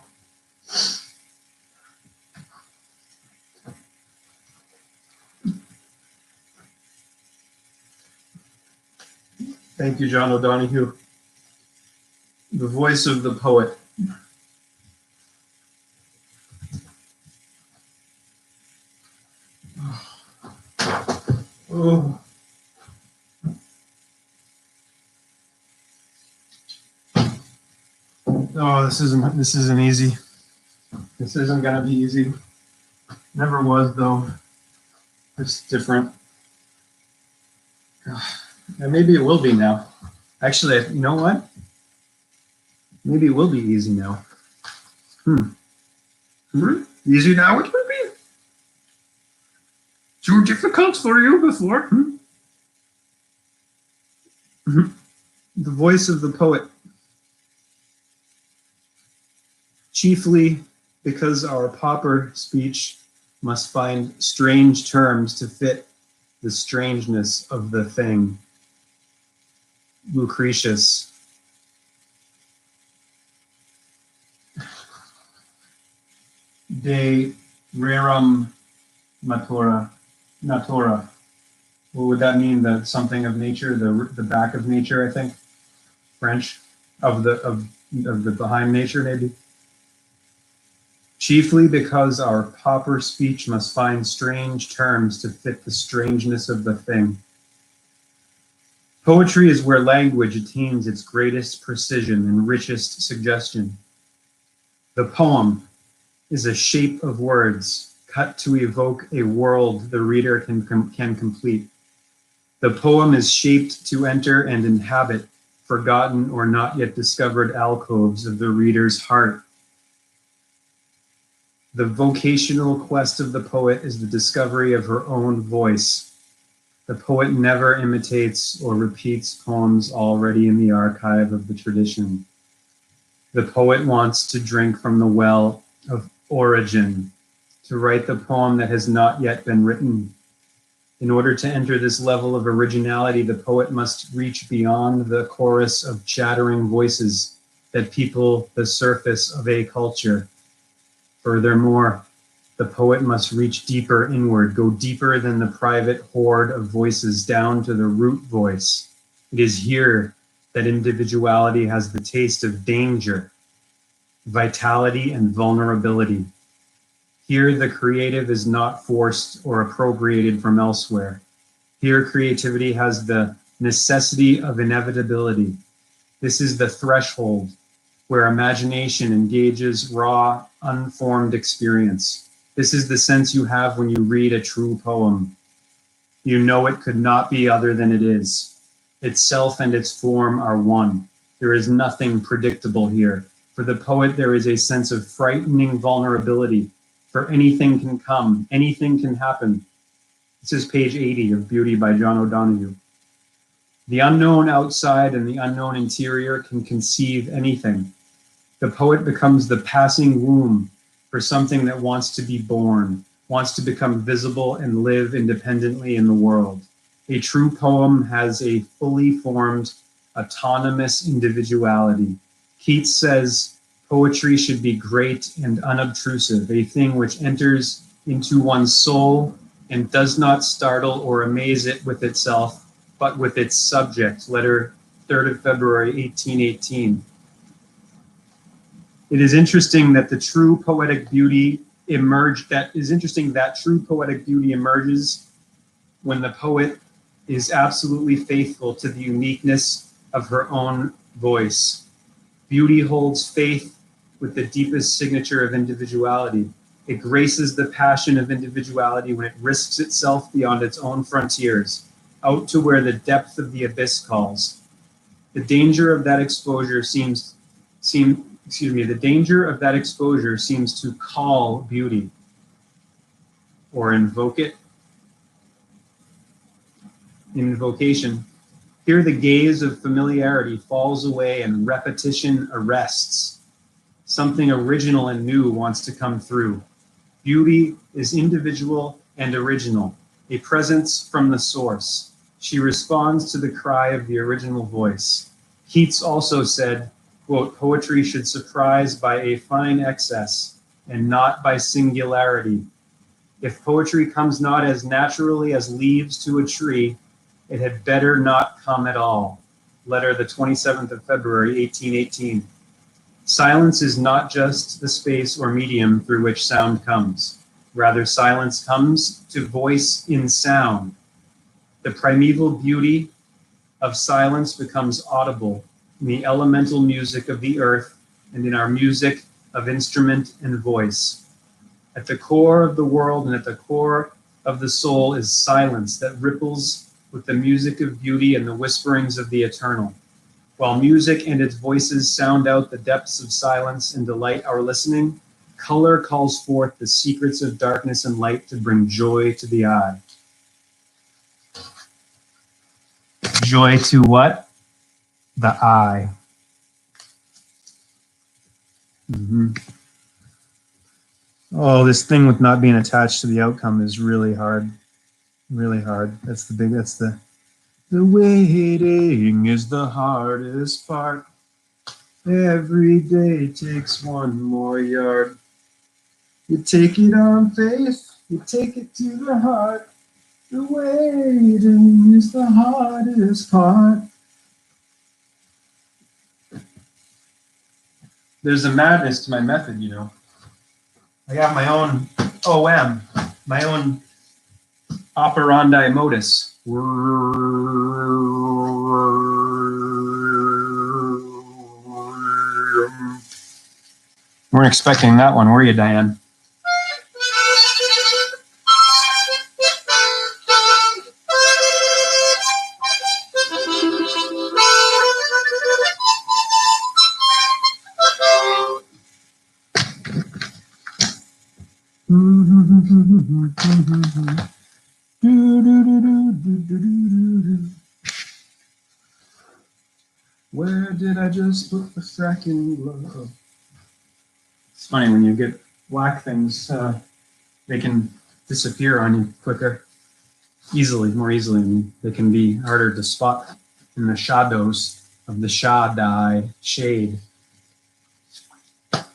Thank you, John O'Donohue. The voice of the poet. Oh. Oh, this isn't easy. This isn't gonna be easy. Never was though. It's different. And maybe it will be now. Actually, you know what? Maybe it will be easy now. Easy now it will be. Too difficult for you before. The voice of the poet. Chiefly because our pauper speech must find strange terms to fit the strangeness of the thing. Lucretius. De rerum natura. What would that mean? The something of nature, the back of nature, I think. French, of the behind nature, maybe. Chiefly because our pauper speech must find strange terms to fit the strangeness of the thing. Poetry is where language attains its greatest precision and richest suggestion. The poem is a shape of words cut to evoke a world the reader can complete. The poem is shaped to enter and inhabit forgotten or not yet discovered alcoves of the reader's heart. The vocational quest of the poet is the discovery of her own voice. The poet never imitates or repeats poems already in the archive of the tradition. The poet wants to drink from the well of origin, to write the poem that has not yet been written. In order to enter this level of originality, the poet must reach beyond the chorus of chattering voices that people the surface of a culture. Furthermore, the poet must reach deeper inward, go deeper than the private horde of voices down to the root voice. It is here that individuality has the taste of danger, vitality, and vulnerability. Here, the creative is not forced or appropriated from elsewhere. Here, creativity has the necessity of inevitability. This is the threshold where imagination engages raw, unformed experience. This is the sense you have when you read a true poem. You know it could not be other than it is. Itself and its form are one. There is nothing predictable here. For the poet, there is a sense of frightening vulnerability. For anything can come, anything can happen. This is page 80 of Beauty by John O'Donohue. The unknown outside and the unknown interior can conceive anything. The poet becomes the passing womb for something that wants to be born, wants to become visible and live independently in the world. A true poem has a fully formed, autonomous individuality. Keats says, poetry should be great and unobtrusive, a thing which enters into one's soul and does not startle or amaze it with itself, but with its subject. Letter 3rd of February, 1818. It is interesting that true poetic beauty emerges when the poet is absolutely faithful to the uniqueness of her own voice. Beauty holds faith with the deepest signature of individuality. It graces the passion of individuality when it risks itself beyond its own frontiers, out to where the depth of the abyss calls. The danger of that exposure seems to call beauty or invoke it. Invocation. Here the gaze of familiarity falls away and repetition arrests. Something original and new wants to come through. Beauty is individual and original, a presence from the source. She responds to the cry of the original voice. Keats also said, quote, poetry should surprise by a fine excess and not by singularity. If poetry comes not as naturally as leaves to a tree, it had better not come at all. Letter the 27th of February, 1818. Silence is not just the space or medium through which sound comes. Rather, silence comes to voice in sound. The primeval beauty of silence becomes audible in the elemental music of the earth and in our music of instrument and voice. At the core of the world and at the core of the soul is silence that ripples with the music of beauty and the whisperings of the eternal. While music and its voices sound out the depths of silence and delight our listening, color calls forth the secrets of darkness and light to bring joy to the eye. Joy to what? The eye. Oh, this thing with not being attached to the outcome is really hard. Really hard. That's the waiting is the hardest part. Every day takes one more yard. You take it on faith, you take it to the heart. The waiting is the hardest part. There's a madness to my method, you know. I got my own OM, my own operandi modus. Weren't expecting that one, were you, Diane? Where did I just put the fracking glove? It's funny when you get black things, they can disappear on you quicker, more easily, and they can be harder to spot in the shadows of the shade.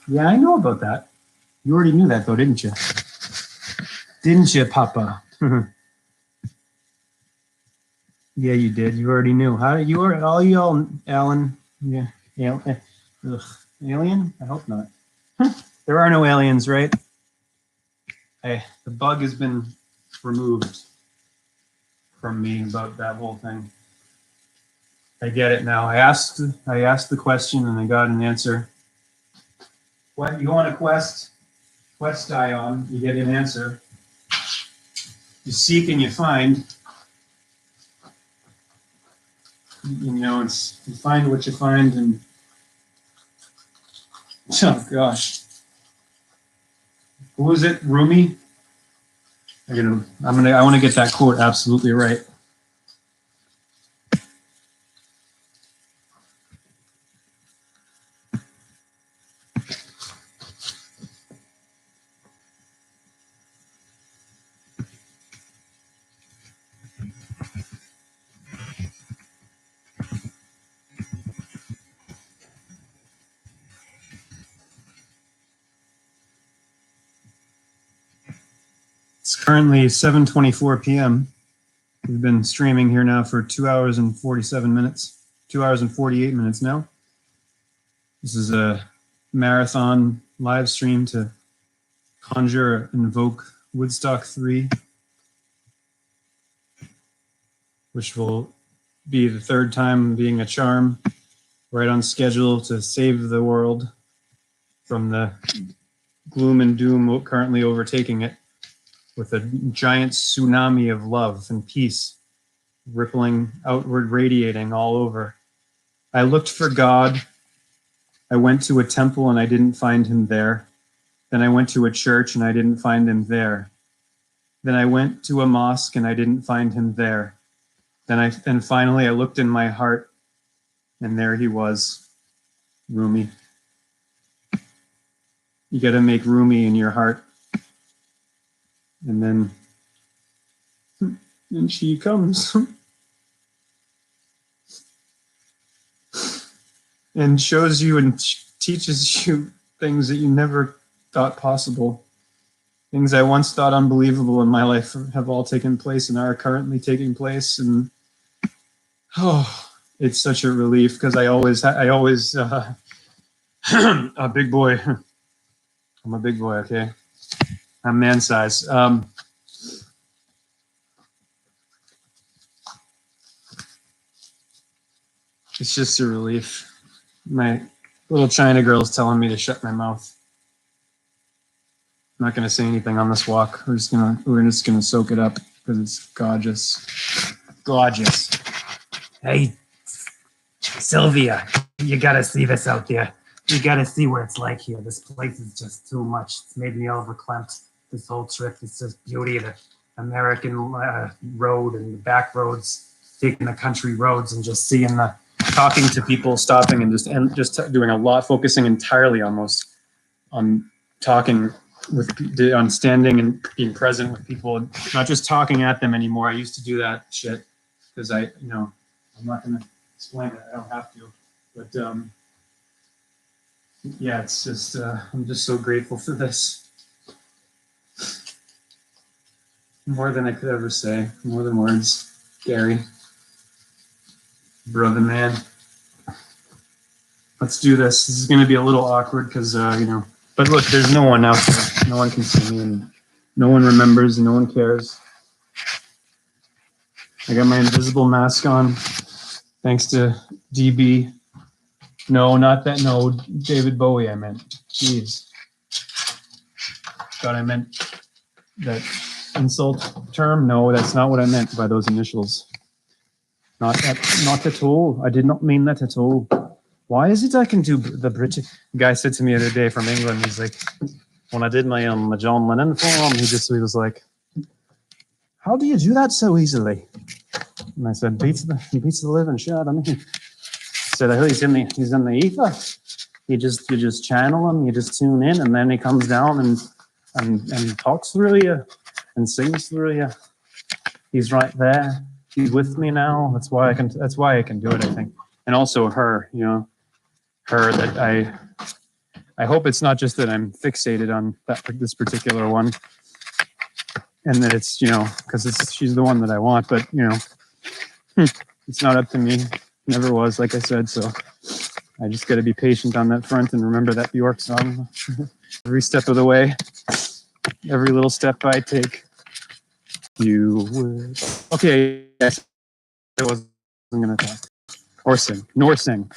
Yeah, I know about that. You already knew that though, didn't you? Didn't you, Papa? Yeah, you did. You already knew. How you are all y'all, Alan? Yeah, alien? I hope not. There are no aliens, right? Hey, the bug has been removed from me about that whole thing. I get it now. I asked the question and I got an answer. What you go on a quest Ion, you get an answer. You seek and you find. You know, it's you find what you find, and oh gosh, who was it? Rumi. I want to get that quote absolutely right. It's currently 7:24 p.m. We've been streaming here now for 2 hours and 47 minutes, 2 hours and 48 minutes now. This is a marathon live stream to conjure, invoke Woodstock 3, which will be the third time being a charm, right on schedule to save the world from the gloom and doom currently overtaking it, with a giant tsunami of love and peace rippling outward, radiating all over. I looked for God. I went to a temple and I didn't find him there. Then I went to a church and I didn't find him there. Then I went to a mosque and I didn't find him there. Then finally I looked in my heart and there he was, Rumi. You got to make Rumi in your heart. And then she comes. and shows you and teaches you things that you never thought possible. Things I once thought unbelievable in my life have all taken place and are currently taking place. And it's such a relief because I always, a big boy. I'm a big boy, okay? I'm man size. It's just a relief. My little China girl is telling me to shut my mouth. I'm not gonna say anything on this walk. We're just gonna soak it up because it's gorgeous. Gorgeous. Hey, Sylvia, you gotta see this out there. You gotta see what it's like here. This place is just too much. It's made me overclamped this whole trip. It's just beauty of the American road and the back roads, taking the country roads and just seeing the, talking to people, stopping and just doing a lot, focusing entirely almost on talking with, on standing and being present with people, not just talking at them anymore. I used to do that shit because I'm not gonna explain it. I don't have to, but yeah, it's just I'm just so grateful for this. More than I could ever say, more than words. Gary, brother man, let's do this. This is going to be a little awkward because but look, there's no one out there. No one can see me, and no one remembers, and no one cares. I got my invisible mask on, thanks to DB. No, not that. No, David Bowie. I meant. Jeez. Thought I meant that insult term. No, that's not what I meant by those initials. Not at all. I did not mean that at all. Why is it I can do the British? Guy said to me the other day from England. He's like, when I did my John Lennon form, he was like, "How do you do that so easily?" And I said, "Beats the living shit out of me." Said, he's in the ether. You just channel him, you just tune in, and then he comes down and talks through you and sings through you. He's right there. He's with me now. That's why I can do it, I think. And also her, her that I hope it's not just that I'm fixated on this particular one, and that it's because she's the one that I want, but it's not up to me. Never was, like I said, so I just got to be patient on that front and remember that Bjork song every step of the way, every little step I take. You would. Okay, yes, I wasn't going to talk. Or sing, nor sing.